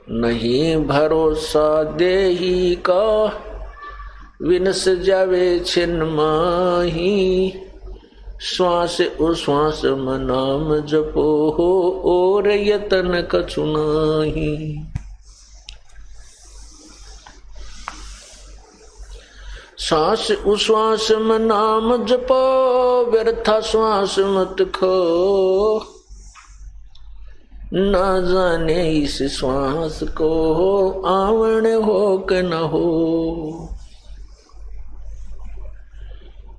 नहीं भरोसा देही का, विनस जावे छिन्न माही। श्वास उश्वास में नाम जपो हो, और यतन कछु नाही। सांस उश्वास में नाम जपो, व्यर्था श्वास मत खो। न जाने इस श्वास को, आवण हो कि न हो।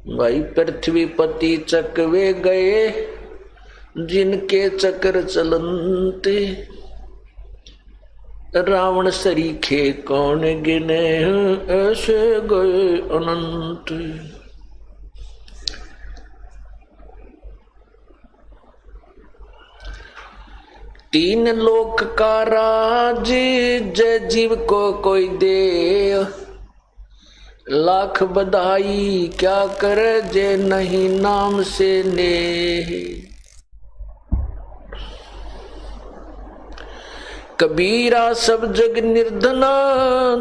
भाई पृथ्वी पति चकवे गए, जिनके चक्र चलनते। रावण सरीखे कौन गिने, ऐसे गए अनंत। तीन लोक का राज, जय जीव को कोई दे। लाख बधाई क्या करे, जे नहीं नाम से ने। कबीरा सब जग निर्धना,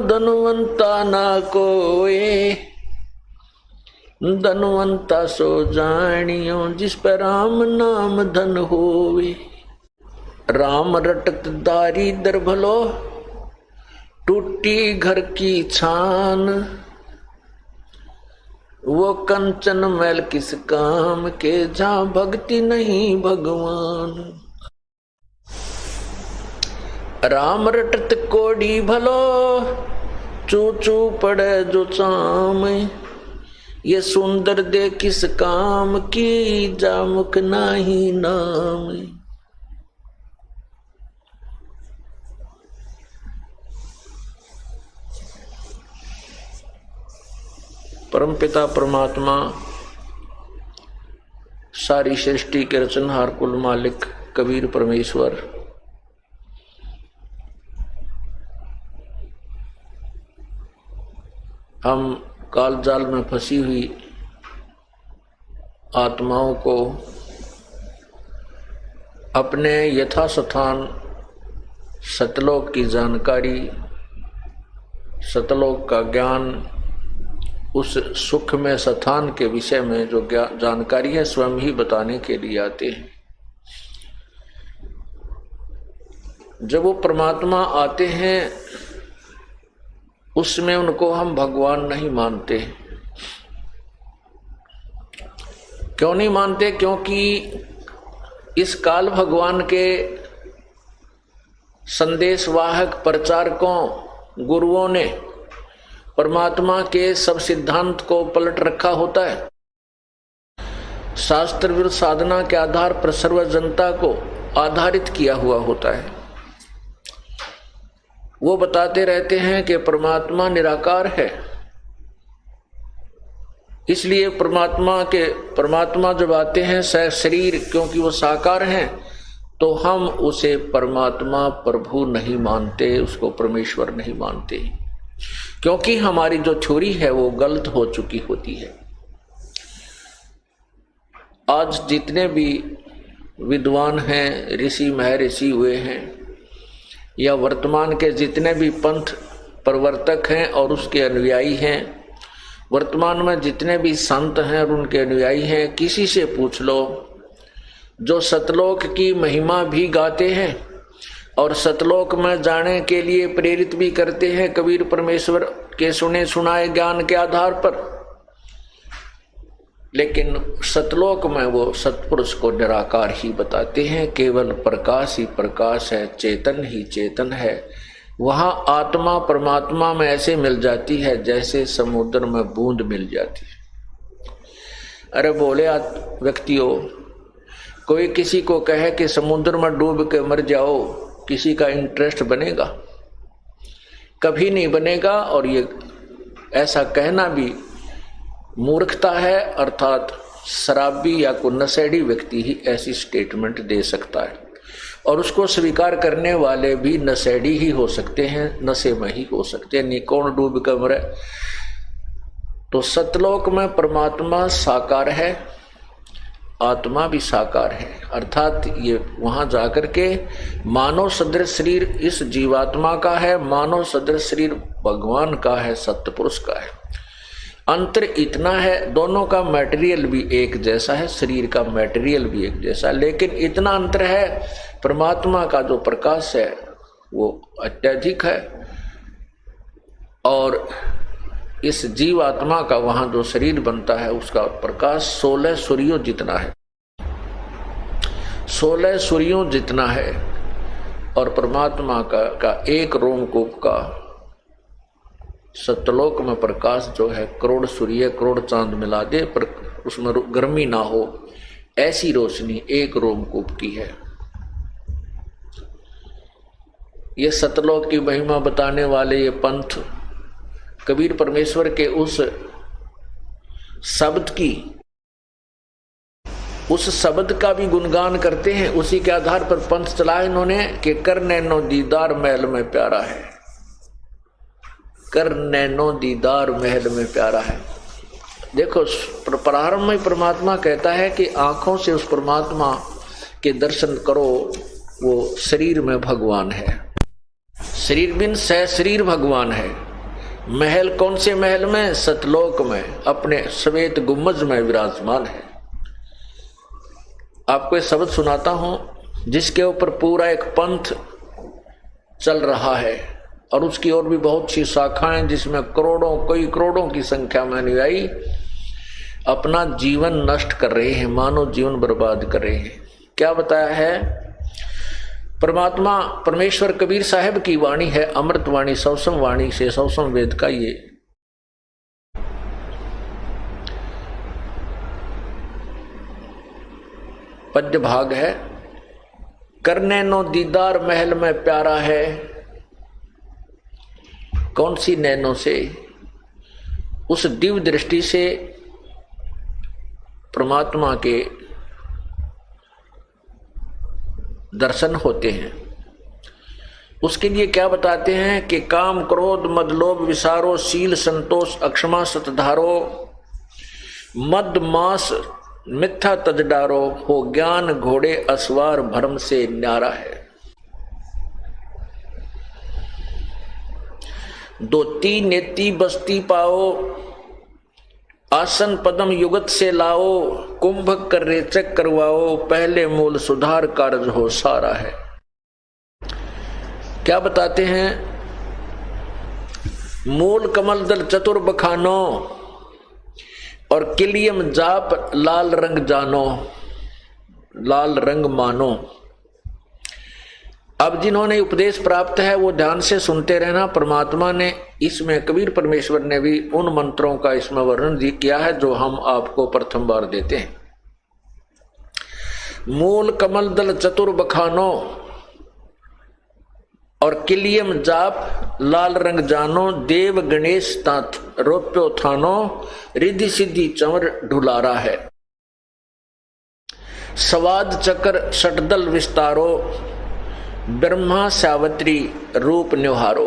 धनवंता ना कोए। धनवंता सो जानियो, जिस पर राम नाम धन होवे। राम रटत दारिद्र भलो, टूटी घर की छान। वो कंचन मैल किस काम के, जहाँ भक्ति नहीं भगवान। राम रटत कोड़ी भलो, चू चू पड़े जो चाम। ये सुंदर दे किस काम की, जामुख नाही नाम। परमपिता परमात्मा, सारी सृष्टि के रचनहार कुल मालिक कबीर परमेश्वर, हम काल जाल में फंसी हुई आत्माओं को अपने यथास्थान सतलोक की जानकारी, सतलोक का ज्ञान, उस सुख में स्थान के विषय में जो जानकारी है स्वयं ही बताने के लिए आते हैं। जब वो परमात्मा आते हैं उसमें उनको हम भगवान नहीं मानते। क्यों नहीं मानते? क्योंकि इस काल भगवान के संदेशवाहक प्रचारकों, गुरुओं ने परमात्मा के सब सिद्धांत को पलट रखा होता है। शास्त्र विरुद्ध साधना के आधार पर सर्व जनता को आधारित किया हुआ होता है। वो बताते रहते हैं कि परमात्मा निराकार है, इसलिए परमात्मा जब आते हैं शरीर, क्योंकि वो साकार हैं, तो हम उसे परमात्मा प्रभु नहीं मानते, उसको परमेश्वर नहीं मानते, क्योंकि हमारी जो थ्योरी है वो गलत हो चुकी होती है। आज जितने भी विद्वान हैं, ऋषि महर्षि हुए हैं, या वर्तमान के जितने भी पंथ प्रवर्तक हैं और उसके अनुयायी हैं, वर्तमान में जितने भी संत हैं और उनके अनुयायी हैं, किसी से पूछ लो जो सतलोक की महिमा भी गाते हैं और सतलोक में जाने के लिए प्रेरित भी करते हैं कबीर परमेश्वर के सुने सुनाए ज्ञान के आधार पर, लेकिन सतलोक में वो सतपुरुष को निराकार ही बताते हैं। केवल प्रकाश ही प्रकाश है, चेतन ही चेतन है। वहां आत्मा परमात्मा में ऐसे मिल जाती है जैसे समुद्र में बूंद मिल जाती है। अरे बोले व्यक्तियों, कोई किसी को कहे कि समुद्र में डूब के मर जाओ, किसी का इंटरेस्ट बनेगा? कभी नहीं बनेगा। और ये ऐसा कहना भी मूर्खता है, अर्थात शराबी या कोई नशेड़ी व्यक्ति ही ऐसी स्टेटमेंट दे सकता है, और उसको स्वीकार करने वाले भी नशेड़ी ही हो सकते हैं, नशे में ही हो सकते हैं, नहीं कौन डूब कर मरे। तो सतलोक में परमात्मा साकार है, आत्मा भी साकार है, अर्थात ये वहां जाकर के मानव सदृश शरीर इस जीवात्मा का है, मानव सदृश शरीर भगवान का है, सत्य पुरुष का है। अंतर इतना है, दोनों का मटेरियल भी एक जैसा है, शरीर का मटेरियल भी एक जैसा है, लेकिन इतना अंतर है, परमात्मा का जो प्रकाश है वो अत्यधिक है और इस जीवात्मा का वहां जो शरीर बनता है उसका प्रकाश 16 सूर्यों जितना है, 16 सूर्यों जितना है। और परमात्मा का एक रोमकूप का सतलोक में प्रकाश जो है करोड़ सूर्य करोड़ चांद मिला दे पर उसमें गर्मी ना हो, ऐसी रोशनी एक रोमकूप की है। ये सतलोक की महिमा बताने वाले ये पंथ कबीर परमेश्वर के उस शब्द का भी गुणगान करते हैं। उसी के आधार पर पंथ चला इन्होंने कि कर नैनो दीदार महल में प्यारा है, कर नैनो दीदार महल में प्यारा है। देखो प्रारंभ में परमात्मा कहता है कि आंखों से उस परमात्मा के दर्शन करो, वो शरीर में भगवान है, शरीर बिन सह शरीर भगवान है। महल कौन से महल में? सतलोक में, अपने श्वेत गुम्बज में विराजमान है। आपको एक शब्द सुनाता हूं जिसके ऊपर पूरा एक पंथ चल रहा है और उसकी और भी बहुत सी शाखाएं जिसमें करोड़ों कई करोड़ों की संख्या में अनुयायी अपना जीवन नष्ट कर रहे हैं, मानव जीवन बर्बाद कर रहे हैं। क्या बताया है? परमात्मा परमेश्वर कबीर साहब की वाणी है, अमृत वाणी, सवसम वाणी से सवसम वेद का ये पद्य भाग है। कर नैनो दीदार महल में प्यारा है। कौन सी नैनो से? उस दिव्य दृष्टि से परमात्मा के दर्शन होते हैं। उसके लिए क्या बताते हैं कि काम क्रोध मद लोभ विसारो, शील संतोष अक्षमा सतधारो, मद मास मिथ्या तज डारो, हो ज्ञान घोड़े असवार भरम से न्यारा है। दोती नेति बस्ती पाओ, आसन पदम युगत से लाओ, कुंभक कर रेचक करवाओ, पहले मूल सुधार कार्य हो सारा है। क्या बताते हैं? मूल कमल दल चतुर बखानो और किलियम जाप लाल रंग जानो, लाल रंग मानो। अब जिन्होंने उपदेश प्राप्त है वो ध्यान से सुनते रहना। परमात्मा ने इसमें कबीर परमेश्वर ने भी उन मंत्रों का इसमें वर्णन किया है जो हम आपको प्रथम बार देते हैं। मूल कमल दल चतुर बखानो और किलियम जाप लाल रंग जानो, देव गणेश तात रोप्यो थानो, रिद्धि सिद्धि चंवर ढुलारा है। स्वाद चक्र षटदल विस्तारो, ब्रह्मा सावत्री रूप न्योहारो।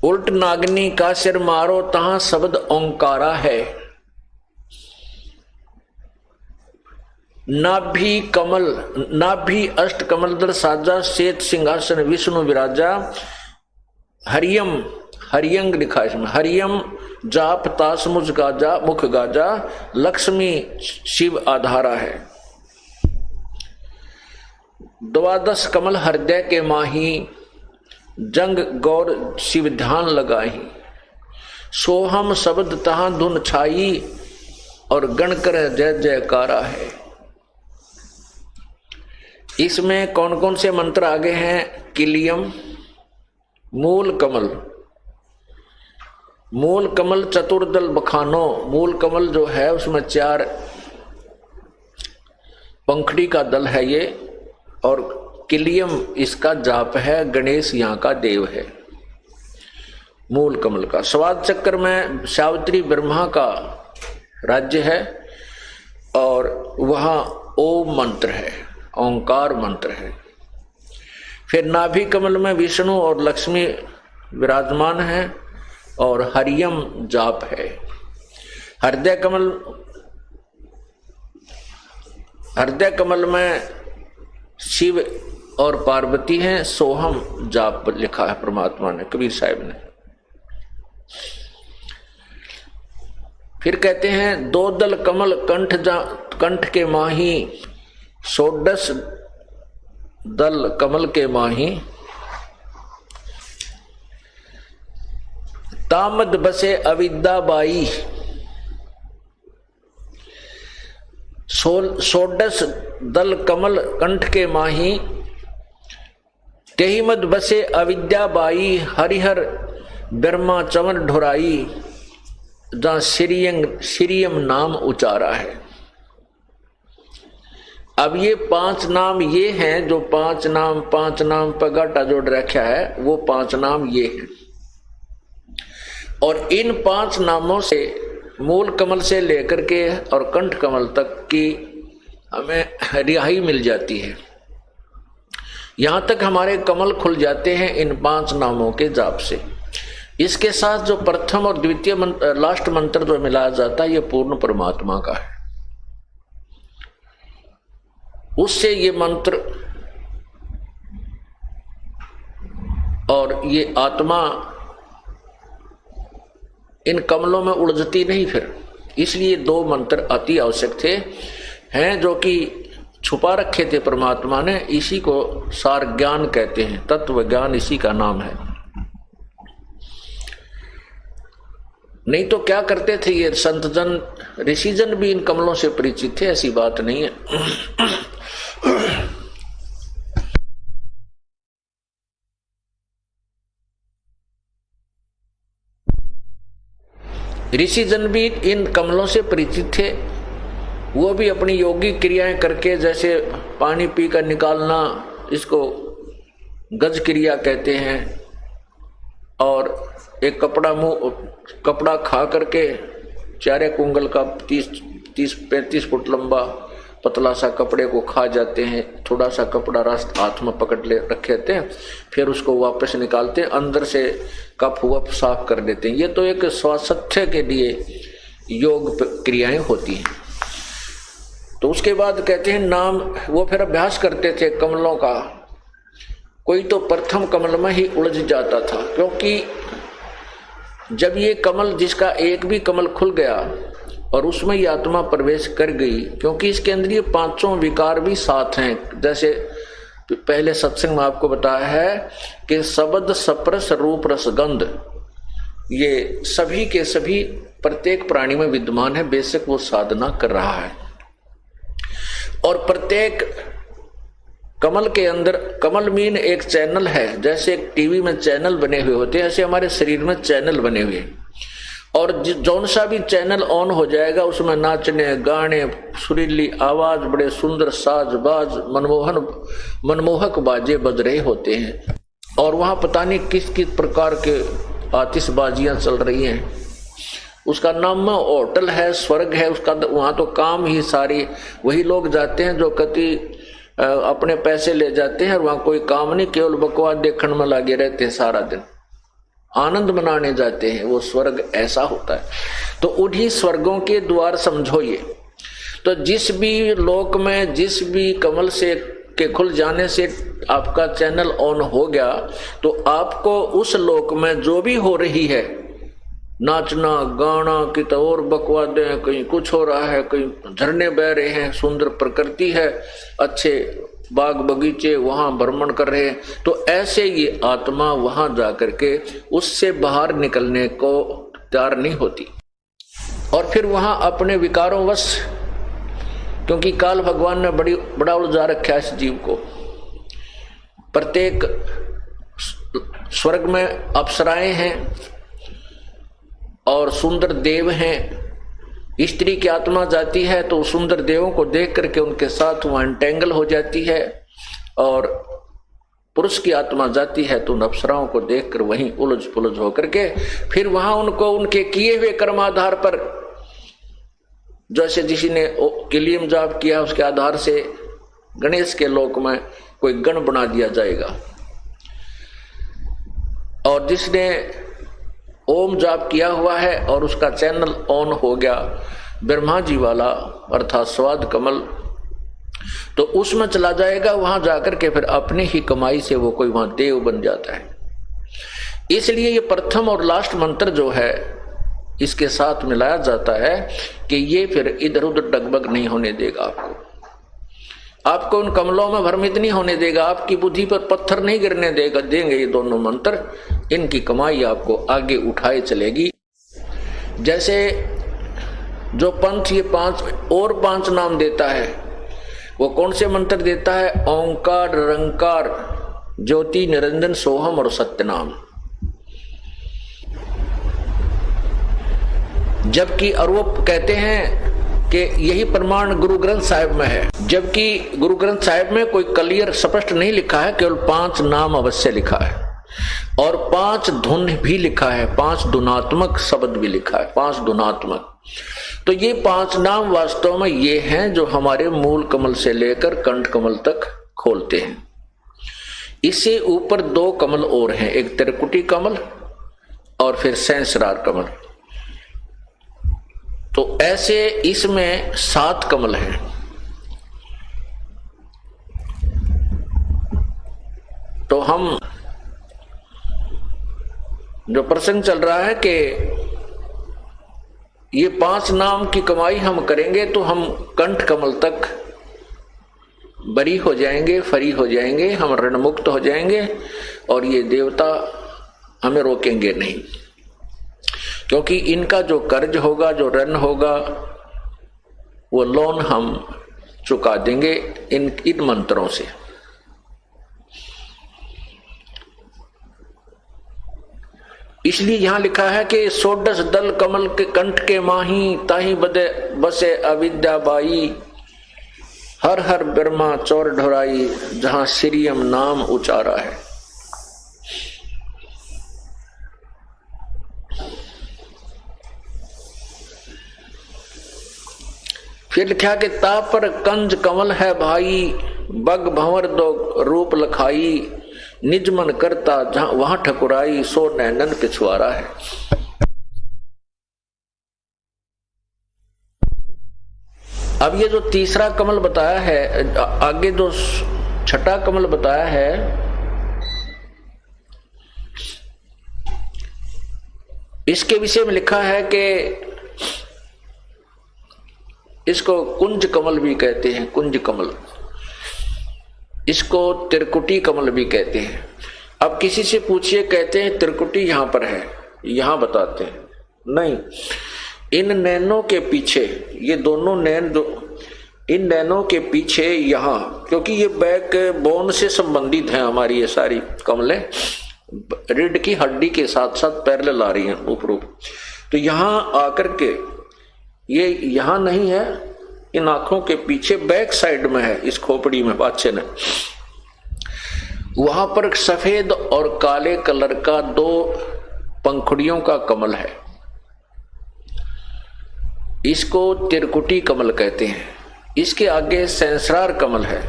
उल्ट नागनी का सिर मारो, तहां शब्द ओंकारा है। नाभि कमल नाभि अष्ट कमल दल साजा, श्वेत सिंहासन विष्णु विराजा। हरियम हरियंग लिखा है इसमें, हरियम जाप तास मुझ गाजा मुख गाजा, लक्ष्मी शिव आधारा है। द्वादश कमल हृदय के माही, जंग गौर शिव ध्यान लगाही। सोहम शब्द तहां धुन छाई, और गण कर जय जयकारा है। इसमें कौन कौन से मंत्र आगे हैं? किलियम, मूल कमल, मूल कमल चतुर्दल बखानो। मूल कमल जो है उसमें 4 पंखड़ी का दल है ये, और किलियम इसका जाप है, गणेश यहाँ का देव है मूल कमल का। स्वाद चक्र में सावित्री ब्रह्मा का राज्य है और वहाँ ओम मंत्र है, ओंकार मंत्र है। फिर नाभि कमल में विष्णु और लक्ष्मी विराजमान है और हरियम जाप है। हृदय कमल में शिव और पार्वती हैं, सोहम जाप लिखा है परमात्मा ने, कबीर साहब ने। फिर कहते हैं दो दल कमल कंठ के माही, षोडश दल कमल के माही, तामद बसे अविद्या बाई, षोडश दल कमल कंठ के माही, तेहि मद बसे अविद्या बाई, हरिहर ब्रह्मा चवन ढुराई, जहां श्रीयम नाम उचारा है। अब ये 5 नाम ये हैं, जो 5 नाम पर गाटा जोड़ रखा है, वो 5 नाम ये हैं। और इन 5 नामों से मूल कमल से लेकर के और कंठ कमल तक की हमें रिहाई मिल जाती है। यहां तक हमारे कमल खुल जाते हैं इन 5 नामों के जाप से। इसके साथ जो प्रथम और द्वितीय लास्ट मंत्र जो मिलाया जाता है, ये पूर्ण परमात्मा का है। उससे ये मंत्र और ये आत्मा इन कमलों में उलझती नहीं फिर। इसलिए 2 मंत्र अति आवश्यक थे, हैं जो कि छुपा रखे थे परमात्मा ने। इसी को सार ज्ञान कहते हैं, तत्व ज्ञान इसी का नाम है। नहीं तो क्या करते थे ये संत जन, ऋषि जन भी इन कमलों से परिचित थे, ऐसी बात नहीं है। ऋषि जन भी इन कमलों से परिचित थे। वो भी अपनी योगी क्रियाएं करके, जैसे पानी पीकर निकालना, इसको गज क्रिया कहते हैं, और एक कपड़ा खा करके 4 कुंगल का 30-35 फुट लंबा पतला सा कपड़े को खा जाते हैं। थोड़ा सा कपड़ा हाथ में पकड़ ले रखे थे, फिर उसको वापस निकालते हैं, अंदर से कफ वफ साफ कर देते हैं। ये तो एक स्वास्थ्य के लिए योग क्रियाएं होती हैं। तो उसके बाद कहते हैं नाम, वो फिर अभ्यास करते थे कमलों का। कोई तो प्रथम कमल में ही उलझ जाता था, क्योंकि जब ये कमल, जिसका एक भी कमल खुल गया और उसमें ये आत्मा प्रवेश कर गई, क्योंकि इसके अंदर ये 5 विकार भी साथ हैं। जैसे पहले सत्संग में आपको बताया है कि शब्द स्पर्श रूप रस गंध, ये सभी के सभी प्रत्येक प्राणी में विद्यमान है, बेशक वो साधना कर रहा है। और प्रत्येक कमल के अंदर, कमल मीन एक चैनल है। जैसे एक टीवी में चैनल बने हुए होते हैं, ऐसे हमारे शरीर में चैनल बने हुए हैं। और जौन सा भी चैनल ऑन हो जाएगा, उसमें नाचने, गाने, सुरीली आवाज, बड़े सुंदर साज बाज, मनमोहक बाजे बज रहे होते हैं। और वहां पता नहीं किस किस प्रकार के आतिशबाजियां चल रही हैं। उसका नाम होटल है, स्वर्ग है उसका। वहां तो काम ही सारी वही लोग जाते हैं जो कति अपने पैसे ले जाते हैं, और वहां कोई काम नहीं, केवल बकवास देखने में लगे रहते हैं सारा दिन, आनंद मनाने जाते हैं। वो स्वर्ग ऐसा होता है। तो उन्हीं स्वर्गों के द्वार समझो ये। तो जिस भी लोक में, जिस भी कमल से के खुल जाने से आपका चैनल ऑन हो गया, तो आपको उस लोक में जो भी हो रही है, नाचना गाना, कित और बकवादें, कहीं कुछ हो रहा है, कहीं झरने बह रहे हैं, सुंदर प्रकृति है, अच्छे बाग बगीचे, वहां भ्रमण कर रहे हैं, तो ऐसे ये आत्मा वहां जाकर के उससे बाहर निकलने को तैयार नहीं होती। और फिर वहां अपने विकारों वश, क्योंकि काल भगवान ने बड़ा उलझा रखा है इस जीव को। प्रत्येक स्वर्ग में अप्सराएं हैं और सुंदर देव हैं। स्त्री की आत्मा जाती है तो सुंदर देवों को देख करके उनके साथ वहां एंटेंगल हो जाती है, और पुरुष की आत्मा जाती है तो उन अप्सराओं को देखकर वहीं उलझ पुलझ होकर के फिर वहां उनको उनके किए हुए कर्म आधार पर, जैसे किसी ने किलियम जाप किया उसके आधार से गणेश के लोक में कोई गण बना दिया जाएगा, और जिसने ओम जाप किया हुआ है और उसका चैनल ऑन हो गया ब्रह्मा जी वाला अर्थात स्वाद कमल, तो उसमें चला जाएगा। वहां जाकर के फिर अपनी ही कमाई से वो कोई वहां देव बन जाता है। इसलिए ये प्रथम और लास्ट मंत्र जो है इसके साथ मिलाया जाता है कि ये फिर इधर उधर डगबग नहीं होने देगा आपको उन कमलों में भ्रमित नहीं होने देगा, आपकी बुद्धि पर पत्थर नहीं गिरने देंगे ये दोनों मंत्र। इनकी कमाई आपको आगे उठाए चलेगी। जैसे जो पंथ ये 5 नाम देता है, वो कौन से मंत्र देता है? ओंकार, निरंकार, ज्योति, निरंजन, सोहम और सत्यनाम। जबकि और वो कहते हैं कि यही प्रमाण गुरु ग्रंथ साहिब में है, जबकि गुरु ग्रंथ साहिब में कोई क्लियर स्पष्ट नहीं लिखा है, केवल 5 नाम अवश्य लिखा है और 5 धुन भी लिखा है, 5 धुनात्मक शब्द भी लिखा है, 5 धुनात्मक। तो ये 5 नाम वास्तव में ये हैं जो हमारे मूल कमल से लेकर कंठ कमल तक खोलते हैं। इससे ऊपर 2 कमल और हैं, एक त्रिकुटी कमल और फिर सहस्रार कमल। तो ऐसे इसमें 7 कमल हैं। तो हम जो प्रसंग चल रहा है कि ये 5 नाम की कमाई हम करेंगे तो हम कंठ कमल तक बरी हो जाएंगे, फरी हो जाएंगे, हम ऋण मुक्त हो जाएंगे और ये देवता हमें रोकेंगे नहीं, क्योंकि इनका जो कर्ज होगा, जो ऋण होगा, वो लोन हम चुका देंगे इन मंत्रों से। इसलिए यहां लिखा है कि 16 दल कमल के कंठ के माही, ताही बदे बसे अविद्या बाई, हर हर ब्रह्मा चौर ढोराई, जहां श्रीयम नाम उचारा है। फिर लिखा कि ता पर कंज कमल है भाई, बग भंवर दो रूप लखाई, निज मन करता जहां वहां ठकुराई, सो नैनन पिछुआरा है। अब ये जो तीसरा कमल बताया है, आगे जो छठा कमल बताया है, इसके विषय में लिखा है कि इसको कुंज कमल भी कहते हैं, कुंज कमल, इसको त्रिकुटी कमल भी कहते हैं। अब किसी से पूछिए, कहते हैं त्रिकुटी यहां पर है, यहां बताते हैं नहीं, इन नैनों के पीछे, ये दोनों नैन जो इन नैनों के पीछे यहां, क्योंकि ये बैक बोन से संबंधित है हमारी ये सारी कमलें, रीढ़ की हड्डी के साथ साथ पैरेलल आ रही हैं ऊपर। तो यहां आकर के ये यहां नहीं है, इन आंखों के पीछे बैक साइड में है, इस खोपड़ी में बादशाह ने, वहां पर सफेद और काले कलर का 2 पंखुड़ियों का कमल है, इसको त्रिकुटी कमल कहते हैं। इसके आगे सहस्रार कमल है।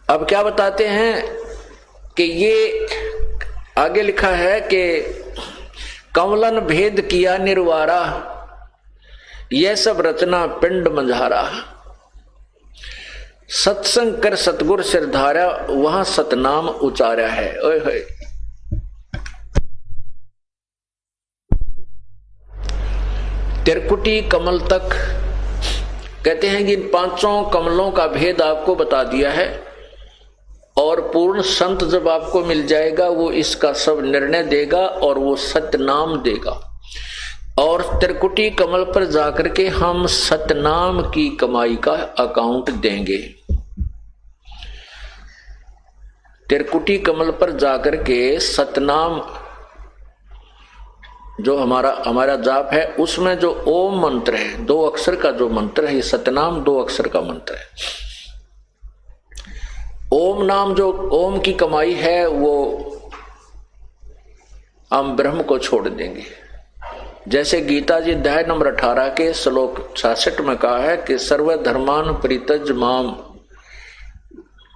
अब क्या बताते हैं कि ये आगे लिखा है कि कमलन भेद किया निर्वारा, यह सब रचना पिंड मंझारा, सत्संग कर सतगुर सिरधारा, वहां सतनाम उचारा है। ओए होए, त्रिकुटी कमल तक कहते हैं कि इन 5 कमलों का भेद आपको बता दिया है, और पूर्ण संत जब आपको मिल जाएगा वो इसका सब निर्णय देगा और वो सतनाम देगा। और त्रिकुटी कमल पर जाकर के हम सतनाम की कमाई का अकाउंट देंगे। त्रिकुटी कमल पर जाकर के सतनाम जो हमारा जाप है, उसमें जो ओम मंत्र है, 2 अक्षर का जो मंत्र है, सतनाम 2 अक्षर का मंत्र है। ओम नाम जो ओम की कमाई है वो हम ब्रह्म को छोड़ देंगे। जैसे गीता जी अध्याय नंबर 18 के श्लोक 66 में कहा है कि सर्वधर्मान परित्यज माम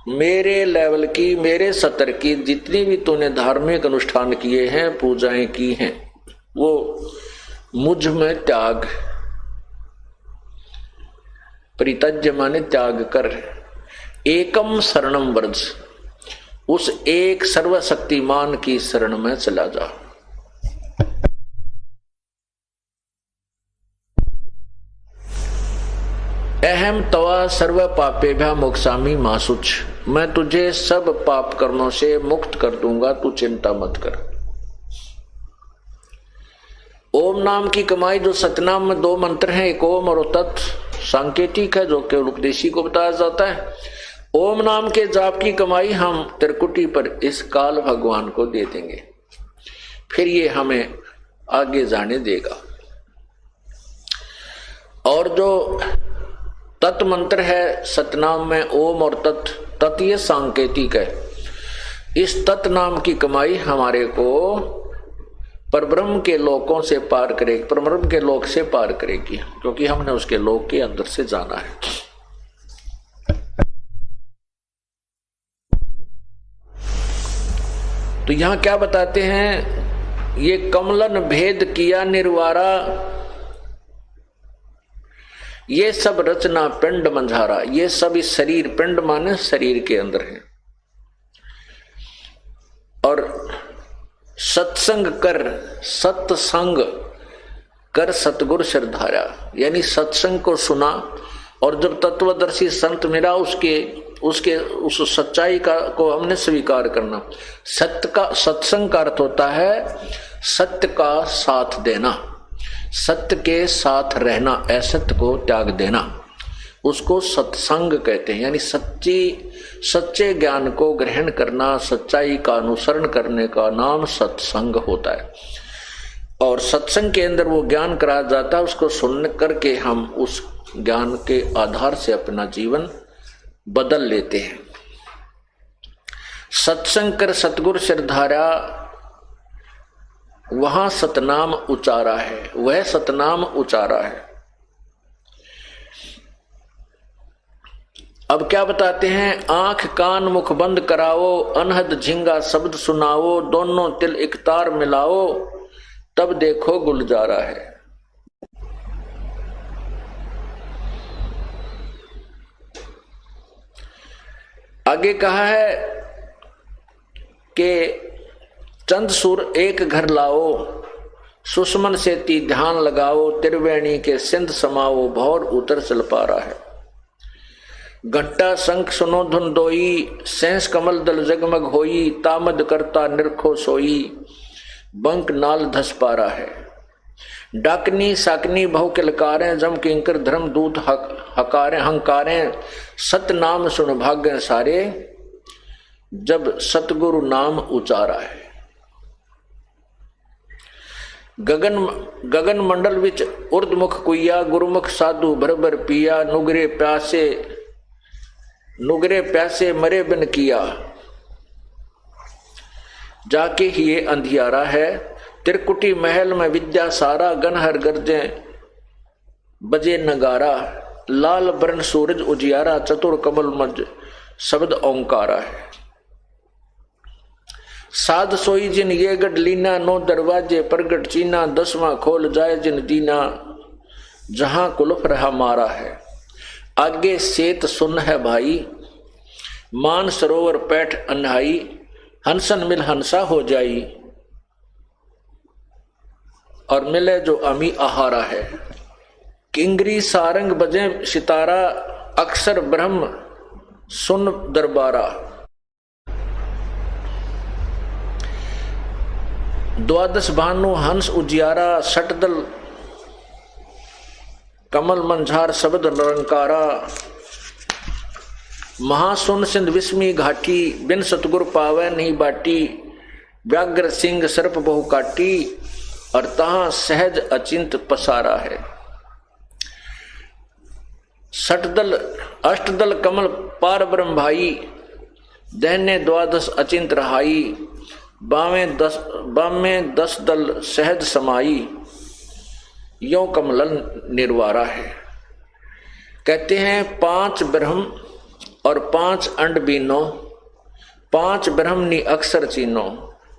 मेरे लेवल की, मेरे स्तर की जितनी भी तूने धार्मिक अनुष्ठान किए हैं, पूजाएं की हैं, वो मुझ में त्याग। परित्यज्य माने त्याग कर। एकम शरणम व्रज, उस एक सर्वशक्तिमान की शरण में चला जा। अहम तवा सर्व पापेभ्यः मोक्षामि मा शुच, मैं तुझे सब पाप कर्मों से मुक्त कर दूंगा, तू चिंता मत कर। ओम नाम की कमाई, जो सतनाम में दो मंत्र हैं, एक ओम और तत्, सांकेतिक है जो केवल उपदेशी को बताया जाता है। ओम नाम के जाप की कमाई हम त्रिकुटी पर इस काल भगवान को दे देंगे, फिर ये हमें आगे जाने देगा। और जो तत् मंत्र है सतनाम में ओम और तत्, तत् ये सांकेतिक है। इस तत् नाम की कमाई हमारे को परब्रह्म के लोकों से पार करेगी, परब्रह्म के लोक से पार करेगी, क्योंकि हमने उसके लोक के अंदर से जाना है। तो यहां क्या बताते हैं, ये कमलन भेद किया निर्वारा, ये सब रचना पिंड मंझारा, ये सब इस शरीर, पिंड माने शरीर के अंदर है। और सत्संग कर, सत्संग कर सतगुरु श्रद्धारा, यानी सत्संग को सुना और जब तत्वदर्शी संत मिला उसके उस सच्चाई का को हमने स्वीकार करना। सत्य का, सत्संग का अर्थ होता है सत्य का साथ देना, सत्य के साथ रहना, असत्य को त्याग देना, उसको सत्संग कहते हैं। यानी सच्चे ज्ञान को ग्रहण करना, सच्चाई का अनुसरण करने का नाम सत्संग होता है। और सत्संग के अंदर वो ज्ञान कराया जाता है, उसको सुन करके हम उस ज्ञान के आधार से अपना जीवन बदल लेते हैं। सत्संग कर सतगुरु श्रद्धारा, वहां सतनाम उचारा है, वह सतनाम उचारा है। अब क्या बताते हैं, आंख कान मुख बंद कराओ, अनहद झिंगा शब्द सुनाओ, दोनों तिल एक तार मिलाओ, तब देखो गुलजारा है। आगे कहा है कि चंद सुर एक घर लाओ, सुषमन से ती ध्यान लगाओ, त्रिवेणी के सिंध समाओ, भौर उतर चल पा रहा है। घंटा शंख सुनो धुन दोई, सेंस कमल दल जगमग होई, तामद करता निरखो सोई, बंक नाल धस पा रहा है। डाकनी साकनी बहु किलकारें, जम किंकर धर्म दूत हकारें हंकारें, सत नाम सुन भाग्य सारे, जब सतगुरु नाम उचारा है। गगन मंडल विच उर्दमुख कुइया, गुरुमुख साधु भर पिया, नुगरे प्यासे मरे बिन किया, जाके ही ये अंधियारा है। त्रिकुटी महल में विद्या सारा, गनहर गर्जे बजे नगारा, लाल बरन सूरज उजियारा, चतुर कमल मज शब्द ओंकारा है। साध सोई जिन ये गढ़ लीना, नो दरवाजे प्रगट चीना, 10वां खोल जाए जिन दीना, जहां कुलफ रहा मारा है। आगे सेत सुन है भाई, मान सरोवर पैठ अन्हाई, हंसन मिल हंसा हो जाई, और मिले जो अमी आहारा है। किंगरी सारंग बजे सितारा, अक्सर ब्रह्म सुन दरबारा, द्वादश भानु हंस उजियारा, सटदल कमल मंझार शब्द निरंकारा, महासुन सिंध विस्मी घाटी, बिन सतगुर पावे नहीं बाटी, व्याघ्र सिंह सर्प बहु काटी, और तहां सहज अचिंत पसारा है। सटदल अष्टदल कमल पार ब्रह्म भाई, दहने द्वादश अचिंत रहाई, बामें 10 दल सहज समाई, यो कमलन निर्वारा है। कहते हैं 5 ब्रह्म और 5 अंड बीनो, 5 ब्रह्मनी अक्षर चीनो,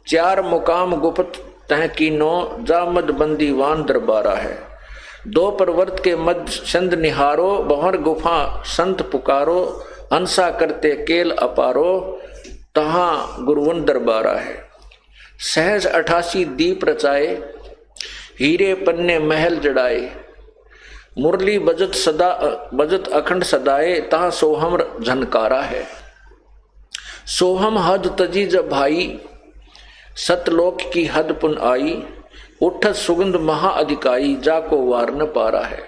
4 मुकाम गुप्त तह कीनो, जामद बंदीवान दरबारा है। 2 पर्वत के मध्य संद निहारो, बहर गुफा संत पुकारो, हंसा करते केल अपारो, तहां गुरुवन दरबारा है। सहज 88 दीप रचाए, हीरे पन्ने महल जड़ाए, मुरली बजत अखंड सदाए, तहां सोहम झनकारा है। सोहम हद तजी जब भाई, सतलोक की हद पुन आई, उठत सुगंध महा अधिकाई, जाको वार न पारा है।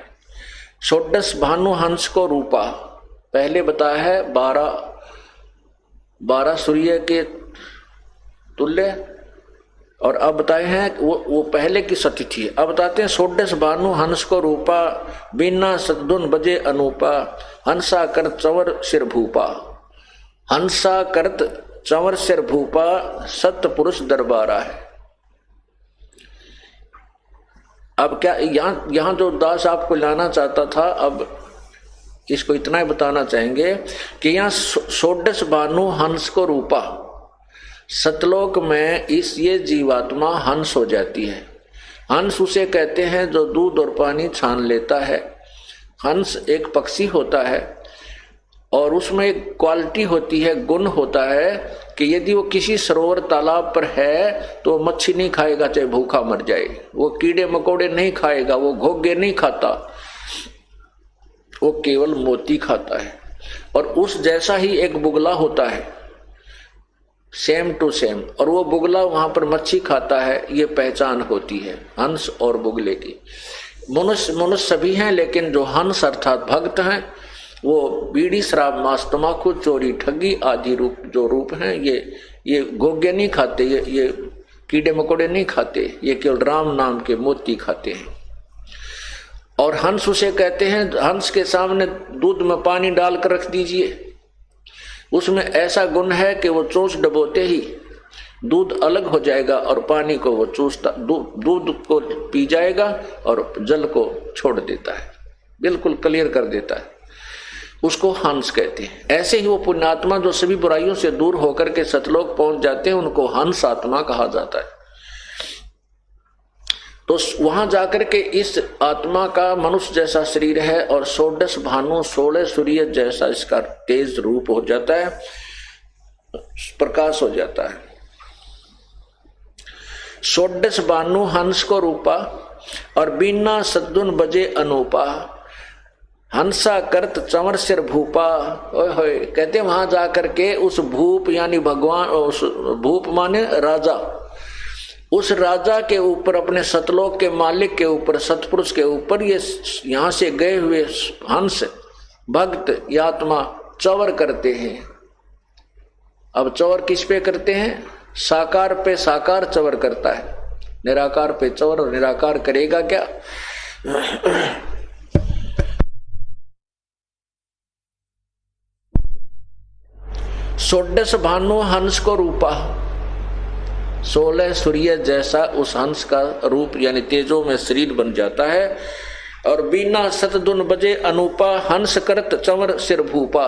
षोडश भानु हंस को रूपा, पहले बताया है 12 सूर्य के तुल्य, और अब बताए हैं वो पहले की सतिथि है। अब बताते हैं षोडश भानु हंस को रूपा, बिना सद्दुन बजे अनूपा, हंसा कर चंवर सिर भूपा, हंसा करत चंवर सिर भूपा, सत्य पुरुष दरबारा है। अब क्या यहां जो दास आपको लाना चाहता था, अब इसको इतना ही बताना चाहेंगे कि यहाँ षोडश भानु हंस को रूपा, सतलोक में ये जीवात्मा हंस हो जाती है। हंस उसे कहते हैं जो दूध और पानी छान लेता है। हंस एक पक्षी होता है और उसमें एक क्वालिटी होती है, गुण होता है कि यदि वो किसी सरोवर तालाब पर है तो मच्छी नहीं खाएगा चाहे भूखा मर जाए, वो कीड़े मकोड़े नहीं खाएगा, वो घोंगे नहीं खाता, वो केवल मोती खाता है। और उस जैसा ही एक बुगला होता है, सेम टू सेम, और वो बुगला वहां पर मच्छी खाता है। ये पहचान होती है हंस और बुगले की। मनुष्य सभी हैं, लेकिन जो हंस अर्थात भक्त हैं वो बीड़ी शराब मांस तमाकू चोरी ठगी आदि रूप हैं, ये घोंगे नहीं खाते, ये कीड़े मकोड़े नहीं खाते, ये केवल राम नाम के मोती खाते हैं। और हंस उसे कहते हैं, हंस के सामने दूध में पानी डालकर रख दीजिए, उसमें ऐसा गुण है कि वो चोंच डबोते ही दूध अलग हो जाएगा और पानी को वो चूसता, दूध को पी जाएगा और जल को छोड़ देता है, बिल्कुल क्लियर कर देता है। उसको हंस कहते हैं। ऐसे ही वो पुण्यात्मा जो सभी बुराइयों से दूर होकर के सतलोक पहुंच जाते हैं, उनको हंस आत्मा कहा जाता है। तो वहां जाकर के इस आत्मा का मनुष्य जैसा शरीर है और षोडश भानु 16 सूर्य जैसा इसका तेज रूप हो जाता है, प्रकाश हो जाता है। षोडश भानु हंस को रूपा और बिना सद्दुन बजे अनूपा, हंसा करत चंवर सिर भूपा। ओए कहते वहां जाकर के उस भूप यानी भगवान, उस भूप माने राजा, उस राजा के ऊपर, अपने सतलोक के मालिक के ऊपर, सतपुरुष के ऊपर ये यहां से गए हुए हंस भक्त या आत्मा चंवर करते हैं। अब चंवर किस पे करते हैं? साकार पे साकार चंवर करता है, निराकार पे चंवर। और निराकार करेगा क्या? षोडश भानु हंस को रूपा, 16 सूर्य जैसा उस हंस का रूप यानी तेजो में शरीर बन जाता है। और बिना सतदुन बजे अनूपा, हंस करत चंवर सिर भूपा।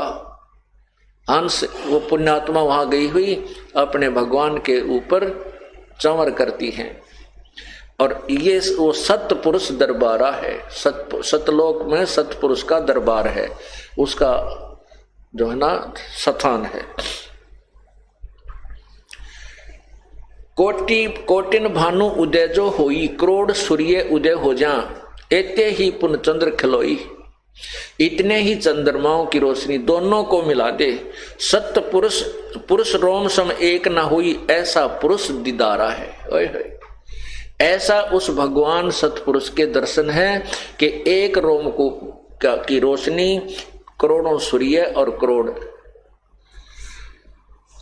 हंस वो पुण्यात्मा वहां गई हुई अपने भगवान के ऊपर चंवर करती हैं। और ये वो सतपुरुष दरबारा है, सतलोक में सतपुरुष का दरबार है, उसका जो है ना स्थान है। कोटिन भानु उदय जो होई, करोड़ सूर्य उदय हो जा, एते ही पुन चंद्र खिलोई। इतने ही चंद्रमाओं की रोशनी दोनों को मिला दे, सत्य पुरुष रोम सम एक ना हुई, ऐसा पुरुष दीदारा है। ओए ऐसा उस भगवान सतपुरुष के दर्शन है कि एक रोम को की रोशनी करोड़ों सूर्य और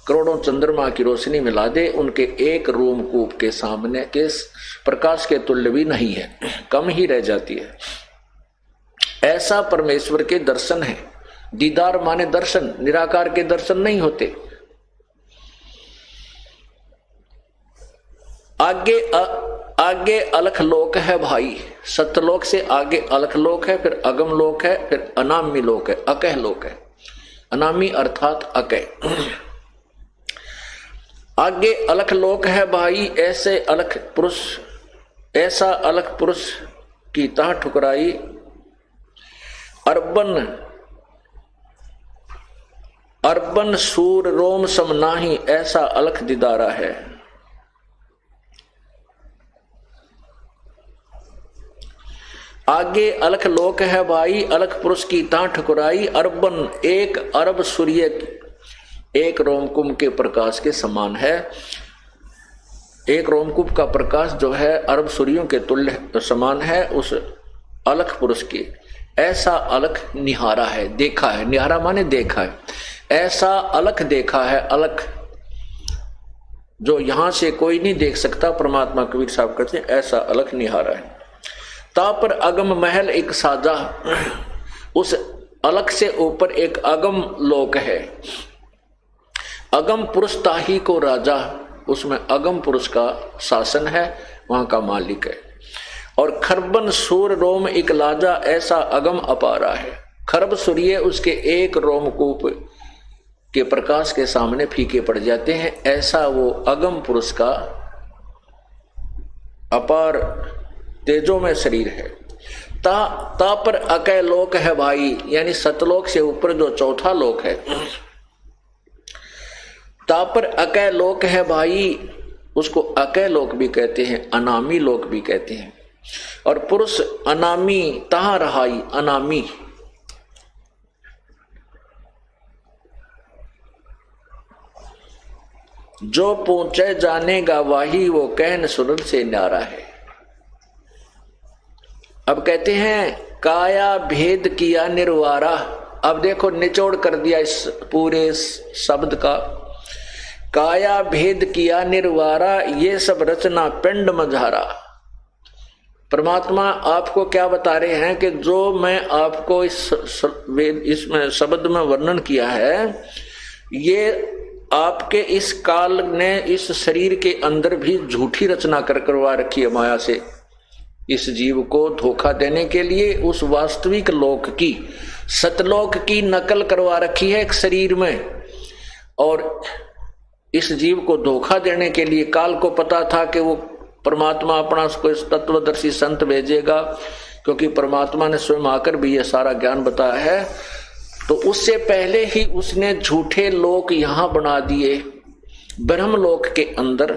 करोड़ों चंद्रमा की रोशनी मिला दे, उनके एक रोमकूप के सामने के प्रकाश के तुल्य भी नहीं है, कम ही रह जाती है। ऐसा परमेश्वर के दर्शन है। दीदार माने दर्शन, निराकार के दर्शन नहीं होते। आगे अलख लोक है भाई, सतलोक से आगे अलख लोक है, फिर अगम लोक है, फिर अनामी लोक है, अकह लोक है। अनामी अर्थात अकय। आगे अलख लोक है भाई, ऐसे अलख पुरुष, ऐसा अलख पुरुष की ताह ठुकराई। अर्बन सूर रोम सम नाही, ऐसा अलख दिदारा है। आगे अलख लोक है भाई, अलख पुरुष की ताह ठुकराई। अर्बन एक अरब सूर्य एक रोमकुंभ के प्रकाश के समान है। एक रोमकुंभ का प्रकाश जो है अरब सूर्यों के तुल्य समान है उस अलख पुरुष के। ऐसा अलख निहारा है, देखा है, निहारा माने देखा है, ऐसा अलख देखा है, अलख जो यहां से कोई नहीं देख सकता, परमात्मा कबीर साहब कहते हैं ऐसा अलख निहारा है। ता पर अगम महल एक साजा, उस अलख से ऊपर एक अगम लोक है। अगम पुरुष ताही को राजा, उसमें अगम पुरुष का शासन है, वहां का मालिक है। और खरबन सूर रोम एक लाजा, ऐसा अगम अपारा है। खरब सूर्य उसके एक रोमकूप के प्रकाश के सामने फीके पड़ जाते हैं, ऐसा वो अगम पुरुष का अपार तेजों में शरीर है। ता पर अकय लोक है भाई, यानी सतलोक से ऊपर जो चौथा लोक है, ता पर अकय लोक है भाई, उसको अकय लोक भी कहते हैं, अनामी लोक भी कहते हैं। और पुरुष अनामी तहां रहाई, अनामी जो पहुंचे जानेगा वाही, वो कहन सुनन से न्यारा है। अब कहते हैं काया भेद किया निर्वारा। अब देखो निचोड़ कर दिया इस पूरे शब्द का। काया भेद किया निर्वारा, ये सब रचना पिंड मझारा। परमात्मा आपको क्या बता रहे हैं कि जो मैं आपको इसमें शब्द में वर्णन किया है, ये आपके इस काल ने इस शरीर के अंदर भी झूठी रचना करवा रखी है माया से, इस जीव को धोखा देने के लिए उस वास्तविक लोक की, सतलोक की नकल करवा रखी है एक शरीर में। और इस जीव को धोखा देने के लिए काल को पता था कि वो परमात्मा अपना उसको इस तत्वदर्शी संत भेजेगा, क्योंकि परमात्मा ने स्वयं आकर भी ये सारा ज्ञान बताया है। तो उससे पहले ही उसने झूठे लोक यहां बना दिए, ब्रह्मलोक के अंदर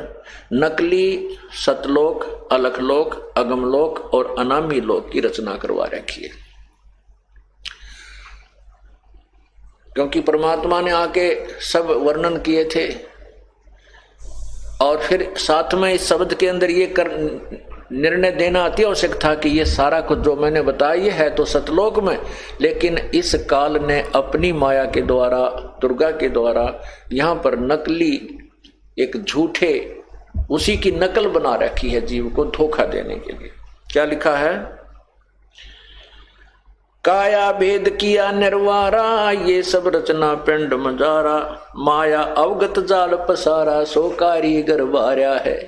नकली सतलोक, अलखलोक, अगमलोक और अनामी लोक की रचना करवा रखी है। क्योंकि परमात्मा ने आके सब वर्णन किए थे और फिर साथ में इस शब्द के अंदर ये निर्णय देना अति आवश्यक था कि ये सारा कुछ जो मैंने बताया ये है तो सतलोक में, लेकिन इस काल ने अपनी माया के द्वारा, दुर्गा के द्वारा यहाँ पर नकली एक झूठे उसी की नकल बना रखी है जीव को धोखा देने के लिए। क्या लिखा है? काया भेद किया निर्वारा, ये सब रचना पिंड मजारा। माया अवगत जाल पसारा, सो कारीगर बार्या है।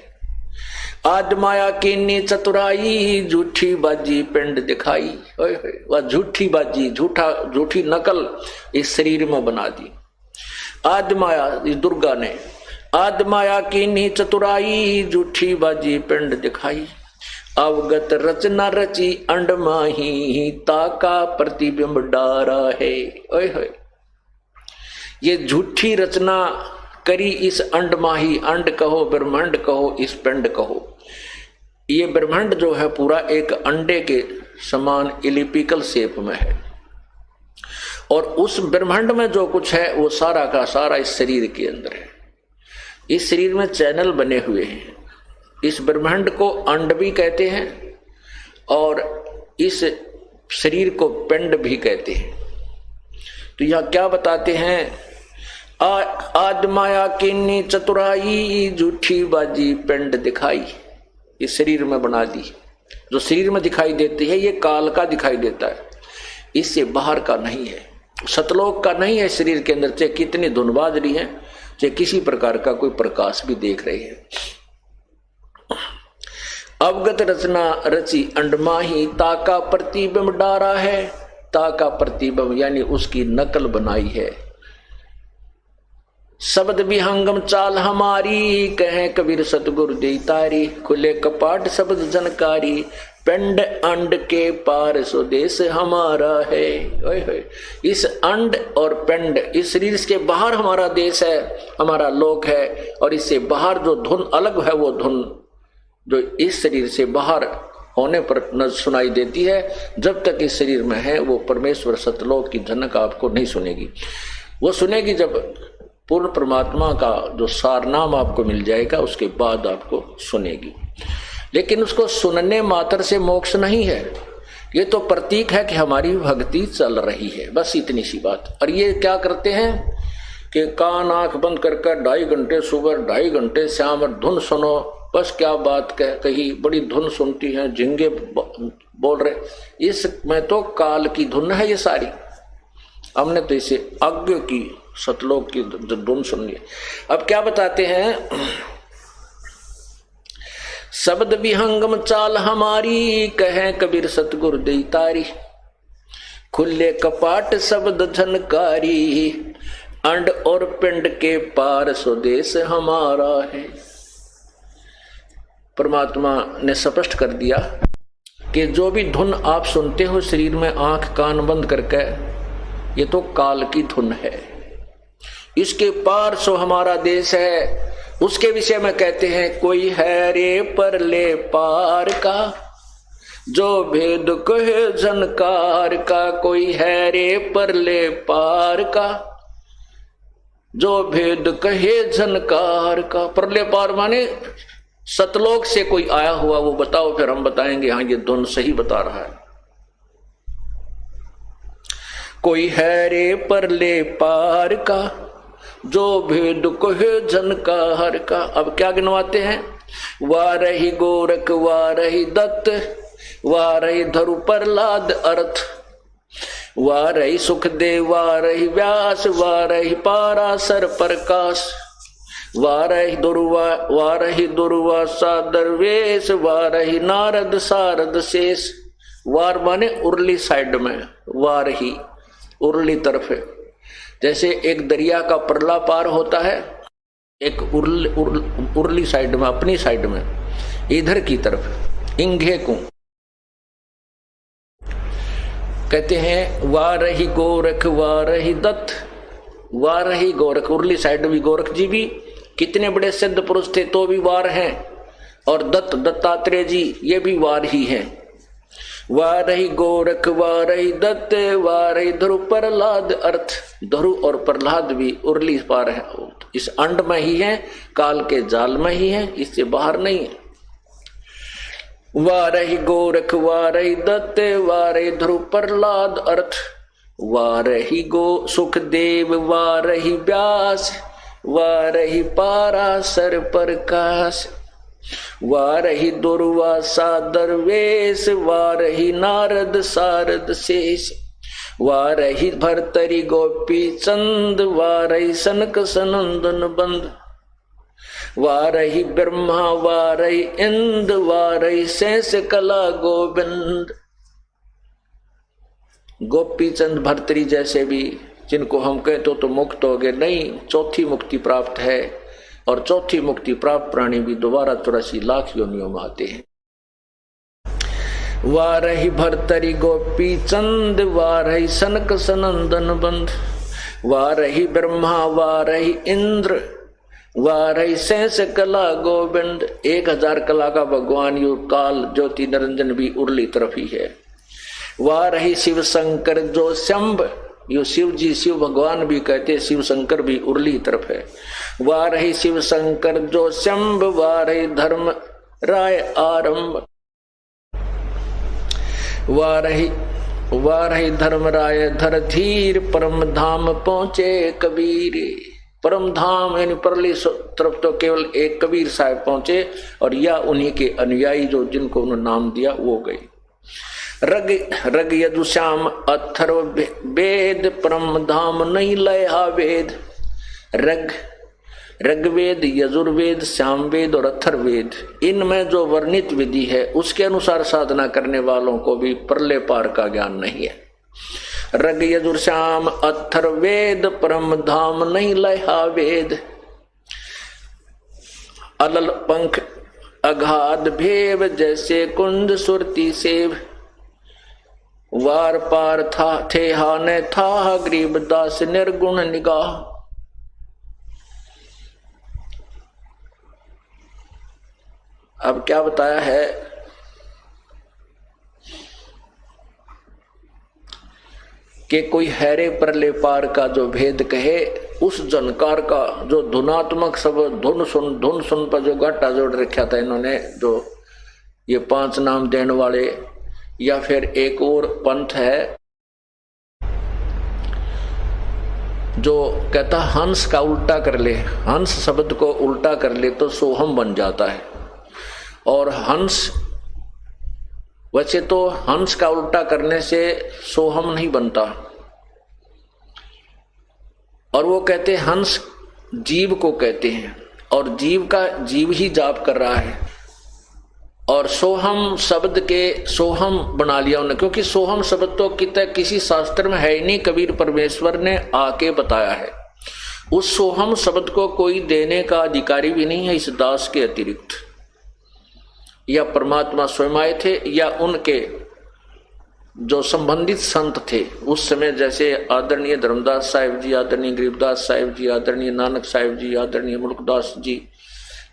आज माया कीनी चतुराई, झूठी बाजी पिंड दिखाई। वह झूठी बाजी, झूठी नकल इस शरीर में बना दी। आज माया, इस दुर्गा ने आद माया कीनी चतुराई, झूठी बाजी पिंड दिखाई। अवगत रचना रची अंड माही, ताका प्रतिबिंब डारा है। ओए होए, ये झूठी रचना करी इस अंड माही, अंड कहो ब्रह्मांड कहो इस पिंड कहो। ये ब्रह्मांड जो है पूरा एक अंडे के समान इलिपिकल शेप में है, और उस ब्रह्मांड में जो कुछ है वो सारा का सारा इस शरीर के अंदर है। इस शरीर में चैनल बने हुए हैं। इस ब्रह्मांड को अंड भी कहते हैं और इस शरीर को पिंड भी कहते हैं। तो यह क्या बताते हैं? आद माया कीनी चतुराई, झूठी बाजी पिंड दिखाई। इस शरीर में बना दी। जो शरीर में दिखाई देती है ये काल का दिखाई देता है, इससे बाहर का नहीं है, सतलोक का नहीं है। शरीर के अंदर चाहे कितनी धुन बाज रही है, चाहे किसी प्रकार का कोई प्रकाश भी देख रहे हैं। अवगत रचना रची अंडमाही, ताका प्रतिबिंब डारा है। ताका प्रतिबिंब यानी उसकी नकल बनाई है, शब्द विहंगम चाल हमारी, कहे कबीर सतगुरु दे तारी। खुले कपाट शब्द जनकारी, पिंड अंड के पार स्वदेश हमारा है। ओए होए, इस अंड और पिंड, इस शरीर के बाहर हमारा देश है, हमारा लोक है। और इससे बाहर जो धुन अलग है, वो धुन जो इस शरीर से बाहर होने पर न सुनाई देती है, जब तक इस शरीर में है वो परमेश्वर सतलोक की झनक आपको नहीं सुनेगी। वो सुनेगी जब पूर्ण परमात्मा का जो सारनाम आपको मिल जाएगा, उसके बाद आपको सुनेगी। लेकिन उसको सुनने मात्र से मोक्ष नहीं है, ये तो प्रतीक है कि हमारी भक्ति चल रही है, बस इतनी सी बात। और ये क्या करते हैं कि कान आंख बंद करके 2.5 घंटे सुबह 2.5 घंटे शाम धुन सुनो, बस क्या बात कही, बड़ी धुन सुनती हैं, झिंगे बोल रहे। इसमें तो काल की धुन है ये सारी। हमने तो इसे अज्ञ की सतलोक की धुन सुन ली। अब क्या बताते हैं, शब्द विहंगम चाल हमारी, कहे कबीर सतगुरु दे तारी। खुले कपाट शब्द झनकारी, अंड और पिंड के पार स्वदेश हमारा है। परमात्मा ने स्पष्ट कर दिया कि जो भी धुन आप सुनते हो शरीर में आंख कान बंद करके, ये तो काल की धुन है। इसके पार सो हमारा देश है। उसके विषय में कहते हैं, कोई है रे परले पार का, जो भेद कहे झनकार का। कोई है रे परले पार का, जो भेद कहे झनकार का। परले पार माने सतलोक से कोई आया हुआ, वो बताओ, फिर हम बताएंगे हाँ ये धुन सही बता रहा है। कोई है रे परले पार का, जो भेद कहे झनकार का। अब क्या गिनवाते हैं, वाह रही गोरख वाह रही दत्त, वाह रही धरु प्रहलाद अर्थ, वाह रही सुखदेव वाह रही व्यास, वाह रही पाराशर प्रकाश, वाह रही दुर्वासा दरवेश, वाह रही नारद सारद शेष। वार माने उर्ली साइड में, वार ही उर्ली तरफ है। जैसे एक दरिया का परला पार होता है, एक उर्ली साइड में, अपनी साइड में, इधर की तरफ इंघे को कहते हैं। वाह रही गोरख वाह रही दत्त, वाह रही गोरख, उर्ली साइड भी गोरख जी भी कितने बड़े सिद्ध पुरुष थे तो भी वार हैं, और दत्त दत्तात्रेय जी ये भी वार ही हैं। वाह रही गोरख वाह रही दत्त, वाह रही ध्रुव प्रहलाद अर्थ। ध्रुव और प्रहलाद भी उर्ली पार है, इस अंड में ही है, काल के जाल में ही है, इससे बाहर नहीं है। वाह रही गोरख वाह रही दत्त, वाह रही ध्रुव प्रहलाद अर्थ, वाह रही गो सुखदेव वाह रही व्यास, वाह रही पाराशर प्रकाश, वाह रही दुर्वासा दरवेश, वाह रही नारद सारद शेष, वाह रही भरतरी गोपी चंद, वाह रही सनक सनंदन बंद, वाह रही ब्रह्मा वाह रही इंद, वाह रही शेष कला गोविंद। गोपी चंद भरतरी जैसे भी, जिनको हम कहते तो मुक्त हो गए, नहीं, चौथी मुक्ति प्राप्त है। और चौथी मुक्ति प्राप्त प्राणी भी दोबारा 84 लाख योनियों में आते हैं। वाह रही भरतरी गोपी चंद, वाह रही सनक सनंदन बंद, वाह रही ब्रह्मा वाह रही इंद्र, वाह रही शेष कला गोविंद। 1000 कला का भगवान यु काल ज्योति निरंजन भी उर्ली तरफ ही है। वाह रही शिव शंकर जो शंभ, यो शिव जी शिव भगवान भी कहते, शिव शंकर भी उर्ली तरफ है। वाह रही शिव शंकर जो शंभ, वाह रही धर्म राय आरंभ, वाह रही धर्म राय धर धीर, परम धाम पहुंचे कबीर। परम धाम यानी परली तरफ तो केवल एक कबीर साहब पहुंचे, और या उन्हीं के अनुयायी जो जिनको उन्होंने नाम दिया वो गए। रग यजुश्याम अथर्व वेद, परम धाम नहीं लया वेद। ऋग्वेद यजुर्वेद श्यामवेद और अथर्ववेद, इनमें जो वर्णित विधि है उसके अनुसार साधना करने वालों को भी परले पार का ज्ञान नहीं है। रग यजुर श्याम अथर वेद परम धाम नहीं लहा वेद। अलल पंख अगाध भेव जैसे कुंज सुरती सेव। वार पार था थे हा ने था गरीब दास निर्गुण निगाह। अब क्या बताया है कि कोई हैरे परले पार का जो भेद कहे, उस जनकार का जो धुनात्मक शब्द धुन सुन पर जो घाटा जोड़ रखा था इन्होंने, जो ये 5 नाम देने वाले। या फिर एक और पंथ है जो कहता हंस का उल्टा कर ले, हंस शब्द को उल्टा कर ले तो सोहम बन जाता है। और हंस, वैसे तो हंस का उल्टा करने से सोहम नहीं बनता। और वो कहते हैं हंस जीव को कहते हैं, और जीव का जीव ही जाप कर रहा है। और सोहम शब्द के सोहम बना लिया उन्होंने, क्योंकि सोहम शब्द तो किसी शास्त्र में है ही नहीं, कबीर परमेश्वर ने आके बताया है। उस सोहम शब्द को कोई देने का अधिकारी भी नहीं है इस दास के अतिरिक्त। या परमात्मा स्वयं आए थे या उनके जो संबंधित संत थे उस समय, जैसे आदरणीय धर्मदास साहिब जी, आदरणीय गरीबदास साहिब जी, आदरणीय नानक साहिब जी, आदरणीय मुल्कदास जी,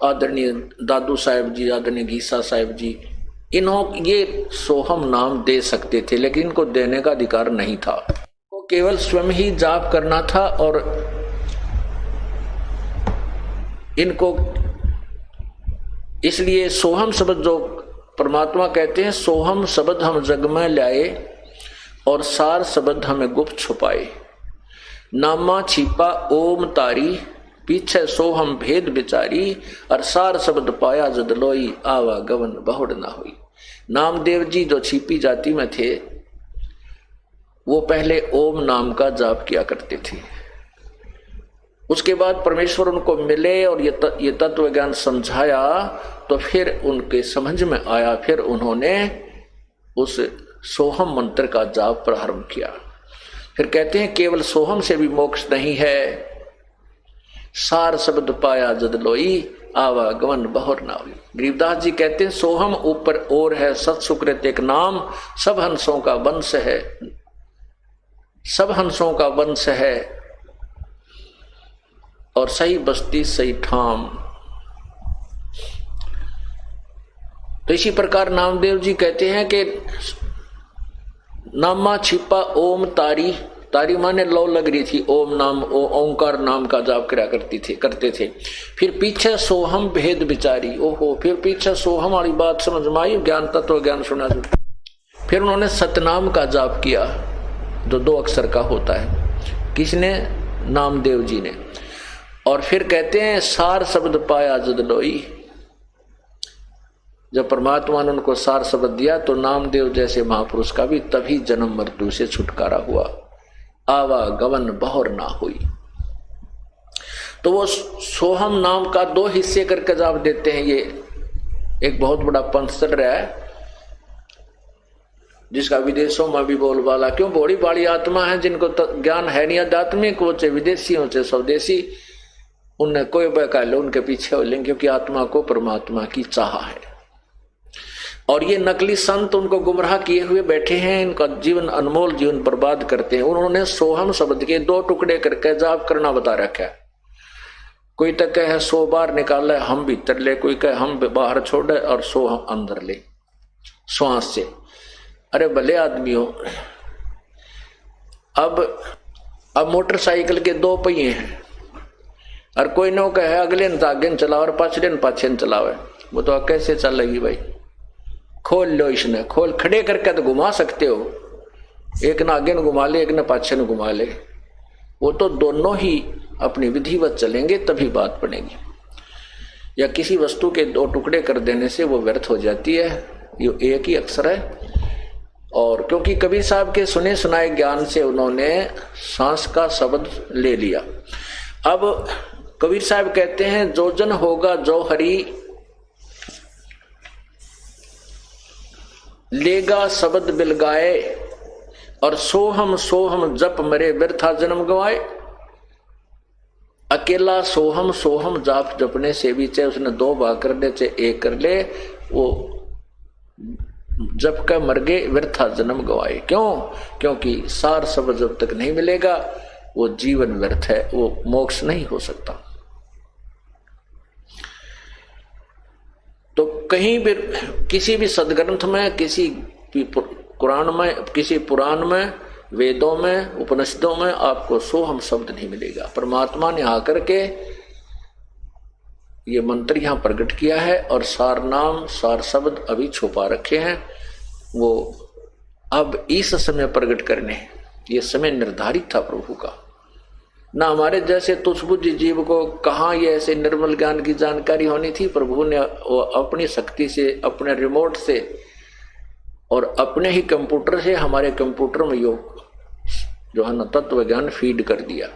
आदरणीय दादू साहिब जी, आदरणीय गीसा साहिब जी, ये सोहम नाम दे सकते थे, लेकिन इनको देने का अधिकार नहीं था। वो केवल स्वयं ही जाप करना था। और इनको इसलिए सोहम शब्द जो परमात्मा कहते हैं, सोहम शब्द हम जग में लाए और सार शब्द हमें गुप्त छुपाए। नामा छिपा ओम तारी पीछे सोहम भेद बिचारी। और सार शब्द पाया जद लोई आवा गवन बहुड़ ना हुई। नामदेव जी जो छिपी जाति में थे वो पहले ओम नाम का जाप किया करते थे। उसके बाद परमेश्वर उनको मिले और ये तत्व ज्ञान समझाया तो फिर उनके समझ में आया, फिर उन्होंने उस सोहम मंत्र का जाप प्रारंभ किया। फिर कहते हैं केवल सोहम से भी मोक्ष नहीं है, सार शब्द पाया जद लोई आवा गवन बहुर ना हुई। गरीबदास जी कहते हैं सोहम ऊपर और है सत सुकृत एक नाम, सब हंसों का वंश है, सब हंसों का वंश है और सही बस्ती सही ठाम। तो इसी प्रकार नामदेव जी कहते हैं कि नामा छिपा ओम तारी, तारी माने लो लग रही थी, ओम नाम ओंकार नाम का जाप करा करते थे। फिर पीछे सोहम भेद बिचारी, ओहो, फिर पीछे सोहम वाली बात समझ में आई, ज्ञान तत्व ज्ञान सुना। फिर उन्होंने सतनाम का जाप किया जो 2 अक्षर का होता है। किसने? नामदेव जी ने। और फिर कहते हैं सार शब्द पाया जद लोई। जब परमात्मा ने उनको सार शब्द दिया तो नामदेव जैसे महापुरुष का भी तभी जन्म मृत्यु से छुटकारा हुआ, आवा गवन बहुर ना हुई। तो वो सोहम नाम का 2 हिस्से करके जाप देते हैं। ये एक बहुत बड़ा पंथ चल रहा है जिसका विदेशों में भी बोलबाला, क्यों बड़ी बड़ी आत्मा है जिनको ज्ञान है नहीं आध्यात्मिक, वो चाहे विदेशी हो चाहे स्वदेशी, उन्हें कोई बहका लो, उनके पीछे हो लेंगे, क्योंकि आत्मा को परमात्मा की चाह है। और ये नकली संत उनको गुमराह किए हुए बैठे हैं, इनका जीवन अनमोल जीवन बर्बाद करते हैं। उन्होंने सोहम शब्द के 2 टुकड़े करके जाप करना बता रखा है। कोई तो कहे 100 बार निकाले हम भीतर ले, कोई कहे हम बाहर छोड़े और 100 हम अंदर ले श्वास से। अरे भले आदमी हो, अब मोटरसाइकिल के 2 पहिए हैं और कोई न कहे अगले न आगे चलाओ और पाछले न पाछे न चलावे, वो तो कैसे चलेगी भाई? खोल लो, इसने खोल खड़े करके तो घुमा सकते हो, एक न आगे न घुमा ले एक न पाछे न घुमा ले, वो तो दोनों ही अपनी विधिवत चलेंगे तभी बात बनेगी। या किसी वस्तु के 2 टुकड़े कर देने से वो व्यर्थ हो जाती है, ये एक ही अक्षर है। और क्योंकि कबीर साहब के सुने सुनाए ज्ञान से उन्होंने सांस का शब्द ले लिया। अब कबीर साहब कहते हैं जो जन होगा जो हरि लेगा शब्द बिलगाए, और सोहम सोहम जप मरे व्यर्था जन्म गवाए। अकेला सोहम सोहम जाप जपने से भी चाहे उसने 2 भाग कर दे चाहे 1 कर ले, वो जब का मर गए व्यर्था जन्म गवाए। क्यों? क्योंकि सार सब जब तक नहीं मिलेगा वो जीवन व्यर्थ है, वो मोक्ष नहीं हो सकता। तो कहीं भी किसी भी सदग्रंथ में, किसी भी कुरान में, किसी पुराण में, वेदों में, उपनिषदों में आपको सोहम शब्द नहीं मिलेगा। परमात्मा ने आकर के ये मंत्र यहां प्रकट किया है और सार नाम सार शब्द अभी छुपा रखे हैं, वो अब इस समय प्रकट करने हैं। ये समय निर्धारित था प्रभु का। ना हमारे जैसे तुच्छबुद्धि जीव को कहाँ ये ऐसे निर्मल ज्ञान की जानकारी होनी थी। प्रभु ने वो अपनी शक्ति से, अपने रिमोट से और अपने ही कंप्यूटर से हमारे कंप्यूटर में योग जो है ना तत्व ज्ञान फीड कर दिया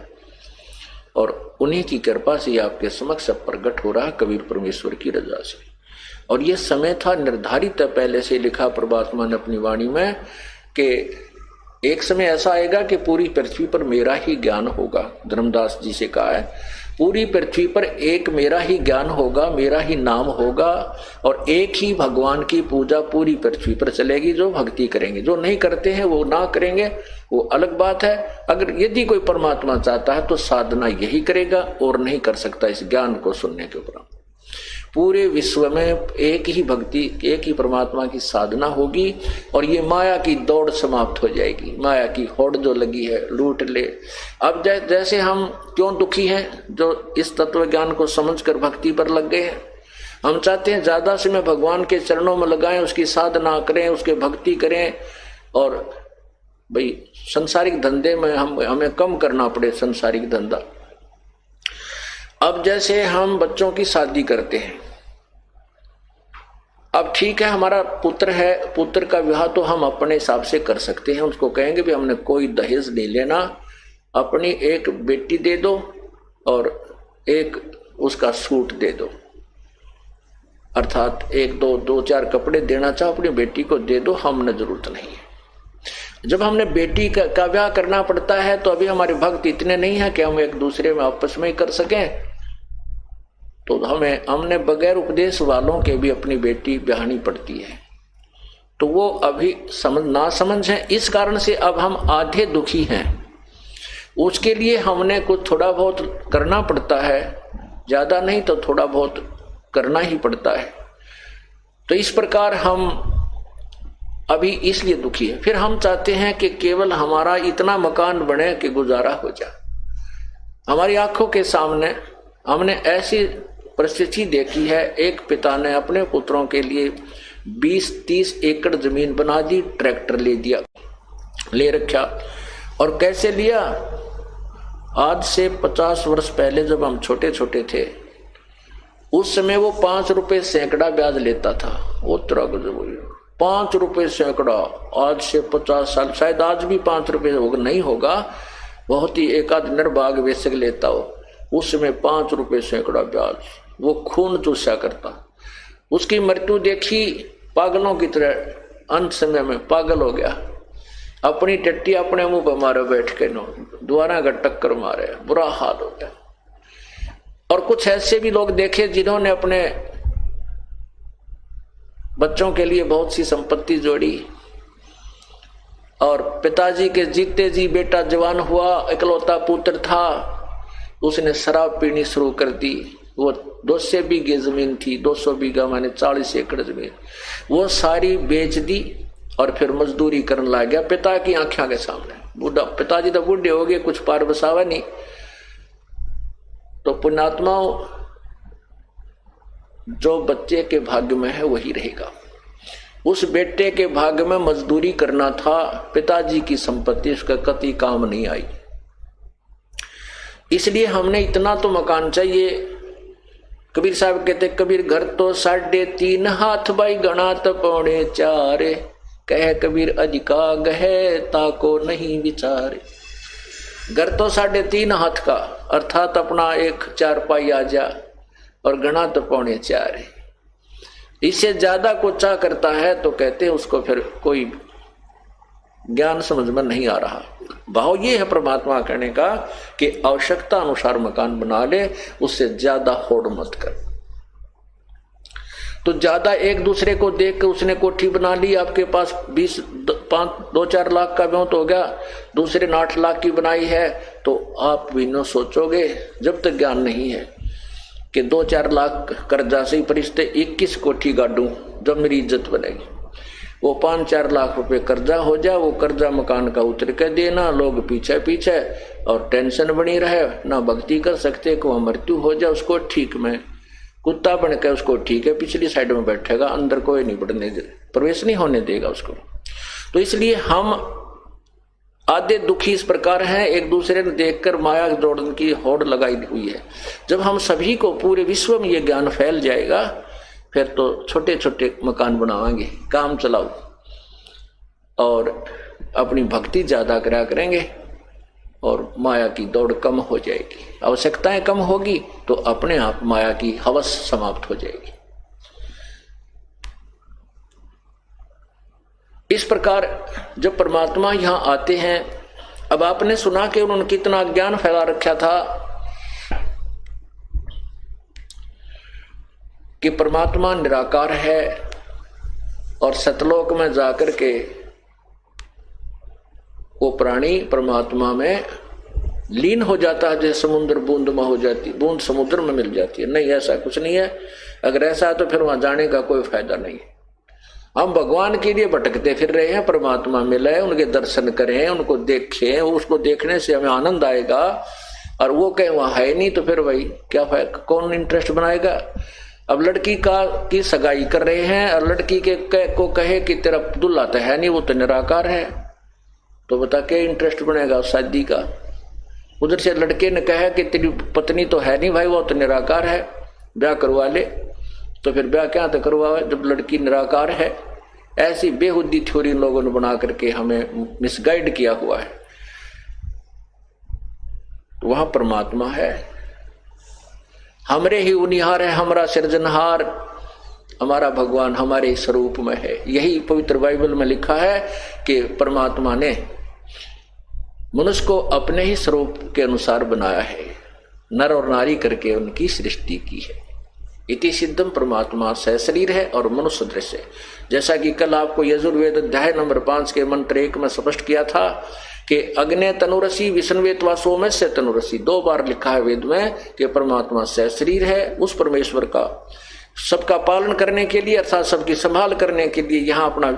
और उन्हीं की कृपा से आपके समक्ष प्रकट हो रहा है कबीर परमेश्वर की रजा से। और ये समय था निर्धारित है, पहले से लिखा परमात्मा ने अपनी वाणी में कि एक समय ऐसा आएगा कि पूरी पृथ्वी पर मेरा ही ज्ञान होगा। धर्मदास जी से कहा है पूरी पृथ्वी पर एक मेरा ही ज्ञान होगा, मेरा ही नाम होगा और एक ही भगवान की पूजा पूरी पृथ्वी पर चलेगी। जो भक्ति करेंगे, जो नहीं करते हैं वो ना करेंगे, वो अलग बात है। अगर यदि कोई परमात्मा चाहता है तो साधना यही करेगा और नहीं कर सकता इस ज्ञान को सुनने के उपरांत। पूरे विश्व में एक ही भक्ति, एक ही परमात्मा की साधना होगी और ये माया की दौड़ समाप्त हो जाएगी। माया की होड़ जो लगी है लूट ले। अब जैसे हम क्यों दुखी हैं, जो इस तत्व ज्ञान को समझकर भक्ति पर लग गए हैं। हम चाहते हैं ज्यादा समय भगवान के चरणों में लगाएं, उसकी साधना करें, उसके भक्ति करें और भाई संसारिक धंधे में हमें कम करना पड़े संसारिक धंधा। अब जैसे हम बच्चों की शादी करते हैं, अब ठीक है हमारा पुत्र है, पुत्र का विवाह तो हम अपने हिसाब से कर सकते हैं। उसको कहेंगे भी हमने कोई दहेज नहीं लेना, अपनी एक बेटी दे दो और एक उसका सूट दे दो, अर्थात एक दो चार कपड़े देना चाहो अपनी बेटी को दे दो, हमने जरूरत नहीं है। जब हमने बेटी का ब्याह करना पड़ता है तो अभी हमारे भक्त इतने नहीं है कि हम एक दूसरे में आपस में ही कर सकें, तो हमने बगैर उपदेश वालों के भी अपनी बेटी ब्याहनी पड़ती है। तो वो अभी ना समझ है, इस कारण से अब हम आधे दुखी हैं। उसके लिए हमने कुछ थोड़ा बहुत करना पड़ता है, ज्यादा नहीं तो थोड़ा बहुत करना ही पड़ता है। तो इस प्रकार हम अभी इसलिए दुखी है। फिर हम चाहते हैं कि केवल हमारा इतना मकान बने कि गुजारा हो जाए। हमारी आंखों के सामने हमने ऐसी परिस्थिति देखी है, एक पिता ने अपने पुत्रों के लिए 20-30 एकड़ जमीन बना दी, ट्रैक्टर ले रखा। और कैसे लिया? आज से 50 वर्ष पहले जब हम छोटे छोटे थे, उस समय वो 5 रुपए सैकड़ा ब्याज लेता था। वो 5 रुपए सैकड़ा, आज से 50 साल, शायद आज भी 5 रुपए नहीं होगा, बहुत ही एकाध निर्भाग वेशक लेता हो। उस समय 5 रुपए सैकड़ा ब्याज, वो खून चूसा करता। उसकी मृत्यु देखी पागलों की तरह, अंत समय में पागल हो गया, अपनी टट्टी अपने मुंह पर मारे बैठ के, द्वारा का टक्कर मारे, बुरा हाल हो गया। और कुछ ऐसे भी लोग देखे जिन्होंने अपने बच्चों के लिए बहुत सी संपत्ति जोड़ी और पिताजी के जीते जी बेटा जवान हुआ, इकलौता पुत्र था, उसने शराब पीनी शुरू कर दी। वो 200 बीघे जमीन थी, 200 बीघा माने 40 एकड़ जमीन, वो सारी बेच दी और फिर मजदूरी करने लग गया पिता की आंखों के सामने। बूढ़ा पिताजी तो बूढ़े हो गए, कुछ पार बसावा नहीं। तो पुण्यात्माओं, जो बच्चे के भाग्य में है वही रहेगा। उस बेटे के भाग्य में मजदूरी करना था, पिताजी की संपत्ति उसका कति काम नहीं आई। इसलिए हमने इतना तो मकान चाहिए। कबीर साहब कहते, कबीर घर तो 3.5 हाथ भाई गणा तो 4.25, कह कबीर अधिका गहे ताको नहीं विचारे। घर तो 3.5 हाथ का, अर्थात अपना एक 4 पाई आ जा, और गणा तो 4.25 है। इससे ज्यादा को चाह करता है तो कहते हैं उसको फिर कोई ज्ञान समझ में नहीं आ रहा। भाव ये है परमात्मा कहने का कि आवश्यकता अनुसार मकान बना ले, उससे ज्यादा होड़ मत कर। तो ज्यादा एक दूसरे को देख के उसने कोठी बना ली, आपके पास 2-4 लाख का ब्योंत हो गया, दूसरे ने 8 लाख की बनाई है, तो आप भी न सोचोगे जब तक ज्ञान नहीं है कि 2-4 लाख कर्जा से ही परिस्ते 21 कोठी गाड़ू जब मेरी इज्जत बनेगी। वो 5-4 लाख रुपए कर्जा हो जाए, वो कर्जा मकान का उतर के देना, लोग पीछे पीछे और टेंशन बनी रहे, ना भक्ति कर सकते कि वह मृत्यु हो जाए उसको ठीक में कुत्ता बन के उसको ठीक है पिछली साइड में बैठेगा, अंदर कोई नहीं बढ़ने दे, प्रवेश नहीं होने देगा उसको। तो इसलिए हम आधे दुखी इस प्रकार हैं, एक दूसरे को देखकर माया जोड़ने की होड़ लगाई हुई है। जब हम सभी को पूरे विश्व में ये ज्ञान फैल जाएगा, फिर तो छोटे छोटे मकान बनाएंगे, काम चलाओ और अपनी भक्ति ज्यादा करा करेंगे और माया की दौड़ कम हो जाएगी, आवश्यकताएं कम होगी तो अपने आप माया की हवस समाप्त हो जाएगी। इस प्रकार जब परमात्मा यहां आते हैं, अब आपने सुना कि उन्होंने कितना ज्ञान फैला रखा था कि परमात्मा निराकार है और सतलोक में जाकर के वो प्राणी परमात्मा में लीन हो जाता है, जैसे समुद्र बूंद में हो जाती, बूंद समुद्र में मिल जाती है। नहीं, ऐसा कुछ नहीं है। अगर ऐसा है तो फिर वहां जाने का कोई फायदा नहीं है। हम भगवान के लिए भटकते फिर रहे हैं, परमात्मा मिले, उनके दर्शन करें, उनको देखें, उसको देखने से हमें आनंद आएगा। और वो कहे वहां है नहीं तो फिर वही क्या फायदा, कौन इंटरेस्ट बनाएगा। अब लड़की की सगाई कर रहे हैं और लड़की को कहे कि तेरा दुल्हा तो है नहीं, वो तो निराकार है, तो बता क्या इंटरेस्ट बनेगा शादी का। उधर से लड़के ने कहा कि तेरी पत्नी तो है नहीं भाई, वो तो निराकार है, ब्याह करवा ले, तो फिर ब्याह क्या तो करवा जब लड़की निराकार है। ऐसी बेहुदी थ्योरी लोगों ने बना करके हमें मिसगाइड किया हुआ है। तो वहां परमात्मा है, हमरे ही उनिहार है, हमारा सृजनहार, हमारा भगवान हमारे स्वरूप में है। यही पवित्र बाइबल में लिखा है कि परमात्मा ने मनुष्य को अपने ही स्वरूप के अनुसार बनाया है, नर और नारी करके उनकी सृष्टि की है। इति सिद्धम परमात्मा सहशरीर है और मनुष्य दृश्य है। जैसा कि कल आपको यजुर्वेद अध्याय नंबर 5 के मंत्र 1 में स्पष्ट किया था कि अग्ने तनुरसी विष्णुवेत्वा सोमस्य तनुरसी, 2 बार लिखा है वेद में कि परमात्मा सहशरीर है। उस परमेश्वर का सबका पालन करने के लिए अर्थात सबकी संभाल करने के लिए, यहाँ अपना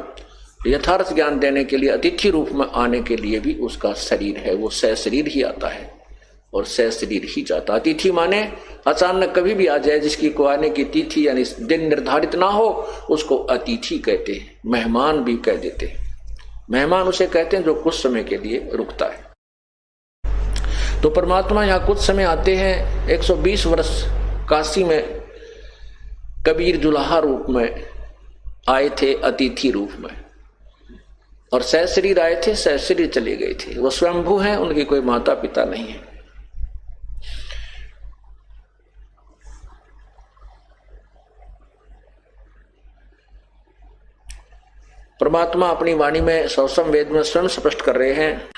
यथार्थ ज्ञान देने के लिए, अतिथि रूप में आने के लिए भी उसका शरीर है। वो सहशरीर ही आता है और सहशरीर ही जाता। अतिथि माने अचानक कभी भी आ जाए, जिसकी को आने की तिथि यानी दिन निर्धारित ना हो, उसको अतिथि कहते हैं। मेहमान भी कह देते हैं। मेहमान उसे कहते हैं जो कुछ समय के लिए रुकता है। तो परमात्मा यहाँ कुछ समय आते हैं। 120 वर्ष काशी में कबीर जुलाहा रूप में आए थे, अतिथि रूप में, और सहशरीर आए थे, सहशरीर चले गए थे। वो स्वयंभू हैं, उनके कोई माता पिता नहीं है। परमात्मा अपनी वाणी में सौसम वेद में स्वयं स्पष्ट कर रहे हैं।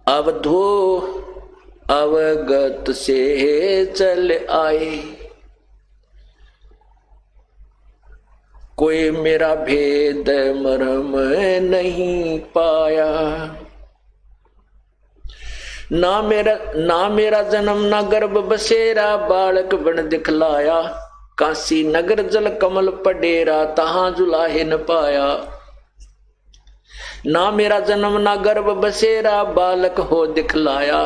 अवधो अवगत से चल आए, कोई मेरा भेद मरम नहीं पाया। ना मेरा जन्म ना गर्भ बसेरा, बालक बन दिखलाया। काशी नगर जल कमल पडेरा, तहां जुलाहे न पाया। ना मेरा जन्म ना गर्भ बसेरा, बालक हो दिखलाया।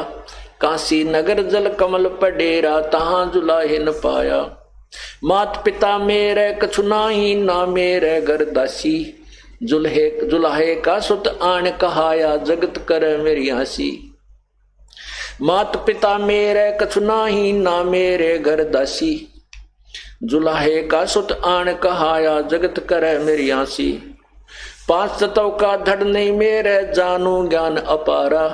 काशी नगर जल कमल पडेरा, तहां जुलाहे न पाया। मात पिता मेरे कछु नाही, ना मेरे घर दासी। जुलाहे का सुत आन कहाया, जगत कर मेरी हंसी। मात पिता मेरे कछु नाही, ना मेरे घर दासी। जुलाहे का सुत आन कहाया, जगत करे मेरी हंसी। 5 तत्व का धड़ नहीं मेरे, जानू ज्ञान अपारा।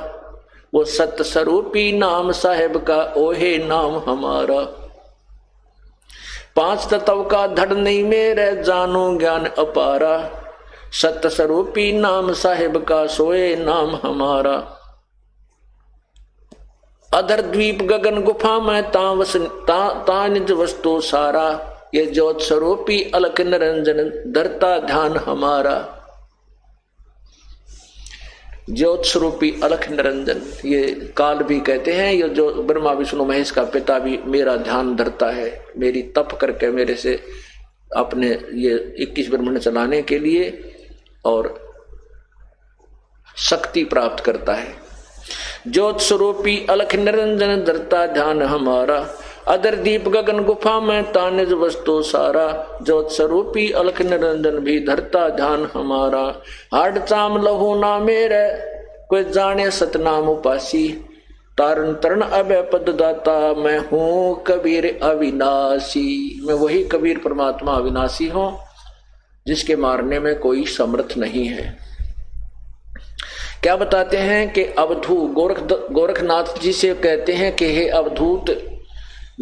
वो सत स्वरूपी नाम साहेब का, ओहे नाम हमारा। पांच तत्व का धड़ नहीं मेरे जानो ज्ञान अपारा, सत्य स्वरूपी नाम साहिब का सोए नाम हमारा। अधर द्वीप गगन गुफा में ता निज वस्तु सारा, ये ज्योत स्वरूपी अलख निरंजन धरता ध्यान हमारा। ज्योत स्वरूपी अलख निरंजन, ये काल भी कहते हैं, ये जो ब्रह्मा विष्णु महेश का पिता भी मेरा ध्यान धरता है, मेरी तप करके मेरे से अपने ये 21 ब्रह्मांड चलाने के लिए और शक्ति प्राप्त करता है। ज्योत स्वरूपी अलख निरंजन धरता ध्यान हमारा, अदर दीप गगन गुफा में तानिज वस्तु सारा, ज्योत स्वरूपी अलख निरंजन भी धरता ध्यान हमारा। हाड चाम लहू ना मेरे कोई जाने सतनाम उपासी, तारण तरण अभय पद दाता, मैं हूँ कबीर अविनाशी। मैं वही कबीर परमात्मा अविनाशी हूँ जिसके मारने में कोई समर्थ नहीं है। क्या बताते हैं कि अवधू गोरखनाथ जी से कहते हैं कि हे अवधूत,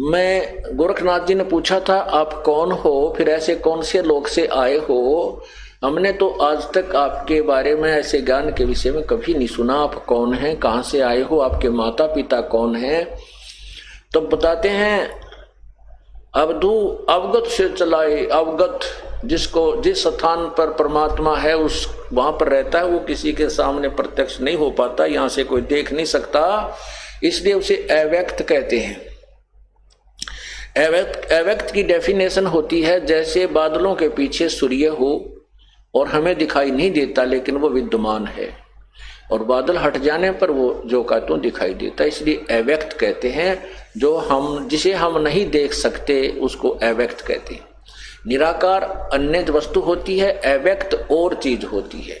मैं गोरखनाथ जी ने पूछा था आप कौन हो, फिर ऐसे कौन से लोग से आए हो, हमने तो आज तक आपके बारे में ऐसे ज्ञान के विषय में कभी नहीं सुना। आप कौन हैं, कहाँ से आए हो, आपके माता पिता कौन हैं? तो बताते हैं अवधू अवगत से चलाए, अवगत जिसको जिस स्थान पर परमात्मा है उस वहां पर रहता है, वो किसी के सामने प्रत्यक्ष नहीं हो पाता, यहाँ से कोई देख नहीं सकता, इसलिए उसे अव्यक्त कहते हैं। अव्यक्त की डेफिनेशन होती है जैसे बादलों के पीछे सूर्य हो और हमें दिखाई नहीं देता लेकिन वो विद्यमान है, और बादल हट जाने पर वो जो का तो दिखाई देता, इसलिए अव्यक्त कहते हैं। जिसे हम नहीं देख सकते उसको अव्यक्त कहते हैं। निराकार अन्य वस्तु होती है, अव्यक्त और चीज होती है।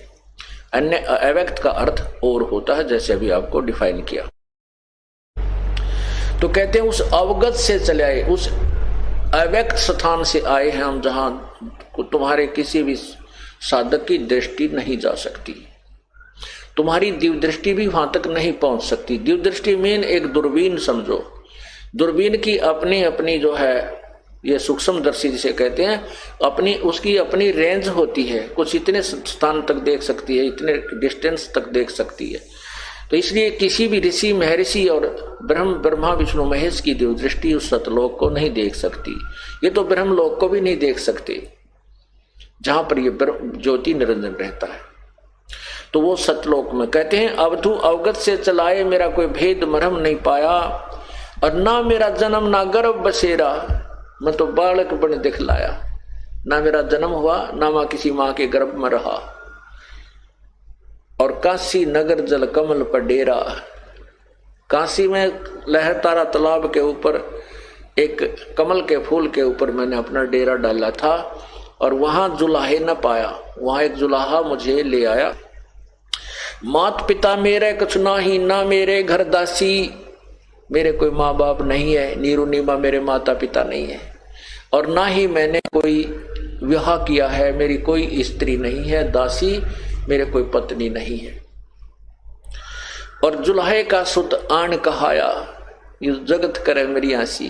अन्य अव्यक्त का अर्थ और होता है, जैसे अभी आपको डिफाइन किया। तो कहते हैं उस अवगत से चले आए, उस अव्यक्त स्थान से आए हैं हम, जहां तुम्हारे किसी भी साधक की दृष्टि नहीं जा सकती, तुम्हारी दिव्य दृष्टि भी वहां तक नहीं पहुंच सकती। दिव्य दृष्टि मेन एक दूरबीन समझो, दूरबीन की अपनी अपनी जो है, ये सूक्ष्म दर्शी जिसे कहते हैं, उसकी अपनी रेंज होती है, कुछ इतने स्थान तक देख सकती है, इतने डिस्टेंस तक देख सकती है। तो इसलिए किसी भी ऋषि महर्षि और ब्रह्मा विष्णु महेश की दिव्य दृष्टि उस सतलोक को नहीं देख सकती। ये तो ब्रह्मलोक को भी नहीं देख सकते जहां पर ये ज्योति निरंजन रहता है। तो वो सतलोक में कहते हैं अवधू अवगत से चलाए, मेरा कोई भेद मरहम नहीं पाया, और ना मेरा जन्म ना गर्भ बसेरा, मैं तो बालक बन दिखलाया, ना मेरा जन्म हुआ ना मैं किसी माँ के गर्भ में रहा। और काशी नगर जल कमल पर डेरा, काशी में लहरतारा तालाब के ऊपर एक कमल के फूल के ऊपर मैंने अपना डेरा डाला था, और वहां जुलाहे न पाया, वहां एक जुलाहा मुझे ले आया। मात पिता मेरे कुछ ना ही, ना मेरे घर दासी, मेरे कोई माँ बाप नहीं है, नीरू नीमा मेरे माता पिता नहीं है, और ना ही मैंने कोई विवाह किया है, मेरी कोई स्त्री नहीं है, दासी मेरे कोई पत्नी नहीं है। और जुलाहे का सुत आन कहाया, ये जगत करे मेरी आसी।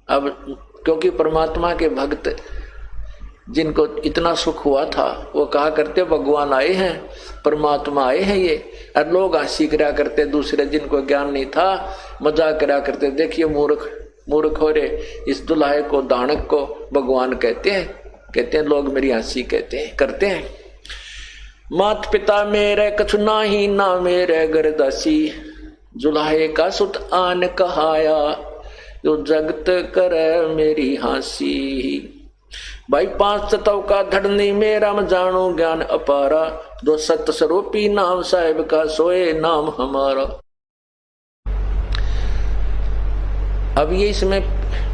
अब क्योंकि परमात्मा के भक्त जिनको इतना सुख हुआ था वो कहा करते भगवान आए हैं, परमात्मा आए हैं ये, और लोग हंसी करा करते दूसरे, जिनको ज्ञान नहीं था मजाक करा करते, देखिए मूर्ख हो रे, इस दुल्हे को दानक को भगवान कहते हैं लोग, मेरी हंसी कहते हैं करते हैं। मात पिता मेरे कछु नाही, ना मेरे घर दासी, जुलाहे का सुत आन कहाया, जो जगत करे मेरी हंसी। भाई पांच तत्व का धड़नी मेरा म जानो ज्ञान अपारा, जो सत्य स्वरूपी नाम साहिब का सोए नाम हमारा। अब ये इसमें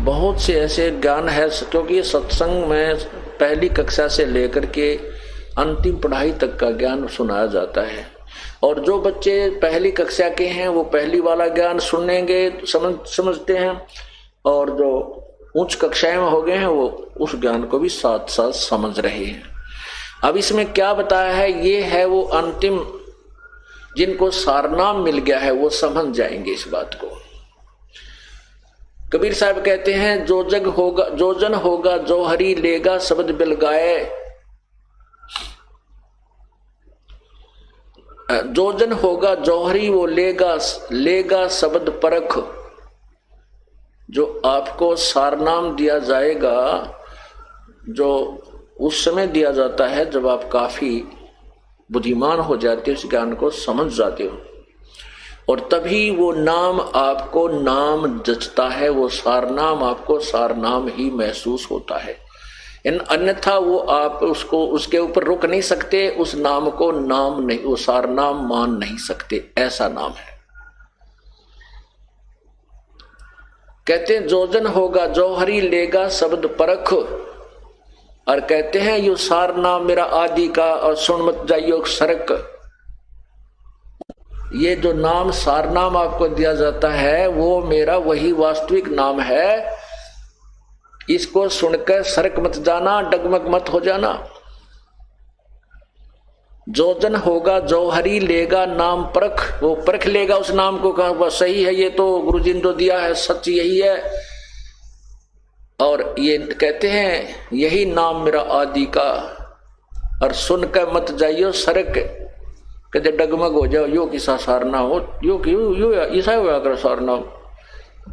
बहुत से ऐसे ज्ञान है, क्योंकि ये सत्संग में पहली कक्षा से लेकर के अंतिम पढ़ाई तक का ज्ञान सुनाया जाता है, और जो बच्चे पहली कक्षा के हैं वो पहली वाला ज्ञान सुनेंगे, समझते हैं, और जो उच्च कक्षाएं में हो गए हैं वो उस ज्ञान को भी साथ साथ समझ रहे हैं। अब इसमें क्या बताया है, ये है वो अंतिम, जिनको सारनाम मिल गया है वो समझ जाएंगे इस बात को। कबीर साहब कहते हैं जो जग होगा जो जन होगा जो हरि लेगा शब्द बिल गाए, जो जन होगा जौहरी वो लेगा शब्द परख। जो आपको सारनाम दिया जाएगा, जो उस समय दिया जाता है जब आप काफी बुद्धिमान हो जाते हो, इस ज्ञान को समझ जाते हो, और तभी वो नाम आपको नाम जचता है, वो सारनाम आपको सारनाम ही महसूस होता है। अन्यथा वो आप उसको उसके ऊपर रुक नहीं सकते, उस नाम को नाम नहीं, वो सारनाम मान नहीं सकते, ऐसा नाम है। कहते हैं जो जन होगा जौहरी लेगा शब्द परख, और कहते हैं यो सारनाम मेरा आदि का और सुन मत जाइयो सरक। ये जो नाम सारनाम आपको दिया जाता है वो मेरा वही वास्तविक नाम है, इसको सुनकर सरक मत जाना, डगमग मत हो जाना। जो जन होगा जौहरी लेगा नाम परख, वो परख लेगा उस नाम को, कहा वह सही है, ये तो गुरु जी ने जो दिया है सच यही है। और ये कहते हैं यही नाम मेरा आदि का, और सुनकर मत जाइयो सरक, कहते डगमग हो जाओ, यो किसा सारना हो, यो ऐसा हुआ कर सारना,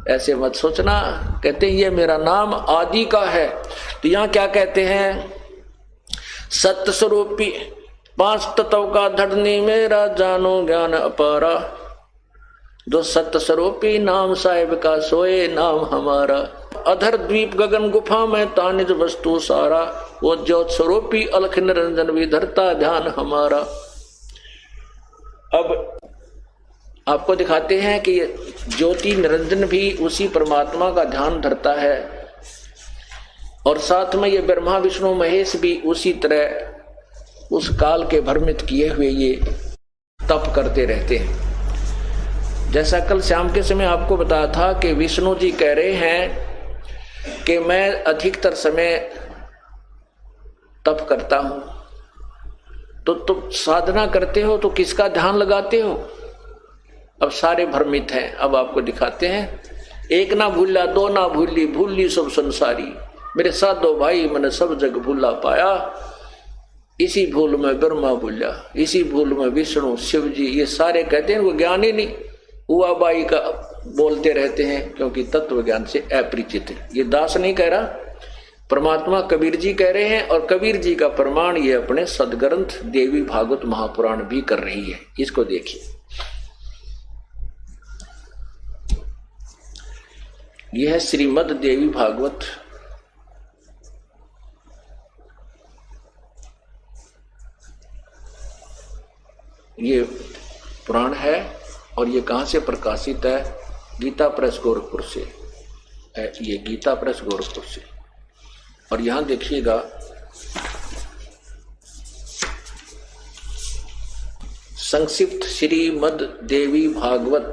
ऐसे मत सोचना। कहते हैं ये मेरा नाम आदि का है। तो यहां क्या कहते हैं, सत्य स्वरूपी 5 तत्व का धरनी मेरा जानो ज्ञान अपारा, जो सत्य स्वरूपी नाम साहिब का सोए नाम हमारा, अधर द्वीप गगन गुफा में तानिज वस्तु सारा, वो ज्योत स्वरूपी अलख निरंजन भी धरता ध्यान हमारा। अब आपको दिखाते हैं कि ज्योति निरंजन भी उसी परमात्मा का ध्यान धरता है, और साथ में ये ब्रह्मा विष्णु महेश भी उसी तरह उस काल के भ्रमित किए हुए ये तप करते रहते हैं। जैसा कल शाम के समय आपको बताया था कि विष्णु जी कह रहे हैं कि मैं अधिकतर समय तप करता हूं, तो तुम साधना करते हो तो किसका ध्यान लगाते हो? अब सारे भ्रमित हैं। अब आपको दिखाते हैं, एक ना भूला दो ना भूली, भूली सब संसारी, मेरे साधो भाई मैंने सब जग भूला पाया, इसी भूल में ब्रह्मा भूला, इसी भूल में विष्णु शिव जी, ये सारे कहते हैं वो ज्ञान ही नहीं, हुआ बाई का बोलते रहते हैं, क्योंकि तत्व ज्ञान से अपरिचित है। ये दास नहीं कह रहा, परमात्मा कबीर जी कह रहे हैं, और कबीर जी का प्रमाण ये अपने सदग्रंथ देवी भागवत महापुराण भी कर रही है। इसको देखिए, यह है श्रीमद् देवी भागवत, ये पुराण है, और ये कहां से प्रकाशित है? गीता प्रेस गोरखपुर से है, ये गीता प्रेस गोरखपुर से। और यहां देखिएगा, संक्षिप्त श्रीमद् देवी भागवत,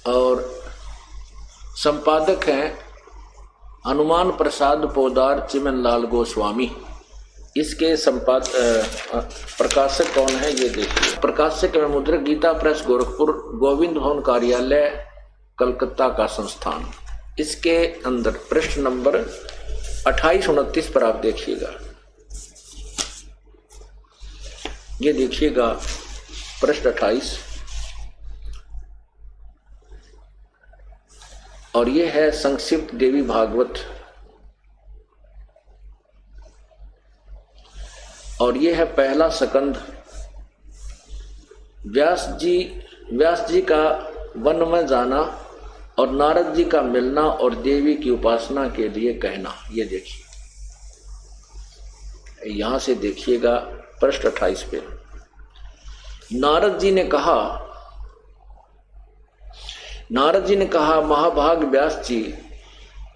और संपादक हैं हनुमान प्रसाद पोदार चिमन लाल गोस्वामी। इसके प्रकाशक कौन है ये देखिए। प्रकाशक एवं मुद्रक गीता प्रेस गोरखपुर, गोविंद भवन कार्यालय कलकत्ता का संस्थान। इसके अंदर पृष्ठ नंबर 28-29 पर आप देखिएगा, ये देखिएगा पृष्ठ 28, और ये है संक्षिप्त देवी भागवत, और ये है पहला सकंद। व्यास जी का वन में जाना और नारद जी का मिलना और देवी की उपासना के लिए कहना। ये देखिए, यहां से देखिएगा पृष्ठ 28 पे। नारद जी ने कहा महाभाग व्यास जी,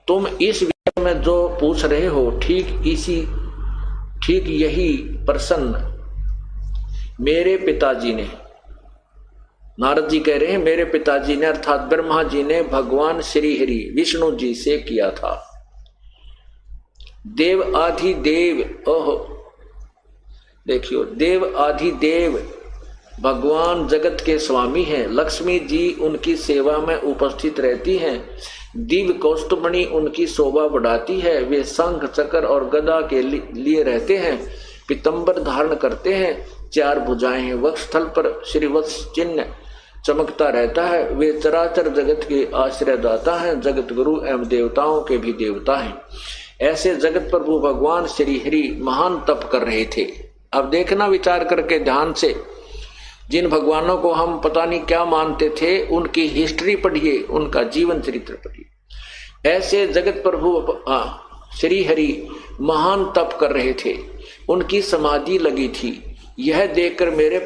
तुम इस विषय में जो पूछ रहे हो ठीक यही प्रसन्न मेरे पिताजी ने, नारद जी कह रहे हैं मेरे पिताजी ने अर्थात ब्रह्मा जी ने भगवान श्री हरि विष्णु जी से किया था। देव आदि देव, ओहो देखियो, देव आदि देव भगवान जगत के स्वामी हैं। लक्ष्मी जी उनकी सेवा में उपस्थित रहती हैं। दिव्य कौस्तुभमणि उनकी शोभा बढ़ाती है। वे शंख चक्र और गदा के लिए रहते हैं। पीतंबर धारण करते हैं। 4 भुजाएं हैं। वक्षस्थल पर श्रीवत्स चिन्ह चमकता रहता है। वे चराचर जगत के आश्रयदाता हैं। जगत गुरु एवं देवताओं के भी देवता हैं। ऐसे जगत प्रभु भगवान श्री हरि महान तप कर रहे थे। अब देखना विचार करके ध्यान से, जिन भगवानों को हम पता नहीं क्या मानते थे उनकी हिस्ट्री पढ़िए, उनका जीवन चरित्र पढ़िए। ऐसे जगत प्रभु श्री हरि महान तप कर रहे थे। उनकी समाधि लगी थी। यह देखकर मेरे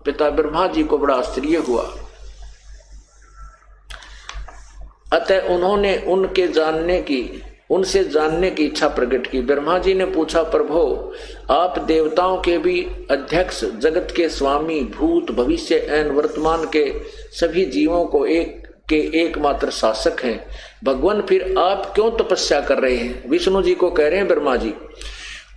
पिता ब्रह्मा जी को बड़ा आश्चर्य हुआ। अतः उन्होंने उनसे जानने की इच्छा प्रकट की। ब्रह्मा जी ने पूछा, प्रभो आप देवताओं के भी अध्यक्ष, जगत के स्वामी, भूत भविष्य एवं वर्तमान के सभी जीवों को एकमात्र शासक हैं। भगवान फिर आप क्यों तपस्या कर रहे हैं? विष्णु जी को कह रहे हैं ब्रह्मा जी।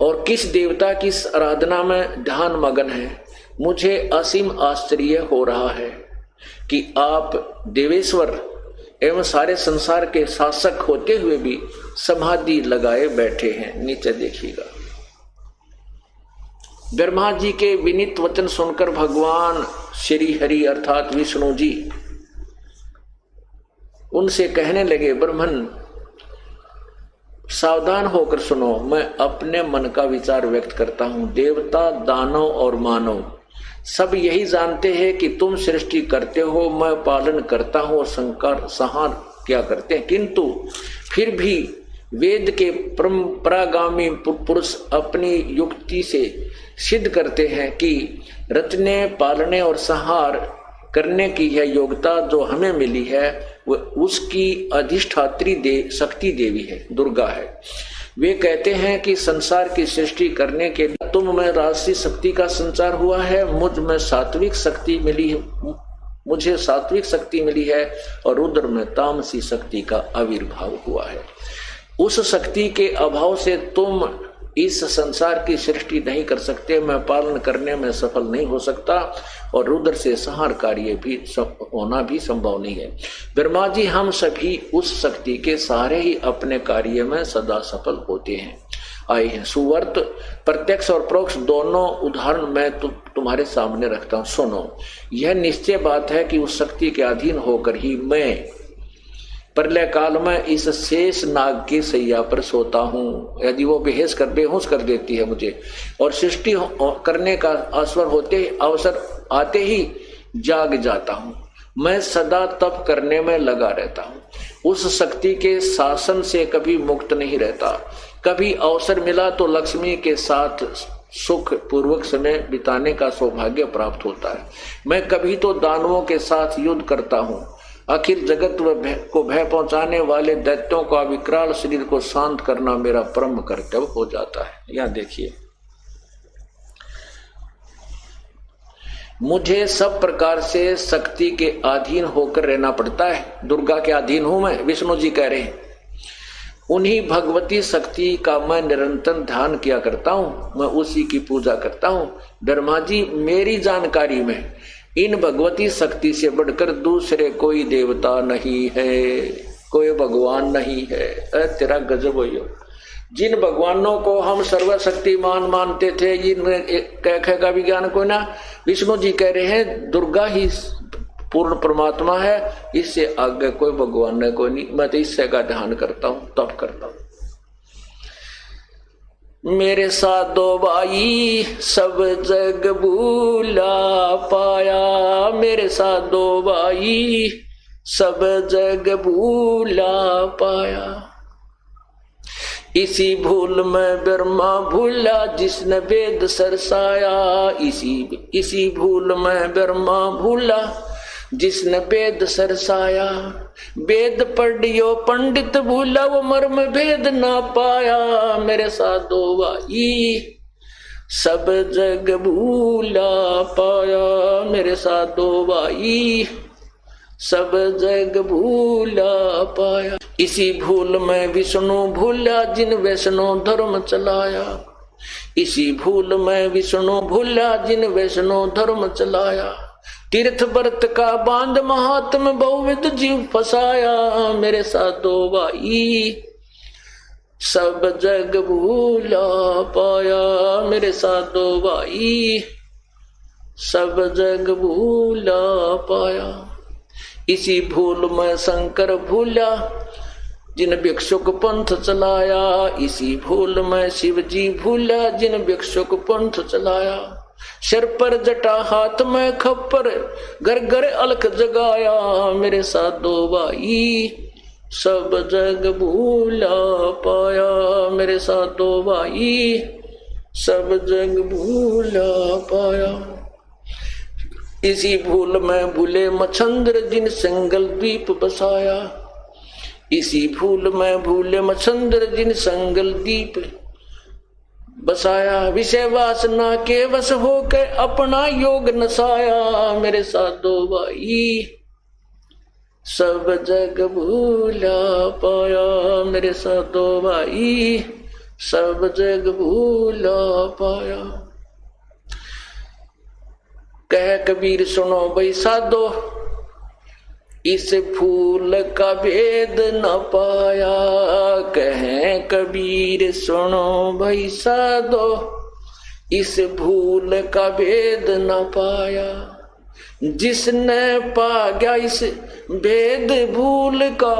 और किस देवता की आराधना में ध्यान मगन है? मुझे असीम आश्चर्य हो रहा है कि आप देवेश्वर एवं सारे संसार के शासक होते हुए भी समाधि लगाए बैठे हैं। नीचे देखिएगा। ब्रह्मा जी के विनीत वचन सुनकर भगवान श्री हरि अर्थात विष्णु जी उनसे कहने लगे, ब्रह्मन सावधान होकर सुनो, मैं अपने मन का विचार व्यक्त करता हूं। देवता, दानव और मानव सब यही जानते हैं कि तुम सृष्टि करते हो, मैं पालन करता हूं और संहार क्या करते हैं। किंतु फिर भी वेद के परंपरागामी पुरुष अपनी युक्ति से सिद्ध करते हैं कि रचने, पालने और संहार करने की यह योग्यता जो हमें मिली है वह उसकी अधिष्ठात्री शक्ति देवी है, दुर्गा है। वे कहते हैं कि संसार की सृष्टि करने के लिए तुम में राजसी शक्ति का संचार हुआ है, मुझे सात्विक शक्ति मिली है और रुद्र में तामसी शक्ति का आविर्भाव हुआ है। उस शक्ति के अभाव से तुम इस संसार की सृष्टि नहीं कर सकते, मैं पालन करने में सफल नहीं हो सकता और रुद्र से संहार कार्य भी होना भी संभव नहीं है। ब्रह्मा जी हम सभी उस शक्ति के सहारे ही अपने कार्य में सदा सफल होते हैं आए हैं। सुवर्त प्रत्यक्ष और परोक्ष दोनों उदाहरण मैं तुम्हारे सामने रखता हूं, सुनो। यह निश्चय बात है कि उस शक्ति के अधीन होकर ही मैं प्रलय काल में इस शेष नाग की सैया पर सोता हूँ। यदि वो बेहोश कर देती है मुझे और सृष्टि करने का अवसर आते ही जाग जाता हूँ। मैं सदा तप करने में लगा रहता हूँ। उस शक्ति के शासन से कभी मुक्त नहीं रहता। कभी अवसर मिला तो लक्ष्मी के साथ सुख पूर्वक समय बिताने का सौभाग्य प्राप्त होता है। मैं कभी तो दानवों के साथ युद्ध करता हूँ। अखिल जगत को भय पहुंचाने वाले दैत्यों का विकराल शरीर को शांत करना मेरा परम कर्तव्य हो जाता है। यहाँ देखिए, मुझे सब प्रकार से शक्ति के अधीन होकर रहना पड़ता है। दुर्गा के अधीन हूं मैं, विष्णु जी कह रहे हैं। उन्हीं भगवती शक्ति का मैं निरंतर ध्यान किया करता हूं, मैं उसी की पूजा करता हूं। ब्रह्मा जी, मेरी जानकारी में इन भगवती शक्ति से बढ़कर दूसरे कोई देवता नहीं है, कोई भगवान नहीं है। तेरा गजब हो। जिन भगवानों को हम सर्वशक्तिमान मानते थे, जिनमें कह का विज्ञान कोई ना, विष्णु जी कह रहे हैं दुर्गा ही पूर्ण परमात्मा है, इससे आगे कोई भगवान नहीं, कोई नहीं। मैं तो इससे का ध्यान करता हूं, तप करता हूं। मेरे साधो भाई सब जग भूला पाया, मेरे साधो भाई सब जग भूला पाया। इसी भूल में ब्रह्मा भूला जिसने वेद सरसाया, इसी भूल में ब्रह्मा भूला जिसने वेद सरसाया। वेद पढ़ियो पंडित भूला, वो मर्म भेद ना पाया। मेरे साधो भाई सब जग भूला पाया, मेरे साधो भाई सब जग भूला पाया। इसी भूल में विष्णु भूला जिन वैष्णो धर्म चलाया। इसी भूल में विष्णु भूला जिन वैष्णो धर्म चलाया। तीर्थ व्रत का बांध महात्म बहुविध जीव फसाया। मेरे साधो भाई सब जग भूला पाया। मेरे साधो भाई सब जग भूला पाया। इसी भूल में शंकर भूला जिन भिक्षुक पंथ चलाया। इसी भूल में शिव जी भूला जिन भिक्षुक पंथ चलाया। सिर पर जटा हाथ में खप्पर घर घर अलख जगाया। मेरे साधो भाई सब जग भूला पाया। मेरे साधो भाई सब जग भूला पाया। इसी भूल में भूले मच्छंद्र जिन संगल द्वीप बसाया। इसी भूल में भूले मच्छंद्र जिन संगल द्वीप बसाया। विषय वासना के वश होकर अपना योग नसाया। मेरे साधो भाई सब जग भूला पाया। मेरे साधो भाई सब जग भूला पाया। कह कबीर सुनो भाई साधो इस फूल का भेद न पाया। कहे कबीर सुनो भाई साधो इस भूल का भेद न पाया। जिसने पा गया इस भेद भूल का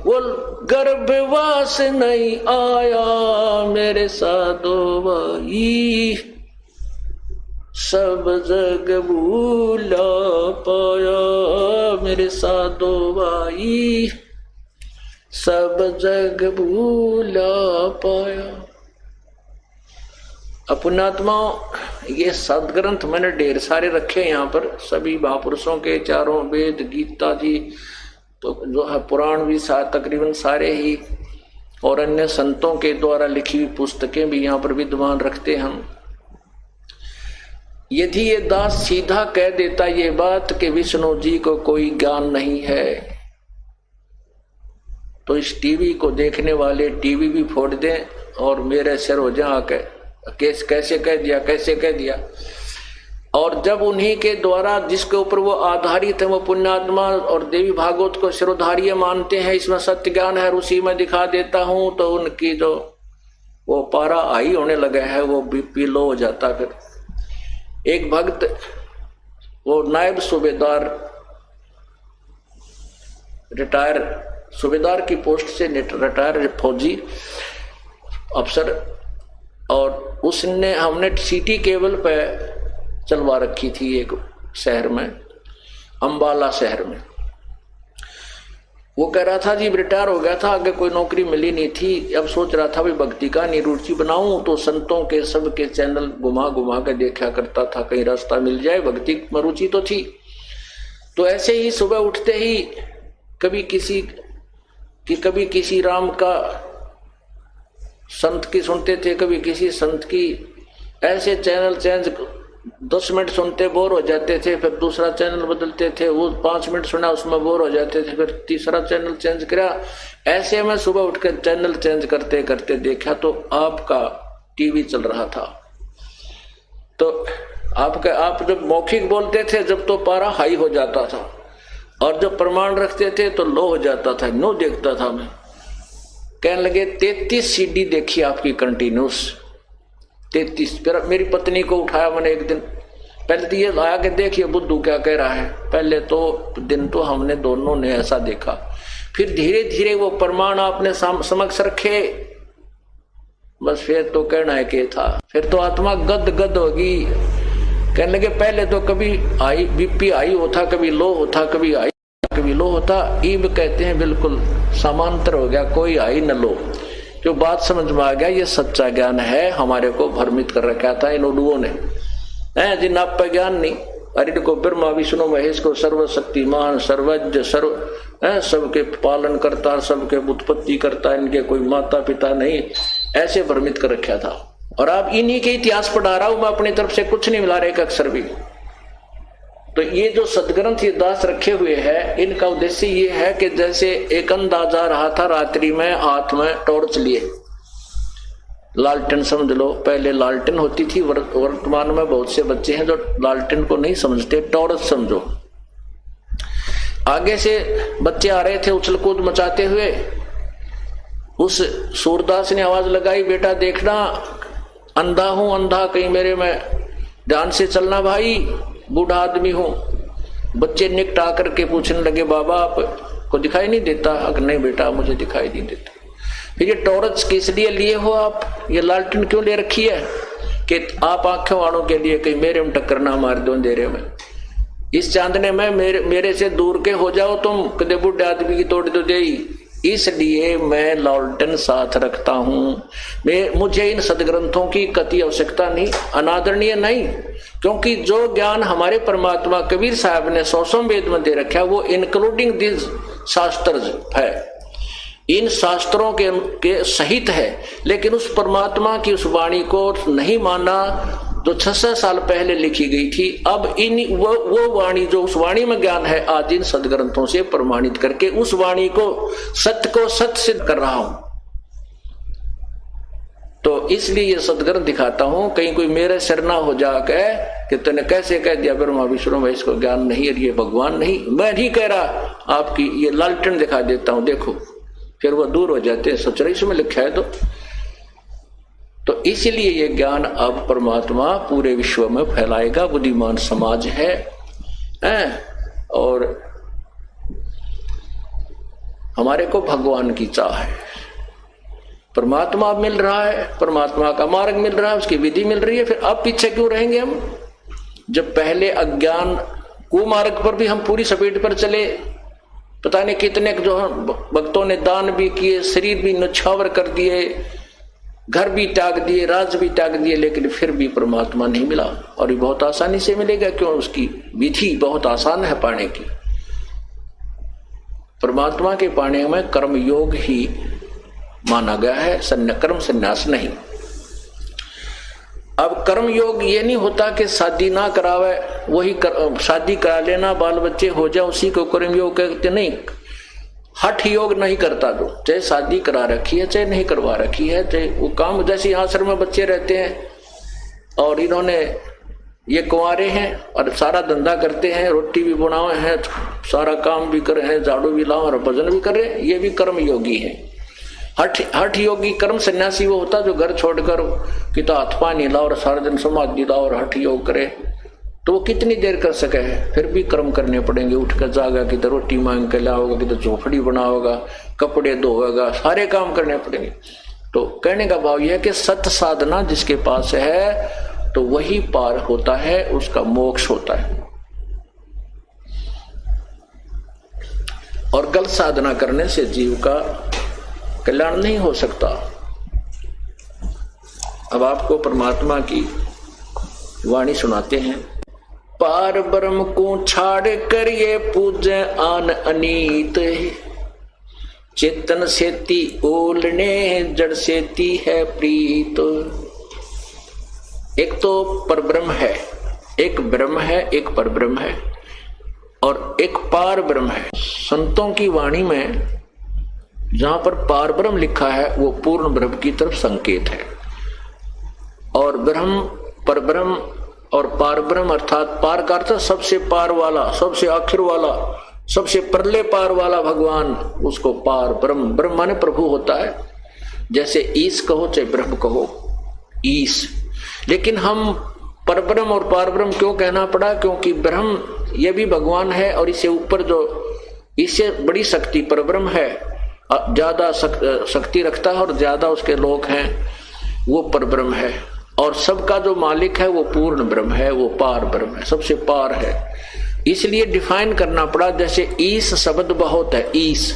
वो गर्भवास नहीं आया। मेरे साधो भाई सब जग भूला पाया। मेरे साधो भाई सब जग भूला पाया। अपनात्माओं ये सदग्रंथ मैंने ढेर सारे रखे यहाँ पर, सभी महापुरुषों के चारों वेद गीता जी तो जो है पुराण भी तकरीबन सारे ही, और अन्य संतों के द्वारा लिखी हुई पुस्तकें भी यहाँ पर विद्वान रखते हम। यदि ये दास सीधा कह देता ये बात कि विष्णु जी को कोई ज्ञान नहीं है, तो इस टीवी को देखने वाले टीवी भी फोड़ दें और मेरे सिर हो जाए आके कैसे कह दिया। और जब उन्हीं के द्वारा जिसके ऊपर वो आधारित है वो पुण्यात्मा और देवी भागवत को शिरोधार्य मानते हैं, इसमें सत्य ज्ञान है, उसी में दिखा देता हूं, तो उनकी जो वो पारा हाई होने लगा है, वो बीपी लो हो जाता। फिर एक भक्त वो नायब सूबेदार रिटायर सूबेदार की पोस्ट से रिटायर फौजी अफसर, और उसने हमने सिटी केबल पे चलवा रखी थी एक शहर में, अंबाला शहर में। वो कह रहा था जी रिटायर हो गया था, आगे कोई नौकरी मिली नहीं थी, अब सोच रहा था भाई भक्ति का रुचि बनाऊं, तो संतों के सबके चैनल घुमा घुमा के देखा करता था, कहीं रास्ता मिल जाए, भक्ति में रुचि तो थी। तो ऐसे ही सुबह उठते ही कभी किसी राम का संत की सुनते थे, कभी किसी संत की, ऐसे चैनल चेंज 10 मिनट सुनते बोर हो जाते थे, फिर दूसरा चैनल बदलते थे, वो 5 मिनट सुना उसमें बोर हो जाते थे, फिर तीसरा चैनल चेंज किया। ऐसे में सुबह उठकर चैनल चेंज करते करते देखा तो आपका टीवी चल रहा था। तो आप जब मौखिक बोलते थे जब तो पारा हाई हो जाता था, और जब प्रमाण रखते थे तो लो हो जाता था। नो देखता था मैं, कहने लगे 33 सीडी देखी आपकी कंटिन्यूस, 33। फिर मेरी पत्नी को उठाया मैंने एक दिन, पहले तो ये लाया कि देखिए बुद्धू क्या कह रहा है। पहले तो दिन तो हमने दोनों ने ऐसा देखा, फिर धीरे धीरे वो प्रमाण आपने समक्ष रखे, बस फिर तो कहना है कि था। फिर तो आत्मा गद होगी। कहने लगे पहले तो कभी आई बीपी आई होता, कभी लो होता, कभी आई कभी लो होता, ईब कहते हैं बिल्कुल समांतर हो गया, कोई आई न लो। जो बात समझ में आ गया ये सच्चा ज्ञान है, हमारे को भ्रमित कर रखा था इन उलुओं ने, जिन आप पर ज्ञान नहीं। अरे को ब्रह्मा विष्णु महेश को सर्वशक्तिमान सर्वज्ञ सबके पालन करता, सबके उत्पत्ति करता, इनके कोई माता पिता नहीं, ऐसे भ्रमित कर रखा था। और आप इन्हीं के इतिहास पढ़ा रहा हूं मैं, अपनी तरफ से कुछ नहीं मिला रहा एक अक्षर भी। तो ये जो सदग्रंथ ये दास रखे हुए हैं, इनका उद्देश्य ये है कि जैसे एक अंदाजा रहा था रात्रि में हाथ में टॉर्च लिए, लालटेन समझ लो, पहले लालटेन होती थी, वर्तमान में बहुत से बच्चे हैं जो लालटेन को नहीं समझते, टॉर्च समझो। आगे से बच्चे आ रहे थे उछल कूद मचाते हुए, उस सूरदास ने आवाज लगाई, बेटा देखना अंधा हूं, अंधा कहीं मेरे में ध्यान से चलना भाई, बूढ़ा आदमी हूं। बच्चे निकटा करके पूछने लगे, बाबा आपको दिखाई नहीं देता? अगर नहीं बेटा मुझे दिखाई नहीं देता। फिर ये टॉर्च किस लिए लिए हो आप, ये लालटेन क्यों ले रखी है? कि आप आंखों वालों के लिए कहीं मेरे में टक्कर ना मार दो अंधेरे में, इस चांदने में मेरे से दूर के हो जाओ तुम, कदे बुढ़े आदमी की तोड़ दो दे, इसलिए मैं लालटेन साथ रखता हूं। मुझे इन सदग्रंथों की कति आवश्यकता नहीं, अनादरणीय नहीं, क्योंकि जो ज्ञान हमारे परमात्मा कबीर साहब ने 100 वेद में दे रखा है वो इंक्लूडिंग दिस शास्त्र है, इन शास्त्रों के सहित है। लेकिन उस परमात्मा की उस वाणी को नहीं माना जो 600 साल पहले लिखी गई थी। अब वो वाणी जो उस वाणी में ज्ञान है, आज इन सदग्रंथों से प्रमाणित करके उस वाणी को सत्य सिद्ध कर रहा हूं। तो इसलिए ये सदग्रंथ दिखाता हूं, कहीं कोई मेरे सिर ना हो जाके कि तूने कैसे कह दिया ब्रह्मा विष्णु में इसको ज्ञान नहीं है, ये भगवान नहीं। मैं नहीं कह रहा, आपकी ये लालटेन दिखा देता हूं, देखो, फिर वो दूर हो जाते हैं। सच रही इसमें लिखा है तो इसलिए ये ज्ञान अब परमात्मा पूरे विश्व में फैलाएगा। बुद्धिमान समाज है और हमारे को भगवान की चाह है, परमात्मा मिल रहा है, परमात्मा का मार्ग मिल रहा है, उसकी विधि मिल रही है, फिर अब पीछे क्यों रहेंगे हम? जब पहले अज्ञान कुमार्ग पर भी हम पूरी सपेट पर चले, पता नहीं कितने जो भक्तों ने दान भी किए, शरीर भी नछावर कर दिए, घर भी त्याग दिए, राज भी त्याग दिए, लेकिन फिर भी परमात्मा नहीं मिला। और ये बहुत आसानी से मिलेगा, क्यों? उसकी विधि बहुत आसान है पाने की। परमात्मा के पाने में कर्म योग ही माना गया है, कर्म संन्यास नहीं। अब कर्म योग ये नहीं होता कि शादी ना करावे, वही शादी करा लेना, बाल बच्चे हो जाए, उसी को कर्म योग कहते नहीं। हठ योग नहीं करता, जो चाहे शादी करा रखी है चाहे नहीं करवा रखी है, चाहे वो काम, जैसे आश्रम में बच्चे रहते हैं और इन्होंने ये कुंवारे हैं और सारा धंधा करते हैं, रोटी भी बनावे हैं, सारा काम भी करे हैं, झाड़ू भी लाओ और भजन भी करे, ये भी कर्म योगी है। हठ योगी कर्म सन्यासी वो होता जो घर छोड़कर कि तो हाथ पानी लाओ और सारा दिन समाधि लाओ और हठ योग करे, तो वो कितनी देर कर सके है? फिर भी कर्म करने पड़ेंगे, उठकर जागा, किधर रोटी मांग के लाओगा, किधर झोपड़ी बनाओगा, कपड़े धोएगा, सारे काम करने पड़ेंगे। तो कहने का भाव यह है कि सत्य साधना जिसके पास है तो वही पार होता है, उसका मोक्ष होता है। और गलत साधना करने से जीव का कल्याण नहीं हो सकता। अब आपको परमात्मा की वाणी सुनाते हैं। पार ब्रह्म को छाड़ कर ये पूजे आन अनीत, चेतन सेती ओलने जड़ सेती है प्रीत। एक तो परब्रह्म है, एक ब्रह्म है, एक परब्रह्म है और एक पार ब्रह्म है। संतों की वाणी में जहां पर पार ब्रह्म लिखा है वो पूर्ण ब्रह्म की तरफ संकेत है, और ब्रह्म, परब्रह्म और पार ब्रह्म अर्थात पार का अर्थ सबसे पार वाला, सबसे आखिर वाला, सबसे परले पार वाला भगवान, उसको पार ब्रह्म, ब्रह्म माने प्रभु होता है। जैसे ईश कहो चाहे ब्रह्म कहो, ईश। लेकिन हम परब्रह्म और पार ब्रह्म क्यों कहना पड़ा? क्योंकि ब्रह्म ये भी भगवान है और इससे ऊपर जो इससे बड़ी शक्ति परब्रह्म है, ज्यादा शक्ति रखता है और ज्यादा उसके लोक हैं, वो परब्रह्म है। और सबका जो मालिक है वो पूर्ण ब्रह्म है, वो पार ब्रह्म है, सबसे पार है। इसलिए डिफाइन करना पड़ा। जैसे ईश शब्द बहुत है, ईश,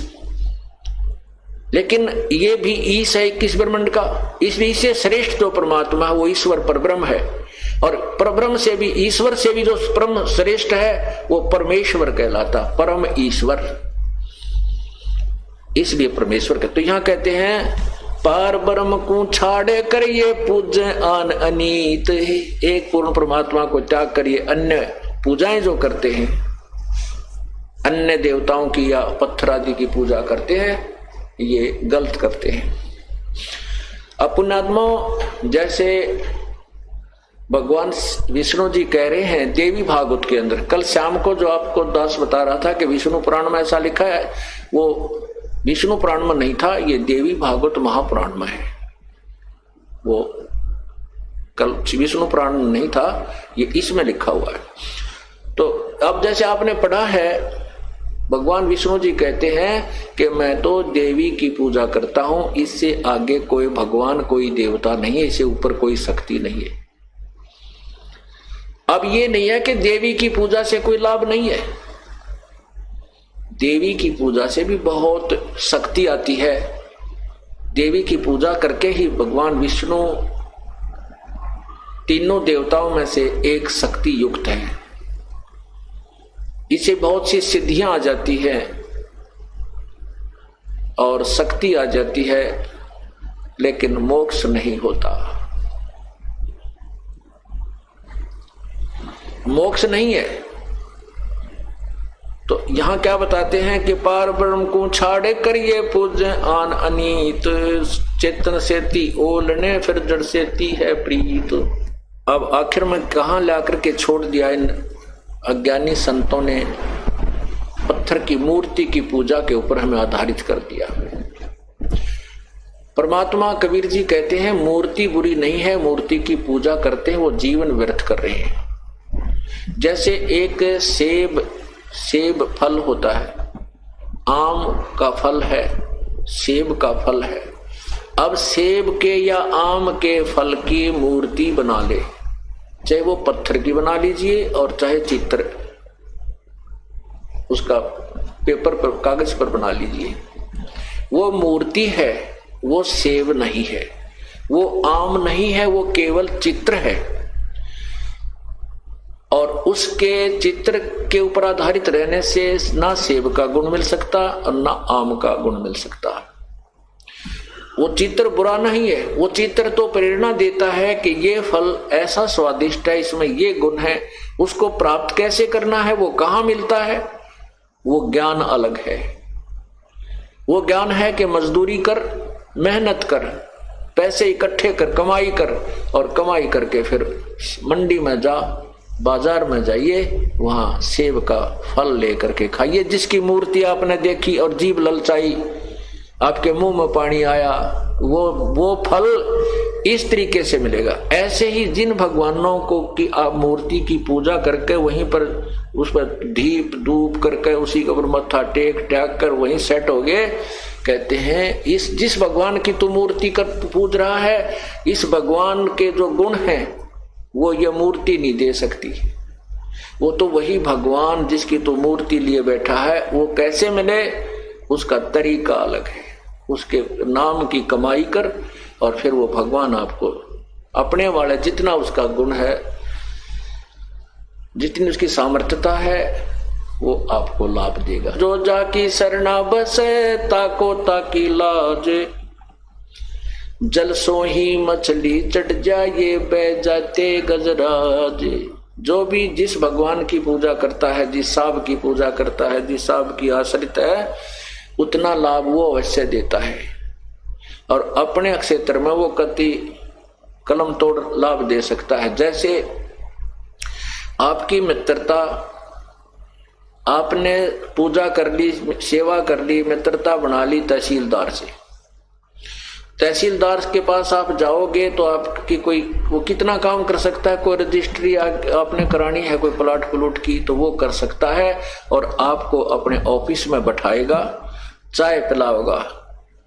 लेकिन ये भी ईश है 21 ब्रह्मांड का, इसलिए इससे श्रेष्ठ जो परमात्मा है वो ईश्वर परब्रह्म है। और परब्रह्म से भी, ईश्वर से भी जो परम श्रेष्ठ है वो परमेश्वर कहलाता, परम ईश्वर, इसलिए परमेश्वर कहते। तो यहां कहते हैं पार ब्रह्म को छाड़े कर ये पूजे आन अनीत। एक पूर्ण परमात्मा को त्याग करिए अन्य पूजाएं जो करते हैं, अन्य देवताओं की या पत्थर आदि की पूजा करते हैं, ये गलत करते हैं। अब पुण्यात्मा, जैसे भगवान विष्णु जी कह रहे हैं देवी भागवत के अंदर, कल शाम को जो आपको दास बता रहा था कि विष्णु पुराण में ऐसा लिखा है, वो विष्णु पुराण में नहीं था, ये देवी भागवत महापुराण में है। वो कल विष्णु पुराण में नहीं था, ये इसमें लिखा हुआ है। तो अब जैसे आपने पढ़ा है, भगवान विष्णु जी कहते हैं कि मैं तो देवी की पूजा करता हूं, इससे आगे कोई भगवान कोई देवता नहीं है, इससे ऊपर कोई शक्ति नहीं है। अब ये नहीं है कि देवी की पूजा से कोई लाभ नहीं है, देवी की पूजा से भी बहुत शक्ति आती है। देवी की पूजा करके ही भगवान विष्णु तीनों देवताओं में से एक शक्ति युक्त है, इसे बहुत सी सिद्धियां आ जाती है और शक्ति आ जाती है, लेकिन मोक्ष नहीं होता, मोक्ष नहीं है। तो यहां क्या बताते हैं कि पार ब्रह्म को छाड़े करिए पूज्य आन अनीत, चेतन सेती ओलने फिर जड़ सेती है प्रीत। अब आखिर में कहां लाकर के छोड़ दिया इन अज्ञानी संतों ने, पत्थर की मूर्ति की पूजा के ऊपर हमें आधारित कर दिया। परमात्मा कबीर जी कहते हैं मूर्ति बुरी नहीं है, मूर्ति की पूजा करते हैं वो जीवन व्यर्थ कर रहे हैं। जैसे एक सेब फल होता है, आम का फल है, सेब का फल है। अब सेब के या आम के फल की मूर्ति बना ले, चाहे वो पत्थर की बना लीजिए और चाहे चित्र उसका पेपर पर कागज पर बना लीजिए, वो मूर्ति है, वो सेब नहीं है, वो आम नहीं है, वो केवल चित्र है। और उसके चित्र के ऊपर आधारित रहने से ना सेब का गुण मिल सकता और ना आम का गुण मिल सकता। वो चित्र बुरा नहीं है, वो चित्र तो प्रेरणा देता है कि ये फल ऐसा स्वादिष्ट है, इसमें ये गुण है, उसको प्राप्त कैसे करना है, वो कहाँ मिलता है, वो ज्ञान अलग है। वो ज्ञान है कि मजदूरी कर, मेहनत कर, पैसे इकट्ठे कर, कमाई कर, और कमाई करके फिर मंडी में जा, बाजार में जाइए, वहां सेब का फल लेकर के खाइए। जिसकी मूर्ति आपने देखी और जीभ ललचाई, आपके मुंह में पानी आया, वो फल इस तरीके से मिलेगा। ऐसे ही जिन भगवानों को कि आप मूर्ति की पूजा करके वहीं पर उस पर दीप धूप करके उसी के ऊपर मत्था टेक कर वहीं सेट हो गए, कहते हैं इस जिस भगवान की तू मूर्ति कर पूज रहा है, इस भगवान के जो गुण हैं वो ये मूर्ति नहीं दे सकती। वो तो वही भगवान जिसकी तो मूर्ति लिए बैठा है, वो कैसे मिले, उसका तरीका अलग है। उसके नाम की कमाई कर और फिर वो भगवान आपको अपने वाले जितना उसका गुण है, जितनी उसकी सामर्थ्यता है, वो आपको लाभ देगा। जो जाकी शरणा बसे ताको ताकी लाज, जल सो ही मछली चढ़ जाए बह जाते गजराज। जो भी जिस भगवान की पूजा करता है, जिस साब की पूजा करता है, जिस साब की आश्रित है, उतना लाभ वो अवश्य देता है और अपने क्षेत्र में वो कति कलम तोड़ लाभ दे सकता है। जैसे आपकी मित्रता, आपने पूजा कर ली, सेवा कर ली, मित्रता बना ली तहसीलदार से, तहसीलदार के पास आप जाओगे तो आपकी कोई वो कितना काम कर सकता है, कोई रजिस्ट्री आपने करानी है, कोई प्लाट प्लूट की, तो वो कर सकता है और आपको अपने ऑफिस में बैठाएगा, चाय पिलाएगा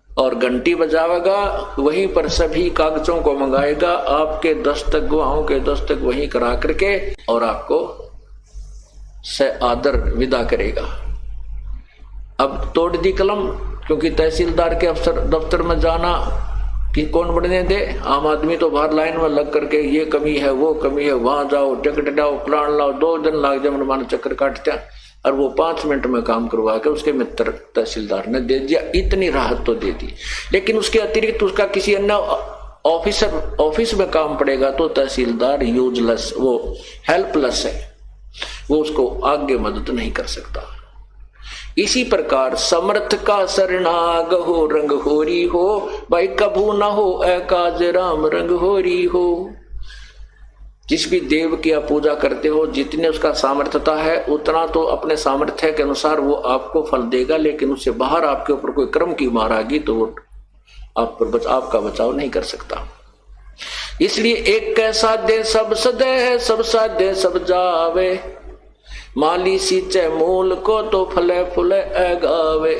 और घंटी बजावेगा, वहीं पर सभी कागजों को मंगाएगा, आपके दस्तक गवाहों के दस्तक वहीं करा करके और आपको से आदर विदा करेगा। अब तोड़ दी कलम, क्योंकि तहसीलदार के अफसर दफ्तर में जाना कि कौन बढ़ने दे, आम आदमी तो बाहर लाइन में लग करके ये कमी है वो कमी है, वहां जाओ टिकट लाओ प्लान लाओ, 2 दिन लाग जाए मनमाना चक्कर काटते हैं, और वो 5 मिनट में काम करवा के उसके मित्र तहसीलदार ने दे दिया, इतनी राहत तो दे दी। लेकिन उसके अतिरिक्त उसका किसी अन्य ऑफिस में काम पड़ेगा तो तहसीलदार यूजलेस, वो हेल्पलेस है, वो उसको आगे मदद नहीं कर सकता। इसी प्रकार समर्थ का शरणाग हो, रंग होरी हो, भाई कभू न हो एकाज राम रंग होरी हो। जिस भी देव की आप पूजा करते हो, जितने उसका सामर्थ्यता है उतना तो अपने सामर्थ्य के अनुसार वो आपको फल देगा, लेकिन उससे बाहर आपके ऊपर कोई क्रम की मार आ गई तो वो आपका बचाव नहीं कर सकता। इसलिए एक कैसा दे सब सदे, सब साधे सब जावे, माली सींचे मूल को तो फले फूले गावे।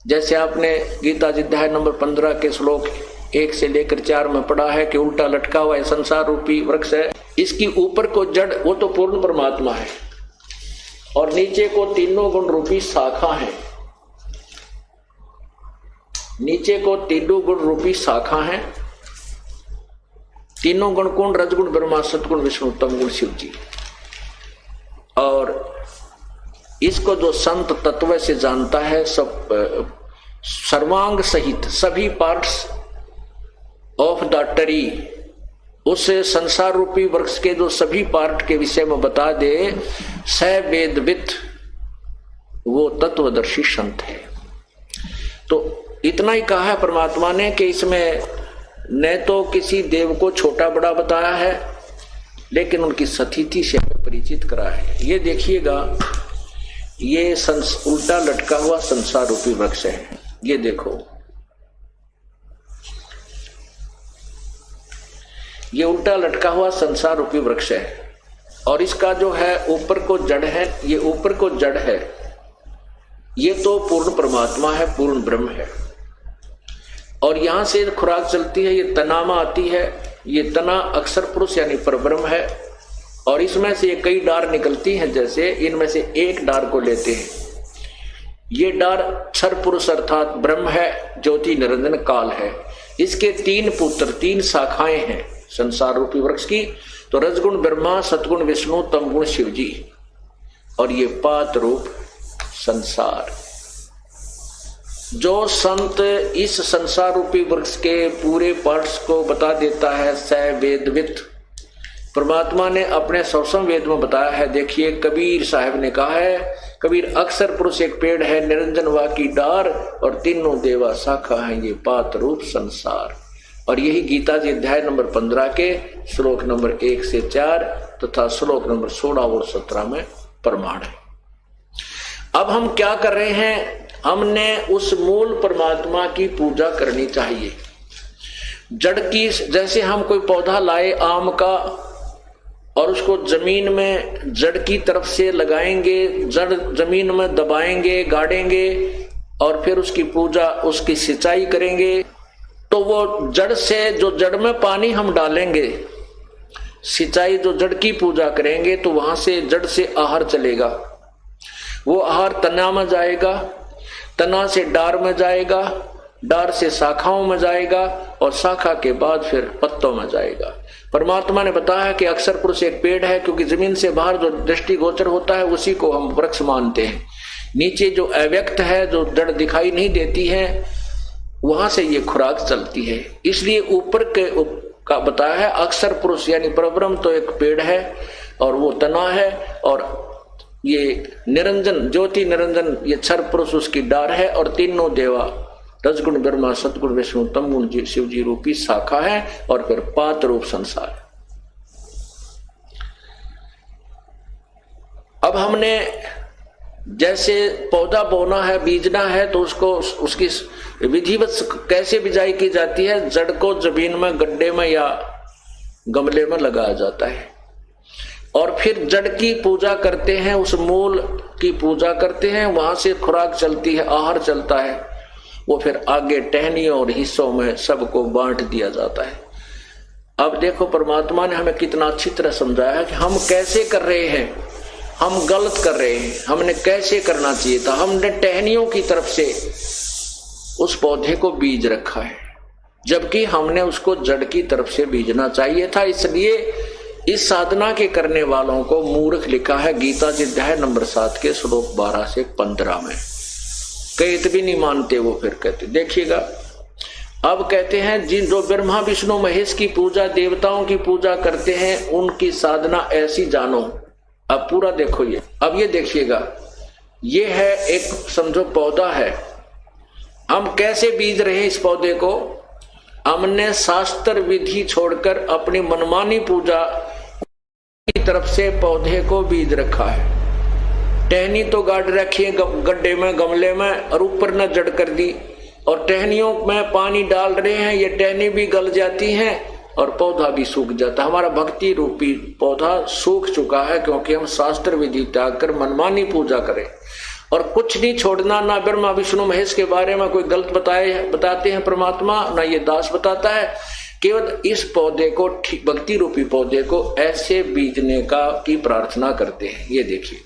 जैसे आपने गीता जी अध्याय नंबर 15 के श्लोक 1 से लेकर 4 में पढ़ा है कि उल्टा लटका हुआ है संसार रूपी वृक्ष है, इसकी ऊपर को जड़ वो तो पूर्ण परमात्मा है और नीचे को तीनों गुण रूपी शाखा है। नीचे को तीनों गुण रूपी शाखा है। तीनों गुण कौन? रजगुण ब्रह्मा, सतगुण विष्णु, तमगुण शिव जी। और इसको जो संत तत्व से जानता है, सब सर्वांग सहित सभी पार्ट्स ऑफ द ट्री, उस संसार रूपी वृक्ष के जो सभी पार्ट के विषय में बता दे, स वेदविद, वो तत्वदर्शी संत है। तो इतना ही कहा है परमात्मा ने कि इसमें न तो किसी देव को छोटा बड़ा बताया है, लेकिन उनकी सतिथि से परिचित करा है। ये देखिएगा, ये उल्टा लटका हुआ संसार रूपी वृक्ष है। ये देखो, ये उल्टा लटका हुआ संसार रूपी वृक्ष है और इसका जो है ऊपर को जड़ है, ये ऊपर को जड़ है, ये तो पूर्ण परमात्मा है, पूर्ण ब्रह्म है। और यहां से खुराक चलती है, ये तना में आती है, ये तना अक्षर पुरुष यानी परब्रह्म है और इसमें से ये कई डार निकलती हैं। जैसे इनमें से एक डार को लेते हैं, ये डार क्षर पुरुष अर्थात ब्रह्म है, ज्योति निरंजन काल है। इसके 3 पुत्र, 3 शाखाएं हैं संसार रूपी वृक्ष की। तो रजगुण ब्रह्मा, सतगुण विष्णु, तमगुण शिव जी, और ये पात रूप संसार। जो संत इस संसार रूपी वृक्ष के पूरे पार्ट्स को बता देता है, स वेदविद, परमात्मा ने अपने सवसम वेद में बताया है। देखिए, कबीर साहब ने कहा है, कबीर अक्षर पुरुष एक पेड़ है, निरंजन वा की डार, और तीनों देवा शाखा है, ये पात रूप संसार। और यही गीता जी अध्याय नंबर 15 के श्लोक नंबर 1 से 4 तथा श्लोक नंबर 16 और 17 में प्रमाण है। अब हम क्या कर रहे हैं? हमने उस मूल परमात्मा की पूजा करनी चाहिए। जड़ की, जैसे हम कोई पौधा लाए आम का और उसको जमीन में जड़ की तरफ से लगाएंगे, जड़ जमीन में दबाएंगे, गाड़ेंगे और फिर उसकी पूजा, उसकी सिंचाई करेंगे, तो वो जड़ से, जो जड़ में पानी हम डालेंगे, सिंचाई जो जड़ की पूजा करेंगे, तो वहां से जड़ से आहार चलेगा। वो आहार तना में जाएगा, तना से डार में जाएगा, डार से शाखाओं में जाएगा और शाखा के बाद फिर पत्तों में जाएगा। परमात्मा ने बताया कि अक्षर पुरुष एक पेड़ है, क्योंकि जमीन से बाहर जो दृष्टि गोचर होता है उसी को हम वृक्ष मानते हैं। नीचे जो अव्यक्त है, जो जड़ दिखाई नहीं देती है, वहां से ये खुराक चलती है। इसलिए ऊपर का बताया है, अक्षर पुरुष यानी परब्रह्म तो एक पेड़ है और वो तना है, और ये निरंजन, ज्योति निरंजन, ये क्षर पुरुष उसकी डार है, और तीनों देवा रजगुण ब्रह्मा, सतगुण विष्णु, तमगुण शिव जी रूपी शाखा है, और फिर पात रूप संसार। अब हमने जैसे पौधा बोना है, बीजना है, तो उसको उसकी विधिवत कैसे बिजाई की जाती है? जड़ को जमीन में, गड्ढे में या गमले में लगाया जाता है और फिर जड़ की पूजा करते हैं, उस मूल की पूजा करते हैं, वहां से खुराक चलती है, आहार चलता है, वो फिर आगे टहनियों और हिस्सों में सबको बांट दिया जाता है। अब देखो, परमात्मा ने हमें कितना अच्छी तरह समझाया कि हम कैसे कर रहे हैं, हम गलत कर रहे हैं, हमने कैसे करना चाहिए था। हमने टहनियों की तरफ से उस पौधे को बीज रखा है, जबकि हमने उसको जड़ की तरफ से बीजना चाहिए था। इसलिए इस साधना के करने वालों को मूर्ख लिखा है गीता जी अध्याय नंबर 7 के श्लोक 12 से 15 में। कई भी नहीं मानते, वो फिर कहते, देखिएगा अब कहते हैं, जिन जो ब्रह्मा विष्णु महेश की पूजा, देवताओं की पूजा करते हैं, उनकी साधना ऐसी जानो। अब पूरा देखो ये, अब ये देखिएगा, ये है एक समझो पौधा है। हम कैसे बीज रहे हैं इस पौधे को? हमने शास्त्र विधि छोड़कर अपनी मनमानी पूजा की तरफ से पौधे को बीज रखा है। टहनी तो गाड़ रखी है गड्ढे में, गमले में, और ऊपर न जड़ कर दी, और टहनियों में पानी डाल रहे हैं, ये टहनी भी गल जाती हैं और पौधा भी सूख जाता है। हमारा भक्ति रूपी पौधा सूख चुका है क्योंकि हम शास्त्र विधि त्याग कर मनमानी पूजा करें। और कुछ नहीं छोड़ना, ना ब्रह्मा विष्णु महेश के बारे में कोई गलत बताते हैं परमात्मा, ना ये दास बताता है। केवल इस पौधे को, भक्ति रूपी पौधे को ऐसे बीजने की प्रार्थना करते हैं। ये देखिए,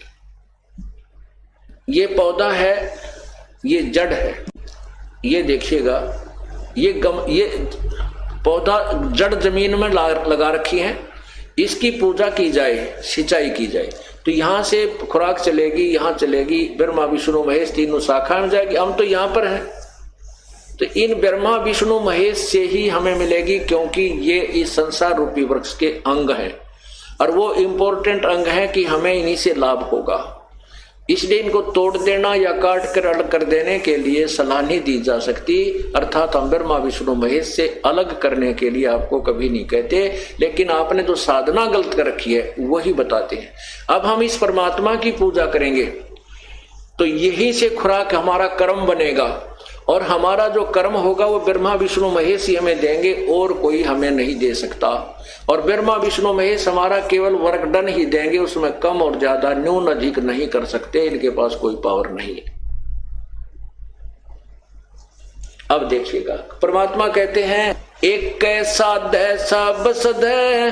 ये पौधा है, ये जड़ है, ये देखिएगा, ये पौधा जड़ जमीन में लगा रखी है। इसकी पूजा की जाए, सिंचाई की जाए तो यहां से खुराक चलेगी, यहां चलेगी, ब्रह्मा विष्णु महेश तीनों शाखा में जाएगी। हम तो यहां पर हैं, तो इन ब्रह्मा विष्णु महेश से ही हमें मिलेगी, क्योंकि ये इस संसार रूपी वृक्ष के अंग हैं और वो इंपॉर्टेंट अंग है कि हमें इन्हीं से लाभ होगा। इसलिए इनको तोड़ देना या काट कर अलग कर देने के लिए सलाह नहीं दी जा सकती। अर्थात हम ब्रह्मा विष्णु महेश से अलग करने के लिए आपको कभी नहीं कहते, लेकिन आपने जो साधना गलत कर रखी है वही बताते हैं। अब हम इस परमात्मा की पूजा करेंगे तो यही से खुराक हमारा कर्म बनेगा, और हमारा जो कर्म होगा वो ब्रह्मा विष्णु महेश ही हमें देंगे, और कोई हमें नहीं दे सकता। और ब्रह्मा विष्णु महेश हमारा केवल वर्कडन ही देंगे, उसमें कम और ज्यादा, न्यून अधिक नहीं कर सकते, इनके पास कोई पावर नहीं है। अब देखिएगा, परमात्मा कहते हैं एक कैसा दे सब सदे,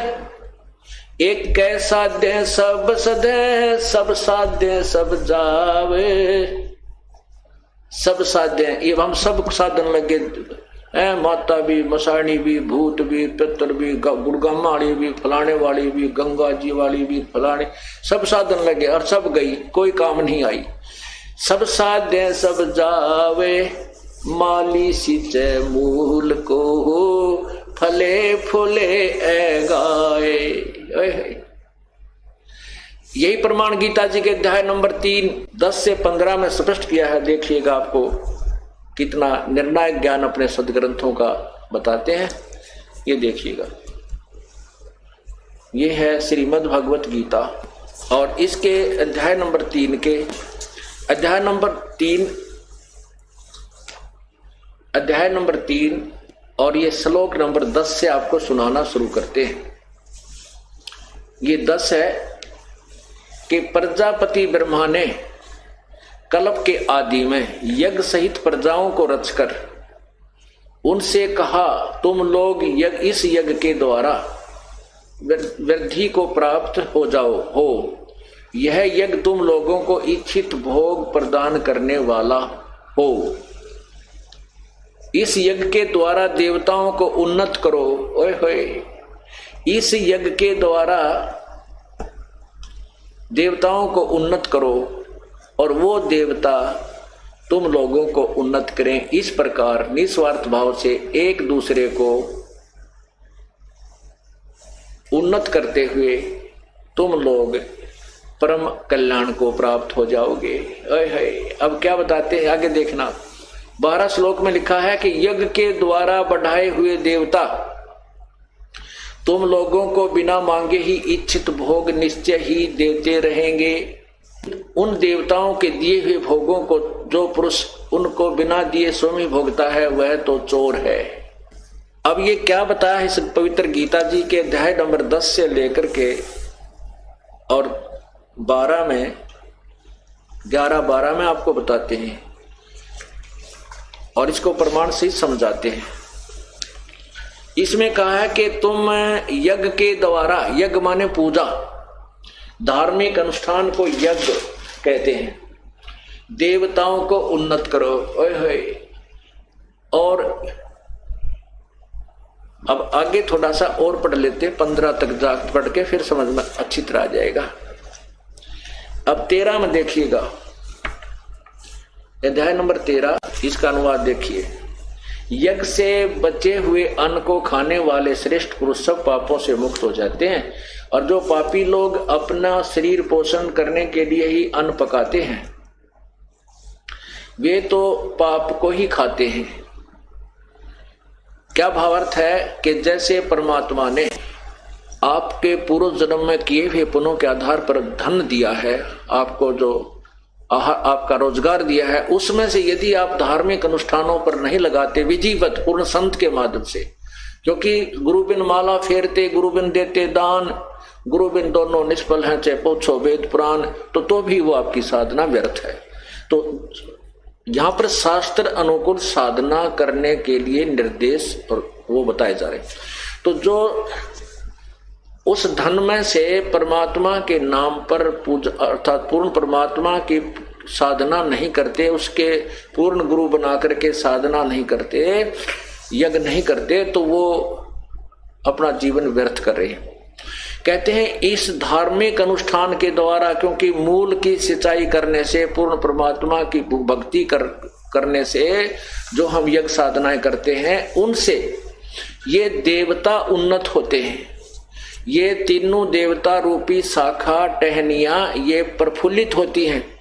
एक कैसा दे सब सदे, सब साधे सब जावे। सब साधे, ये हम सब साधन लगे, माता भी, मसाणी भी, भूत भी, पितर भी, गुड़गम वाली भी, फलाने वाली भी, गंगा जी वाली भी, फलाने, सब साधन लगे और सब गई, कोई काम नहीं आई। सब साधे सब जावे, माली सिंचे मूल को, फले फूले ए गाए। यही प्रमाण गीता जी के अध्याय नंबर 3, 10 से 15 में स्पष्ट किया है। देखिएगा, आपको कितना निर्णायक ज्ञान अपने सदग्रंथों का बताते हैं। ये देखिएगा, ये है श्रीमद् भगवत गीता, और इसके अध्याय नंबर 3 और ये श्लोक नंबर 10 से आपको सुनाना शुरू करते हैं। ये 10 है कि प्रजापति ब्रह्मा ने कल्प के आदि में यज्ञ सहित प्रजाओं को रचकर उनसे कहा, तुम लोग इस यज्ञ के द्वारा वृद्धि को प्राप्त हो जाओ हो। यह यज्ञ तुम लोगों को इच्छित भोग प्रदान करने वाला हो। इस यज्ञ के द्वारा देवताओं को उन्नत करो। ओए होए, इस यज्ञ के द्वारा देवताओं को उन्नत करो और वो देवता तुम लोगों को उन्नत करें। इस प्रकार निस्वार्थ भाव से एक दूसरे को उन्नत करते हुए तुम लोग परम कल्याण को प्राप्त हो जाओगे। अब क्या बताते हैं आगे देखना। 12 श्लोक में लिखा है कि यज्ञ के द्वारा बढ़ाए हुए देवता तुम लोगों को बिना मांगे ही इच्छित भोग निश्चय ही देते रहेंगे। उन देवताओं के दिए हुए भोगों को जो पुरुष उनको बिना दिए स्वयं ही भोगता है वह तो चोर है। अब ये क्या बताया है इस पवित्र गीता जी के अध्याय नंबर 10 से लेकर के और 12 में 11-12 में आपको बताते हैं और इसको प्रमाण से समझाते हैं। इसमें कहा है कि तुम यज्ञ के द्वारा, यज्ञ माने पूजा, धार्मिक अनुष्ठान को यज्ञ कहते हैं, देवताओं को उन्नत करो। और अब आगे थोड़ा सा और पढ़ लेते, 15 तक जाकर पढ़ के फिर समझ में अच्छी तरह आ जाएगा। अब 13 में देखिएगा, अध्याय नंबर 13, इसका अनुवाद देखिए। यज्ञ से बचे हुए अन्न को खाने वाले श्रेष्ठ पुरुष सब पापों से मुक्त हो जाते हैं, और जो पापी लोग अपना शरीर पोषण करने के लिए ही अन्न पकाते हैं वे तो पाप को ही खाते हैं। क्या भावार्थ है कि जैसे परमात्मा ने आपके पूर्व जन्म में किए हुए पुण्यों के आधार पर धन दिया है, आपको जो आपका रोजगार दिया है, उसमें से यदि आप धार्मिक अनुष्ठानों पर नहीं लगाते विधिवत पूर्ण संत के माध्यम से, क्योंकि गुरु बिन माला फेरते गुरु बिन देते दान, गुरु बिन दोनों निष्फल हैं चाहे पूछो वेद पुराण, तो भी वो आपकी साधना व्यर्थ है। तो यहाँ पर शास्त्र अनुकूल साधना करने के लिए निर्देश और वो बताए जा रहे। तो जो उस धन में से परमात्मा के नाम पर पूजा अर्थात पूर्ण परमात्मा की साधना नहीं करते, उसके पूर्ण गुरु बना करके साधना नहीं करते, यज्ञ नहीं करते, तो वो अपना जीवन व्यर्थ कर रहे हैं। कहते हैं इस धार्मिक अनुष्ठान के द्वारा, क्योंकि मूल की सिंचाई करने से, पूर्ण परमात्मा की भक्ति करने से जो हम यज्ञ साधनाएं करते हैं, उनसे ये देवता उन्नत होते हैं। ये तीनों देवता रूपी शाखा टहनियां ये प्रफुल्लित होती हैं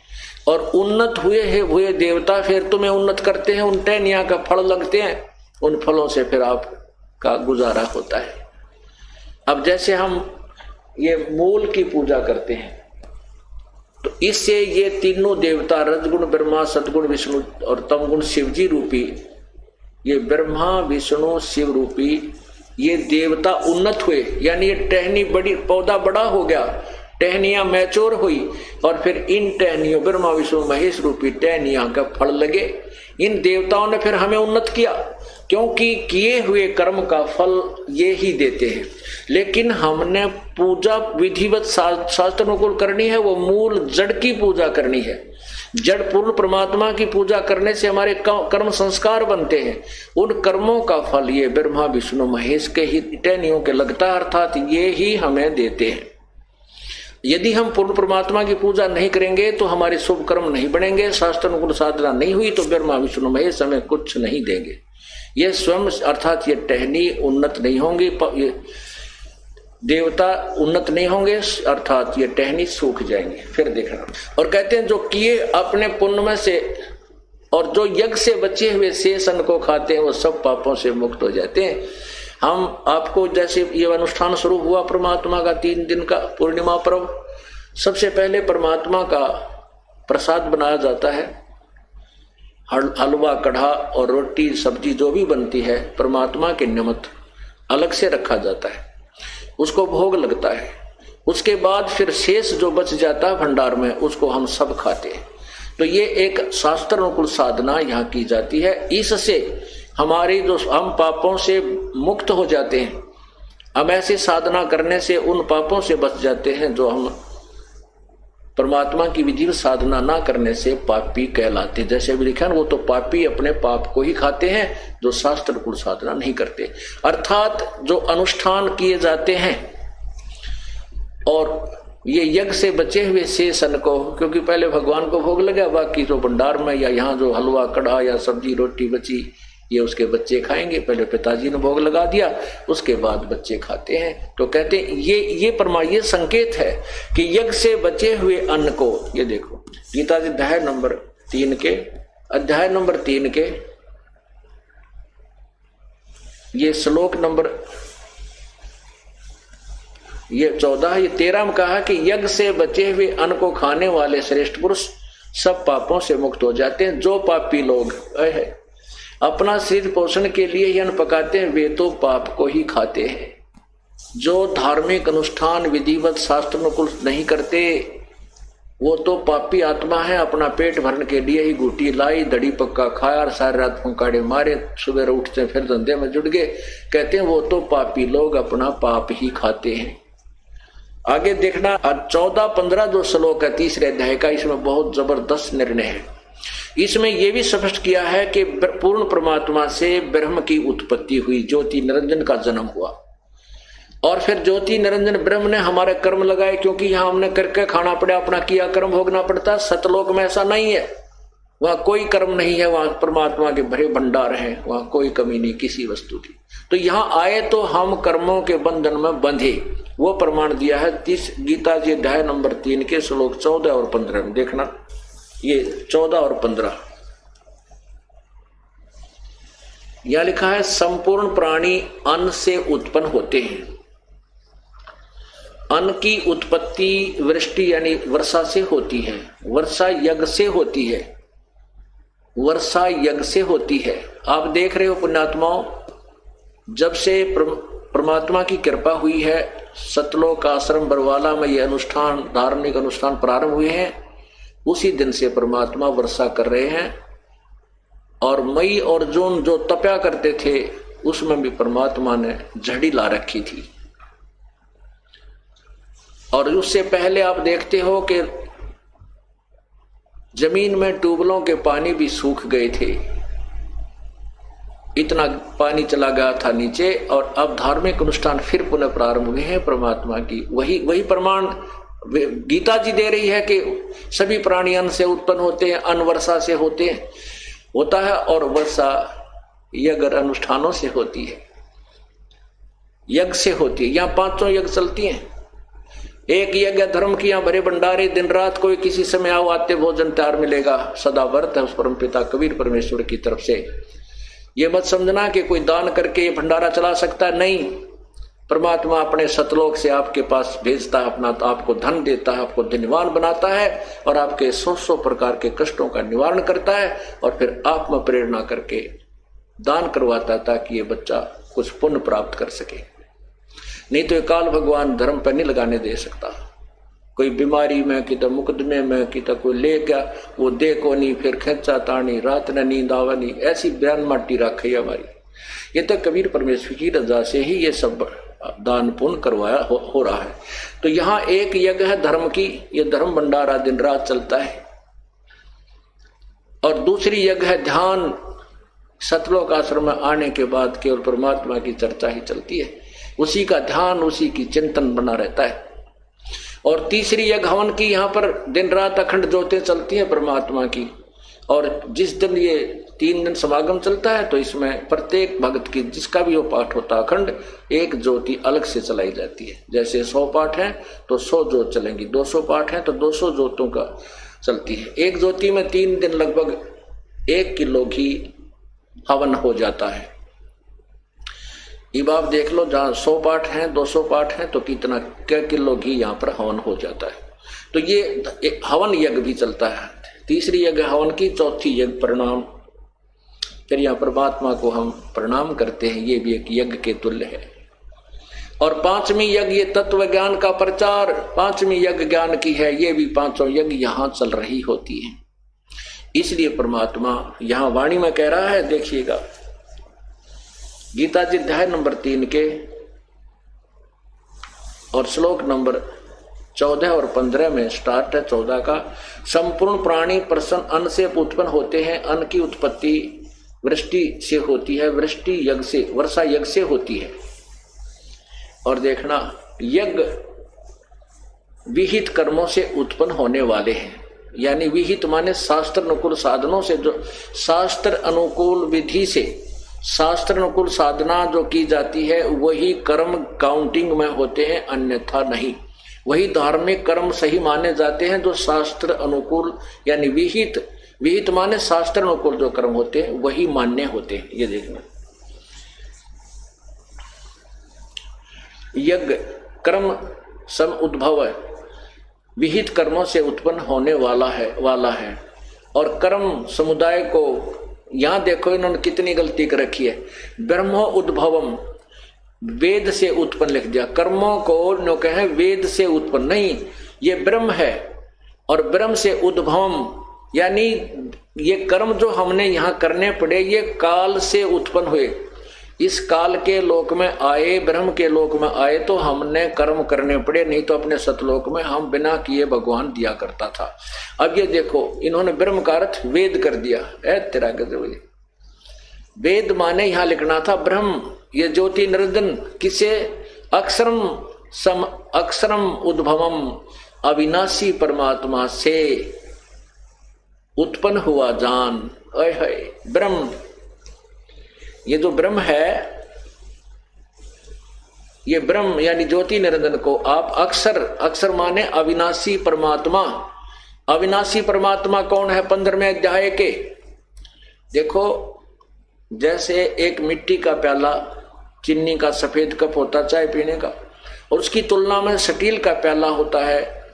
और उन्नत हुए देवता फिर तुम्हें उन्नत करते हैं। उन टहनियां का फल लगते हैं, उन फलों से फिर आपका गुजारा होता है। अब जैसे हम ये मूल की पूजा करते हैं, तो इससे ये तीनों देवता रजगुण ब्रह्मा, सतगुण विष्णु और तमगुण शिवजी रूपी, ये ब्रह्मा विष्णु शिव रूपी ये देवता उन्नत हुए, यानी ये टहनी बड़ी, पौधा बड़ा हो गया, टहनियां मैच्योर हुई और फिर इन टहनियों ब्रह्मा विष्णु महेश रूपी टहनियां का फल लगे। इन देवताओं ने फिर हमें उन्नत किया, क्योंकि किए हुए कर्म का फल ये ही देते हैं। लेकिन हमने पूजा विधिवत शास्त्र अनुकूल करनी है, वो मूल जड़ की पूजा करनी है। जड़ पूर्ण परमात्मा की पूजा करने से हमारे कर्म संस्कार बनते हैं। उन कर्मों का फल ये ब्रह्मा विष्णु महेश के ही टहनियों के लगता है, अर्थात ये ही हमें देते हैं। यदि हम पूर्ण परमात्मा की पूजा नहीं करेंगे तो हमारे शुभ कर्म नहीं बनेंगे, शास्त्र अनुकूल साधना नहीं हुई तो ब्रह्मा विष्णु महेश हमें कुछ नहीं देंगे। ये स्वयं अर्थात ये टहनी उन्नत नहीं होंगी, ये देवता उन्नत नहीं होंगे, अर्थात ये टहनी सूख जाएंगे। फिर देखना, और कहते हैं जो किए अपने पुण्य में से और जो यज्ञ से बचे हुए शेष अन्न को खाते हैं वो सब पापों से मुक्त हो जाते हैं। हम आपको जैसे ये अनुष्ठान शुरू हुआ परमात्मा का 3 दिन का पूर्णिमा पर्व, सबसे पहले परमात्मा का प्रसाद बनाया जाता है। हलवा कढ़ा और रोटी सब्जी जो भी बनती है परमात्मा के निमित्त अलग से रखा जाता है, उसको भोग लगता है। उसके बाद फिर शेष जो बच जाता है भंडार में उसको हम सब खाते हैं। तो ये एक शास्त्र अनुकूल साधना यहाँ की जाती है। इससे हमारी जो हम पापों से मुक्त हो जाते हैं। हम ऐसी साधना करने से उन पापों से बच जाते हैं जो हम परमात्मा की विधि साधना ना करने से पापी कहलाते। जैसे भी लिखा है वो तो पापी अपने पाप को ही खाते हैं जो शास्त्र अनुकूल साधना नहीं करते। अर्थात जो अनुष्ठान किए जाते हैं और ये यज्ञ से बचे हुए शेष अन्न को, क्योंकि पहले भगवान को भोग लगा, बाकी जो भंडार में या यहाँ जो हलवा कढ़ा या सब्जी रोटी बची ये उसके बच्चे खाएंगे। पहले पिताजी ने भोग लगा दिया, उसके बाद बच्चे खाते हैं। तो कहते हैं ये संकेत है कि यज्ञ से बचे हुए अन्न को, ये देखो गीता जी अध्याय नंबर 3 के ये श्लोक नंबर ये 14 ये 13 में कहा कि यज्ञ से बचे हुए अन्न को खाने वाले श्रेष्ठ पुरुष सब पापों से मुक्त हो जाते हैं। जो पापी लोग अपना शरीर पोषण के लिए ही अन्न पकाते हैं वे तो पाप को ही खाते हैं। जो धार्मिक अनुष्ठान विधिवत शास्त्र अनुकूल नहीं करते वो तो पापी आत्मा है। अपना पेट भरने के लिए ही गुटी लाई, दड़ी पक्का खाया और सारी रात फुंकाड़े मारे, सुबह उठते फिर धंधे में जुट गए। कहते हैं वो तो पापी लोग अपना पाप ही खाते हैं। आगे देखना 14-15 जो श्लोक है 3रे अध्याय का, इसमें बहुत जबरदस्त निर्णय है। इसमें यह भी स्पष्ट किया है कि पूर्ण परमात्मा से ब्रह्म की उत्पत्ति हुई, ज्योति निरंजन का जन्म हुआ और फिर ज्योति निरंजन ब्रह्म ने हमारे कर्म लगाए, क्योंकि यहां हमने करके खाना पड़ा, अपना किया कर्म भोगना पड़ता। सतलोक में ऐसा नहीं है, वहां कोई कर्म नहीं है, वहां परमात्मा के भरे भंडार हैं, वहां कोई कमी नहीं किसी वस्तु की। तो यहां आए तो हम कर्मों के बंधन में बंधे, वो प्रमाण दिया है गीता जी अध्याय नंबर 3 के श्लोक 14 और 15 में। देखना ये 14 और 15 यह लिखा है संपूर्ण प्राणी अन्न से उत्पन्न होते हैं। अन्न की उत्पत्ति वृष्टि यानी वर्षा से होती है, वर्षा यज्ञ से होती है, वर्षा यज्ञ से होती है। आप देख रहे हो पुण्यात्माओं, जब से परमात्मा की कृपा हुई है, सतलोक आश्रम बरवाला में ये अनुष्ठान, धार्मिक अनुष्ठान प्रारंभ हुए हैं, उसी दिन से परमात्मा वर्षा कर रहे हैं। और मई और जून जो तपया करते थे उसमें भी परमात्मा ने झड़ी ला रखी थी। और उससे पहले आप देखते हो कि जमीन में ट्यूबवेलों के पानी भी सूख गए थे, इतना पानी चला गया था नीचे। और अब धार्मिक अनुष्ठान फिर पुनः प्रारंभ हुए हैं परमात्मा की। वही प्रमाण गीता जी दे रही है कि सभी प्राणी अन्न से उत्पन्न होते हैं, अन्न वर्षा से होता है और वर्षा यज्ञ अनुष्ठानों से होती है, यज्ञ से होती है। यहाँ 5 यज्ञ चलती हैं। एक यज्ञ धर्म की, यहाँ भरे भंडारे, दिन रात कोई किसी समय आओ आते भोजन तैयार मिलेगा, सदा व्रत है उस परम पिता कबीर परमेश्वर की तरफ से। ये मत समझना कि कोई दान करके ये भंडारा चला सकता है, नहीं। परमात्मा अपने सतलोक से आपके पास भेजता है अपना, तो आपको धन देता है, आपको धनवान बनाता है और आपके 100 प्रकार के कष्टों का निवारण करता है और फिर आप में प्रेरणा करके दान करवाता है ताकि ये बच्चा कुछ पुण्य प्राप्त कर सके। नहीं तो काल भगवान धर्म पर नहीं लगाने दे सकता। कोई बीमारी में, कि तो मुकदमे में, कि तो कोई ले गया, वो दे को नहीं, फिर खेचा तानी, रात न नींद आवनी, ऐसी बयान माटी रखी हमारी। ये तो कबीर परमेश्वर की रजा से ही ये सब दान पुण्य करवाया हो रहा है। तो यहाँ एक यज्ञ है धर्म की, ये धर्म भंडारा दिन रात चलता है। और दूसरी यज्ञ है ध्यान। सतलोक आश्रम में आने के बाद केवल परमात्मा की चर्चा ही चलती है, उसी का ध्यान, उसी की चिंतन बना रहता है। और तीसरी यज्ञ हवन की, यहाँ पर दिन रात अखंड ज्योतें चलती हैं परमात्मा की। और जिस दिन ये 3 दिन समागम चलता है तो इसमें प्रत्येक भक्त की जिसका भी वो पाठ होता है अखंड, एक ज्योति अलग से चलाई जाती है। जैसे 100 पाठ हैं तो 100 ज्योत चलेंगी, 200 पाठ हैं तो 200 ज्योतों का चलती है। एक ज्योति में 3 दिन लगभग 1 किलो घी हवन हो जाता है। अब आप देख लो, जहाँ 100 पाठ हैं, 200 पाठ हैं तो कितना क्या किलो घी यहाँ पर हवन हो जाता है। तो ये हवन यज्ञ भी चलता है। तीसरी यज्ञ हवन की, चौथी यज्ञ प्रणाम। फिर यहाँ परमात्मा को हम प्रणाम करते हैं, ये भी एक यज्ञ के तुल्य है। और 5वीं यज्ञ ये तत्व ज्ञान का प्रचार, 5वीं यज्ञ ज्ञान की है। ये भी 5 यज्ञ यहाँ चल रही होती है। इसलिए परमात्मा यहाँ वाणी में कह रहा है, देखिएगा गीता जी अध्याय नंबर 3 के और श्लोक नंबर 14 और 15 में स्टार्ट है 14 का। संपूर्ण प्राणी प्रसन्न अन्न से उत्पन्न होते हैं, अन्न की उत्पत्ति वृष्टि से होती है, वृष्टि यज्ञ से, वर्षा यज्ञ से होती है। और देखना, यज्ञ विहित कर्मों से उत्पन्न होने वाले हैं, यानी विहित माने शास्त्र अनुकूल साधनों से, जो शास्त्र अनुकूल विधि से, शास्त्र अनुकूल साधना जो की जाती है वही कर्म काउंटिंग में होते हैं, अन्यथा नहीं। वही धार्मिक कर्म सही माने जाते हैं जो शास्त्र अनुकूल, यानी विहित माने शास्त्र अनुकूल जो कर्म होते हैं वही मान्य होते हैं। ये देखना, यज्ञ कर्म सम उद्भव है, विहित कर्मों से उत्पन्न होने वाला है। और कर्म समुदाय को, यहां देखो इन्होंने कितनी गलती कर रखी है, ब्रह्मो उद्भवम, वेद से उत्पन्न लिख दिया। कर्मों को नो कहे वेद से उत्पन्न, नहीं, ये ब्रह्म है। और ब्रह्म से उद्भवम, यानी ये कर्म जो हमने यहां करने पड़े ये काल से उत्पन्न हुए। इस काल के लोक में आए, ब्रह्म के लोक में आए तो हमने कर्म करने पड़े, नहीं तो अपने सतलोक में हम बिना किए भगवान दिया करता था। अब ये देखो, इन्होंने ब्रह्म का अर्थ वेद कर दिया। तेरा गजब, वेद माने यहां लिखना था ब्रह्म। ये ज्योति निरंजन किसे, अक्षरम उद्भवम, अविनाशी परमात्मा से उत्पन्न हुआ जान। ब्रह्म, ये जो ब्रह्म है, ये ब्रह्म यानी ज्योति निरंजन को आप अक्षर माने अविनाशी परमात्मा। अविनाशी परमात्मा कौन है? 15वें अध्याय के देखो, जैसे एक मिट्टी का प्याला, चीनी का सफेद कप होता चाय पीने का, और उसकी तुलना में स्टील का प्याला होता है,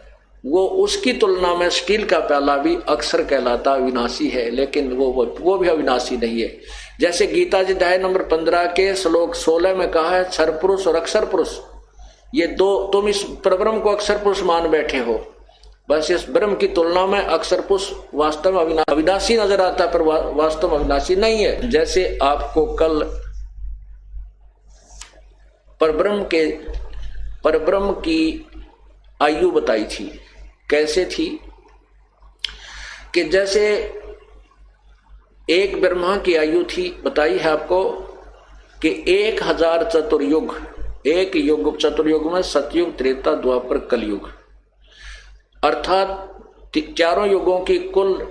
वो उसकी तुलना में स्टील का प्याला भी अक्सर कहलाता अविनाशी है, लेकिन वो भी अविनाशी नहीं है। जैसे गीता जी अध्याय नंबर 15 के श्लोक 16 में कहा है, क्षर पुरुष और अक्षर पुरुष, ये दो, तुम इस परब्रह्म को अक्षर पुरुष मान बैठे हो, बस इस ब्रह्म की तुलना में अक्षर पुरुष वास्तव में अविनाशी नजर आता है, पर वास्तव में अविनाशी नहीं है। जैसे आपको कल परब्रह्म की आयु बताई थी, कैसे थी कि जैसे एक ब्रह्मा की आयु थी, बताई है आपको कि 1000 चतुर्युग, एक युग चतुर्युग में सतयुग, त्रेता, द्वापर, कलयुग, अर्थात चारों युगों की कुल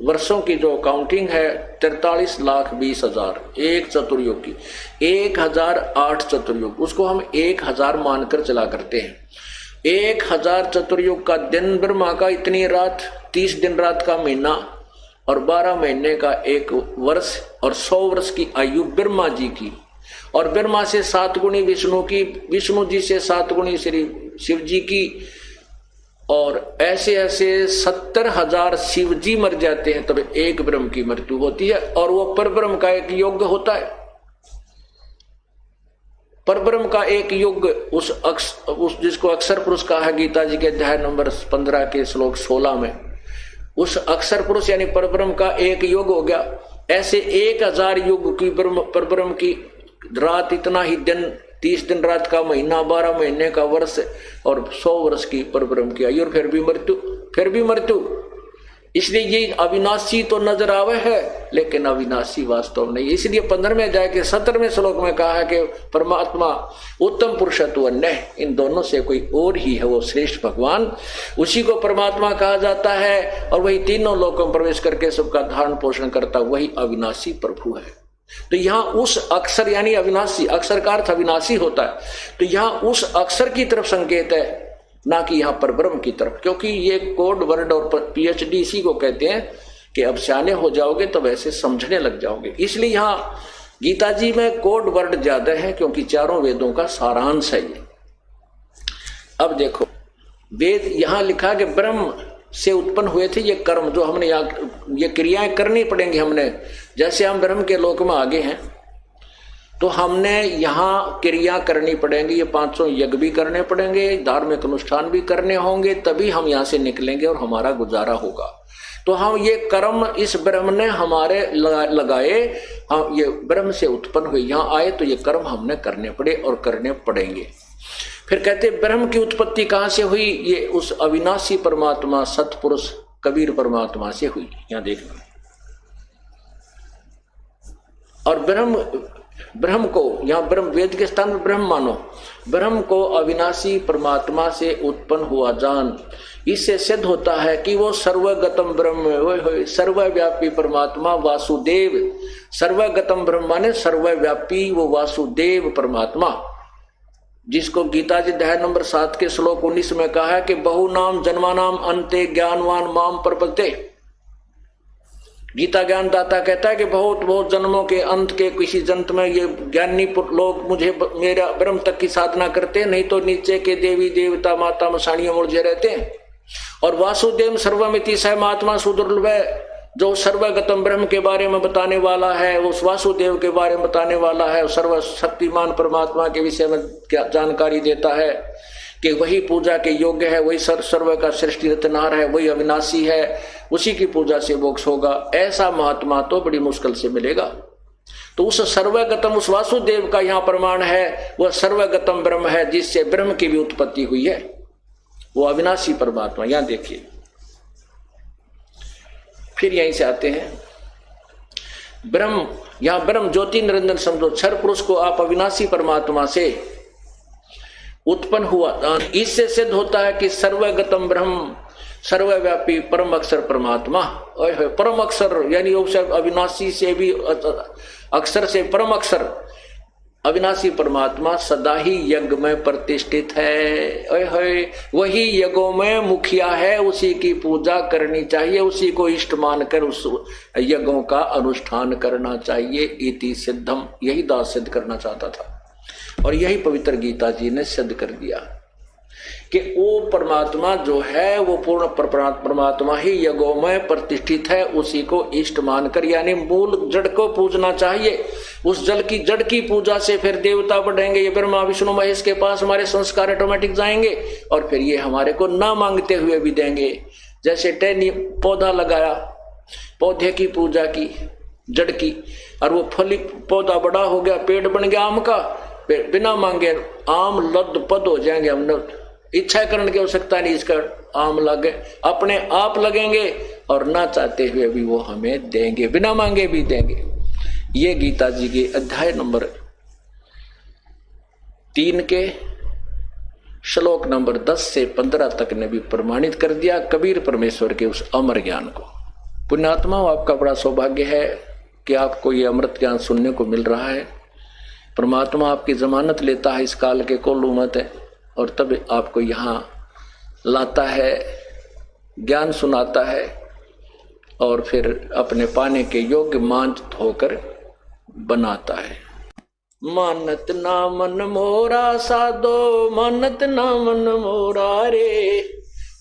वर्षों की जो काउंटिंग है 43,20,000 एक चतुर्युग की, 1008 चतुर्युग, उसको हम 1000 मानकर चला करते हैं। 1000 चतुर्युग का दिन ब्रह्मा का, इतनी रात, 30 दिन रात का महीना और 12 महीने का एक वर्ष, और 100 वर्ष की आयु ब्रह्मा जी की, और ब्रह्मा से 7 गुणी विष्णु की, विष्णु जी से 7 गुणी श्री शिव जी की, और ऐसे ऐसे 70,000 शिव जी मर जाते हैं तब एक ब्रह्म की मृत्यु होती है, और वो परब्रह्म का एक युग होता है। परब्रह्म का एक युग उस जिसको अक्षर पुरुष कहा है गीता जी के अध्याय नंबर 15 के श्लोक 16 में, उस अक्षर पुरुष यानी परब्रह्म का एक युग हो गया। ऐसे 1000 युग की परब्रह्म की रात, इतना ही दिन, 30 दिन रात का महीना, 12 महीने का वर्ष और 100 वर्ष की परब्रह्म की आयु, और फिर भी मृत्यु। इसलिए ये अविनाशी तो नजर आवे है, लेकिन अविनाशी वास्तव नहीं। इसलिए 15वें अध्याय के 17वें श्लोक में कहा है कि परमात्मा उत्तम पुरुषत्व अन्य, इन दोनों से कोई और ही है वो श्रेष्ठ भगवान, उसी को परमात्मा कहा जाता है, और वही तीनों लोकों में प्रवेश करके सबका धारण पोषण करता, वही अविनाशी प्रभु है। तो यहाँ उस अक्षर यानी अविनाशी, अक्षर का अर्थ अविनाशी होता है, तो यहाँ उस अक्षर की तरफ संकेत है, ना कि यहाँ पर ब्रह्म की तरफ, क्योंकि ये कोड वर्ड और पीएचडी इसी को कहते हैं कि अब सियाने हो जाओगे तो वैसे समझने लग जाओगे। इसलिए यहाँ गीता जी में कोड वर्ड ज्यादा है, क्योंकि चारों वेदों का सारांश है ये। अब देखो, वेद यहाँ लिखा कि ब्रह्म से उत्पन्न हुए थे ये कर्म, जो हमने यहाँ ये क्रियाएं करनी पड़ेंगी हमने। जैसे हम ब्रह्म के लोक में आगे हैं तो हमने यहाँ क्रिया करनी पड़ेंगी, ये 500 यज्ञ भी करने पड़ेंगे, धार्मिक अनुष्ठान भी करने होंगे, तभी हम यहाँ से निकलेंगे और हमारा गुजारा होगा। तो हम ये कर्म इस ब्रह्म ने हमारे लगाए, हम ये ब्रह्म से उत्पन्न हुए, यहाँ आए तो ये कर्म हमने करने पड़े और करने पड़ेंगे। फिर कहते ब्रह्म की उत्पत्ति कहाँ से हुई? ये उस अविनाशी परमात्मा सतपुरुष कबीर परमात्मा से हुई। यहाँ देखना, और ब्रह्म को यहाँ ब्रह्म वेद के स्थान में ब्रह्म मानो, ब्रह्म को अविनाशी परमात्मा से उत्पन्न हुआ जान, इससे सिद्ध होता है कि वो सर्वगतम ब्रह्म, सर्वव्यापी परमात्मा वासुदेव, सर्वगतम ब्रह्म माने सर्वव्यापी वो वासुदेव परमात्मा, जिसको गीता जी अध्याय नंबर 7 के श्लोक 19 में कहा है कि बहु नाम जन्मानाम अंते ज्ञानवान माम प्रपद्ये। गीता ज्ञान दाता कहता है कि बहुत बहुत जन्मों के अंत के किसी जन्म में ये ज्ञानी लोग मुझे मेरा ब्रह्म तक की साधना करते हैं, नहीं तो नीचे के देवी देवता माता मसाणियों मुझे रहते हैं। और वासुदेव सर्वमिति स महात्मा सुदुर्लभ, जो सर्वगतम ब्रह्म के बारे में बताने वाला है, उस वासुदेव के बारे में बताने वाला है, सर्वशक्तिमान परमात्मा के विषय में क्या जानकारी देता है कि वही पूजा के योग्य है, वही सर्व का सृष्टि रचनहार है, वही अविनाशी है, उसी की पूजा से मोक्ष होगा। ऐसा महात्मा तो बड़ी मुश्किल से मिलेगा। तो उस सर्वगतम, उस वासुदेव का यहाँ प्रमाण है, वह सर्वगतम ब्रह्म है, जिससे ब्रह्म की भी उत्पत्ति हुई है, वो अविनाशी परमात्मा। यहाँ देखिए, फिर यहीं से आते हैं ब्रह्म, यहाँ ब्रह्म ज्योति निरंजन समझो, क्षर पुरुष को आप अविनाशी परमात्मा से उत्पन्न हुआ, इससे सिद्ध होता है कि सर्वगतम ब्रह्म सर्वव्यापी परम अक्षर परमात्मा, परम अक्षर यानी अविनाशी से भी अक्षर से परम अक्षर, अविनाशी परमात्मा सदा ही यज्ञ में प्रतिष्ठित है। ओए होए, वही यज्ञों में मुखिया है, उसी की पूजा करनी चाहिए, उसी को इष्ट मानकर उस यज्ञों का अनुष्ठान करना चाहिए। इति सिद्धम, यही दास सिद्ध करना चाहता था और यही पवित्र गीता जी ने सिद्ध कर दिया कि वो परमात्मा जो है वो पूर्ण परमात्मा ही यज्ञों में प्रतिष्ठित है, उसी को इष्ट मानकर यानी मूल जड़ को पूजना चाहिए। उस जल की जड़ की पूजा से फिर देवता बढ़ेंगे, ये ब्रह्मा विष्णु महेश के पास हमारे संस्कार ऑटोमेटिक जाएंगे और फिर ये हमारे को ना मांगते हुए भी देंगे। जैसे टहनी पौधा लगाया, पौधे की पूजा की जड़ की, और वो फली पौधा बड़ा हो गया, पेड़ बन गया आम का, बिना मांगे आम लद पद हो जाएंगे। हमने इच्छा करने की आवश्यकता नहीं, इसका आम लगे अपने आप लगेंगे और ना चाहते हुए भी वो हमें देंगे, बिना मांगे भी देंगे। ये गीता जी के अध्याय नंबर 3 के श्लोक नंबर 10 से 15 तक ने भी प्रमाणित कर दिया कबीर परमेश्वर के उस अमर ज्ञान को। पुण्यात्मा, आपका बड़ा सौभाग्य है कि आपको ये अमृत ज्ञान सुनने को मिल रहा है। परमात्मा आपकी जमानत लेता है इस काल के कोल्लू मत है और तब आपको यहाँ लाता है, ज्ञान सुनाता है और फिर अपने पाने के योग्य मांझ धोकर बनाता है। मानत ना मन मोरा साधो, मानत ना मन मोरा रे,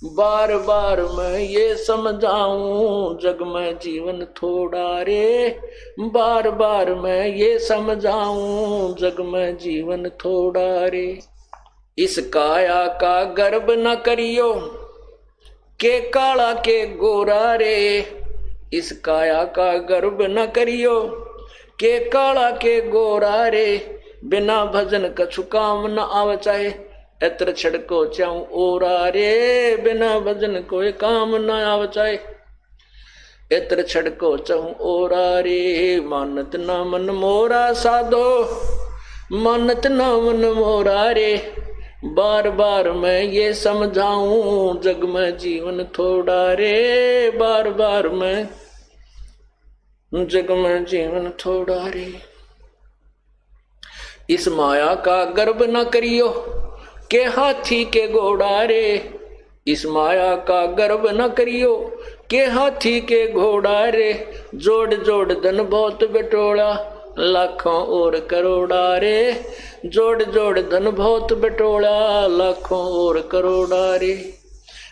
बार बार मैं ये समझाऊं जग में जीवन थोड़ा रे, बार बार मैं ये समझाऊं जग में जीवन थोड़ा रे। इस काया का गर्भ न करियो के काला के गोरा रे, इस काया का गर्भ न करियो के काला के गोरा रे, बिना भजन कछु काम न आव चाहे, एत्र छड़को चाऊ ओरा रे, बिना भजन कोई काम न आव चाहे, एत्र छड़को चाऊ ओरा रे। मानत ना मन मोरा साधो, मानत ना मन मोरा रे, बार बार मैं ये समझाऊं जग में जीवन थोड़ा रे, बार बार मैं जग में जीवन थोड़ा रे। इस माया का गर्भ न करियो के हाथी के घोड़ा रे, इस माया का गर्भ न करियो के हाथी के घोड़ा रे, जोड़ जोड़ धन बहुत बटोला लाखों और करोड़ा रे, जोड़ जोड़ धन बहुत बटोला लाखों और करोड़ा रे।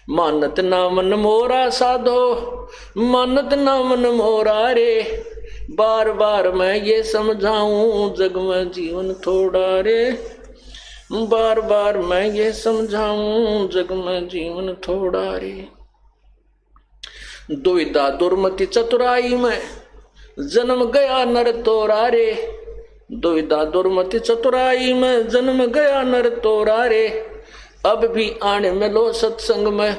मानत ना मन मोरा साधो, मानत ना मन मोरा रे, बार बार मैं ये समझाऊं जग में जीवन थोड़ा रे, बार बार मैं ये समझाऊं जग में जीवन थोड़ा रे। दुविधा दुर्मति चतुराई में जन्म गया नर तोरा रे, दुविधा दुर्मति चतुराई में जन्म गया नर तोरा रे, अब भी आने मिलो सत्संग में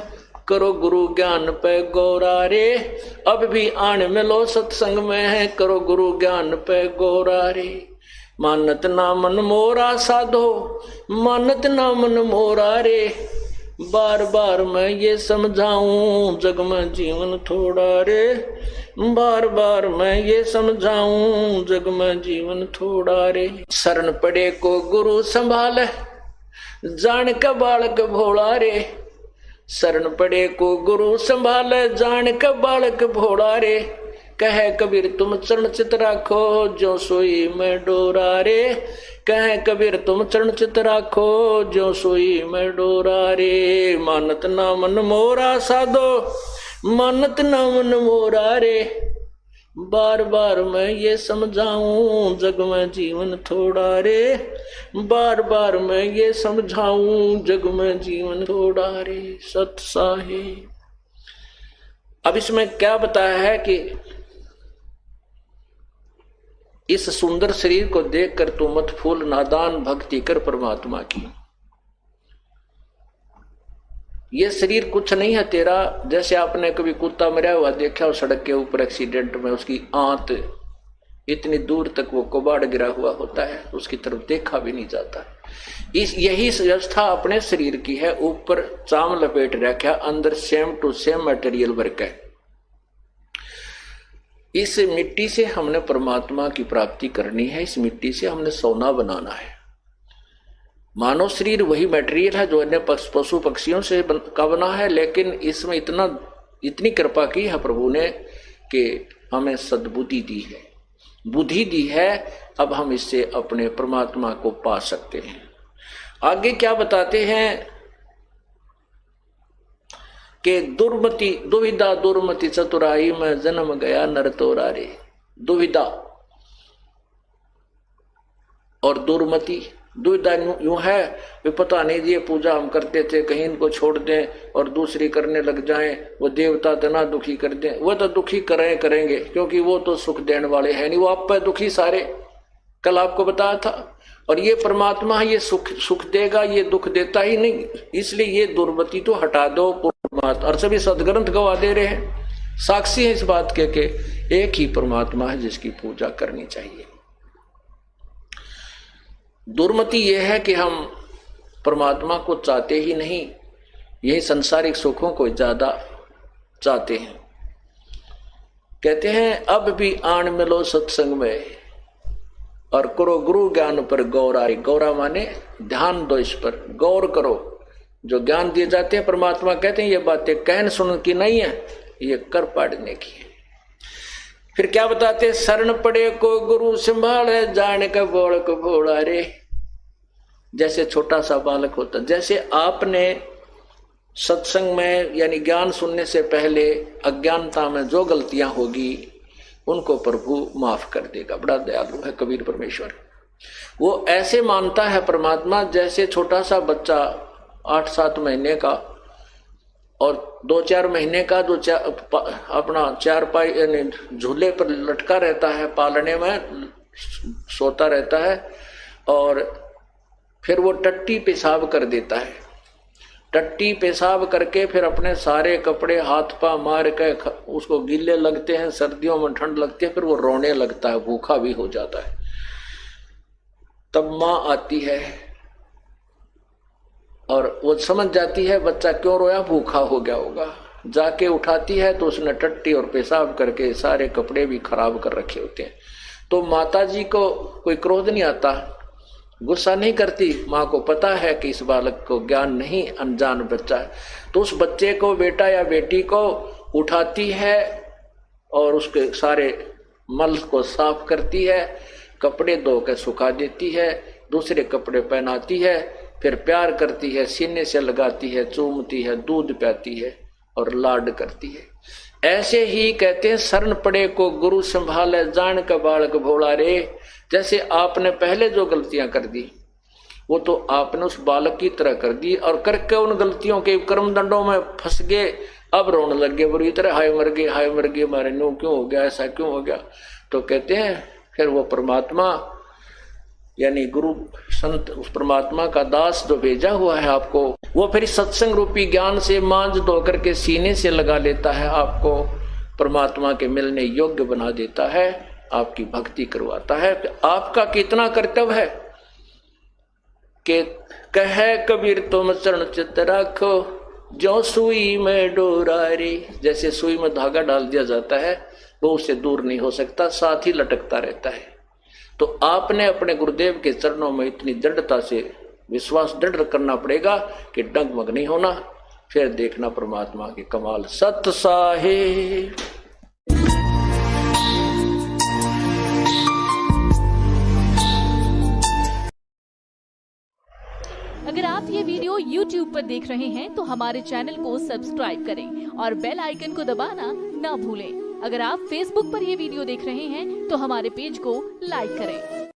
करो गुरु ज्ञान पे गौरा रे, अब भी आने मिलो सत्संग में है करो गुरु ज्ञान पे गौरा रे। मानत ना मन मोरा साधो, मानत ना मन मोरा रे, बार बार मैं ये समझाऊं जग में जीवन थोड़ा रे, बार बार मैं ये समझाऊं जग में जीवन थोड़ा रे। शरण पड़े को गुरु संभाले जान का बालक भोला रे, शरण पड़े को गुरु संभाले जान का बालक भोला रे, कहे कबीर तुम चरण चित राखो जो सोई में डोरा रे, कहे कबीर तुम चरण चित राखो जो सोई में डोरा रे। मानत ना मन मोरा साधो, मानत ना मन मोरा रे, बार बार मैं ये समझाऊं जग में जीवन थोड़ा रे, बार बार मैं ये समझाऊं जग में जीवन थोड़ा रे। सत साहिब। अब इसमें क्या बताया है कि इस सुंदर शरीर को देखकर तू मत फूल, नादान भक्ति कर परमात्मा की। ये शरीर कुछ नहीं है तेरा। जैसे आपने कभी कुत्ता मरा हुआ देखा हो सड़क के ऊपर एक्सीडेंट में, उसकी आंत इतनी दूर तक वो कबाड़ गिरा हुआ होता है, उसकी तरफ देखा भी नहीं जाता। यही व्यवस्था अपने शरीर की है। ऊपर चाम लपेट रखा, अंदर same to same material work है। इस मिट्टी से हमने परमात्मा की प्राप्ति करनी है, इस मिट्टी से हमने सोना बनाना है। मानव शरीर वही मटेरियल है जो अन्य पशु पक्षियों से का बना है, लेकिन इसमें इतनी कृपा की है प्रभु ने कि हमें सद्बुद्धि दी है, बुद्धि दी है। अब हम इससे अपने परमात्मा को पा सकते हैं। आगे क्या बताते हैं कि दुविधा दुर्मति चतुराई में जन्म गया नर तोरारे। दुविधा और दुर्मति, दुविधा यूं है वे पता नहीं ये पूजा हम करते थे कहीं इनको छोड़ दें और दूसरी करने लग जाएं, वो देवता इतना दुखी कर दें। वो तो दुखी करेंगे क्योंकि वो तो सुख देने वाले हैं नहीं, वो आप पे दुखी सारे, कल आपको बताया था। और ये परमात्मा ये सुख देगा, ये दुख देता ही नहीं, इसलिए ये दुर्मति तो हटा दो परमात्मा। और सभी सदग्रंथ गवा दे रहे हैं, साक्षी है इस बात के एक ही परमात्मा है जिसकी पूजा करनी चाहिए। दुर्मति यह है कि हम परमात्मा को चाहते ही नहीं, यही संसारिक सुखों को ज्यादा चाहते हैं। कहते हैं अब भी आन मिलो सत्संग में और करो गुरु ज्ञान पर गौराई। गौरा माने ध्यान दो, इस पर गौर करो। जो ज्ञान दिए जाते हैं परमात्मा कहते हैं ये बातें कहन सुन की नहीं है, ये कर पाड़ने की है। फिर क्या बताते, शरण पड़े को गुरु संभाले जाने का बोल को भोला रे। जैसे छोटा सा बालक होता, जैसे आपने सत्संग में यानी ज्ञान सुनने से पहले अज्ञानता में जो गलतियां होगी उनको प्रभु माफ कर देगा। बड़ा दयालु है कबीर परमेश्वर। वो ऐसे मानता है परमात्मा जैसे छोटा सा बच्चा 8-7 महीने का और 2-4 महीने का जो अपना चारपाई यानी झूले पर लटका रहता है, पालने में सोता रहता है, और फिर वो टट्टी पेशाब कर देता है। टट्टी पेशाब करके फिर अपने सारे कपड़े हाथ पा मार के उसको गीले लगते हैं, सर्दियों में ठंड लगती है, फिर वो रोने लगता है, भूखा भी हो जाता है। तब माँ आती है और वो समझ जाती है बच्चा क्यों रोया, भूखा हो गया होगा। जाके उठाती है तो उसने टट्टी और पेशाब करके सारे कपड़े भी खराब कर रखे होते हैं। तो माता जी को कोई क्रोध नहीं आता, गुस्सा नहीं करती। माँ को पता है कि इस बालक को ज्ञान नहीं, अनजान बच्चा है, तो उस बच्चे को, बेटा या बेटी को उठाती है और उसके सारे मल को साफ करती है, कपड़े धो के सुखा देती है, दूसरे कपड़े पहनाती है, फिर प्यार करती है, सीने से लगाती है, चूमती है, दूध पियाती है और लाड करती है। ऐसे ही कहते हैं शरण पड़े को गुरु संभाले जान का बालक भोला रे। जैसे आपने पहले जो गलतियां कर दी वो तो आपने उस बालक की तरह कर दी, और करके उन गलतियों के कर्म दंडों में फंस गए, अब रोने लग गए बुरी तरह, हाय मर गए, हाय मर गए, हमारे नो क्यों हो गया, ऐसा क्यों हो गया। तो कहते हैं फिर वो परमात्मा यानी गुरु संत, उस परमात्मा का दास जो भेजा हुआ है आपको, वो फिर सत्संग रूपी ज्ञान से मांझ धो करके सीने से लगा लेता है, आपको परमात्मा के मिलने योग्य बना देता है, आपकी भक्ति करवाता है। आपका कितना कर्तव्य है कि कहे कबीर तुम चरण चित रखो जो सुई में डोरा रे। जैसे सुई में धागा डाल दिया जाता है वो उससे दूर नहीं हो सकता, साथ ही लटकता रहता है। तो आपने अपने गुरुदेव के चरणों में इतनी दृढ़ता से विश्वास दृढ़ करना पड़ेगा कि डगमग नहीं होना, फिर देखना परमात्मा के कमाल। सत साहिब। अगर आप ये वीडियो YouTube पर देख रहे हैं तो हमारे चैनल को सब्सक्राइब करें और बेल आइकन को दबाना ना भूलें। अगर आप Facebook पर ये वीडियो देख रहे हैं तो हमारे पेज को लाइक करें।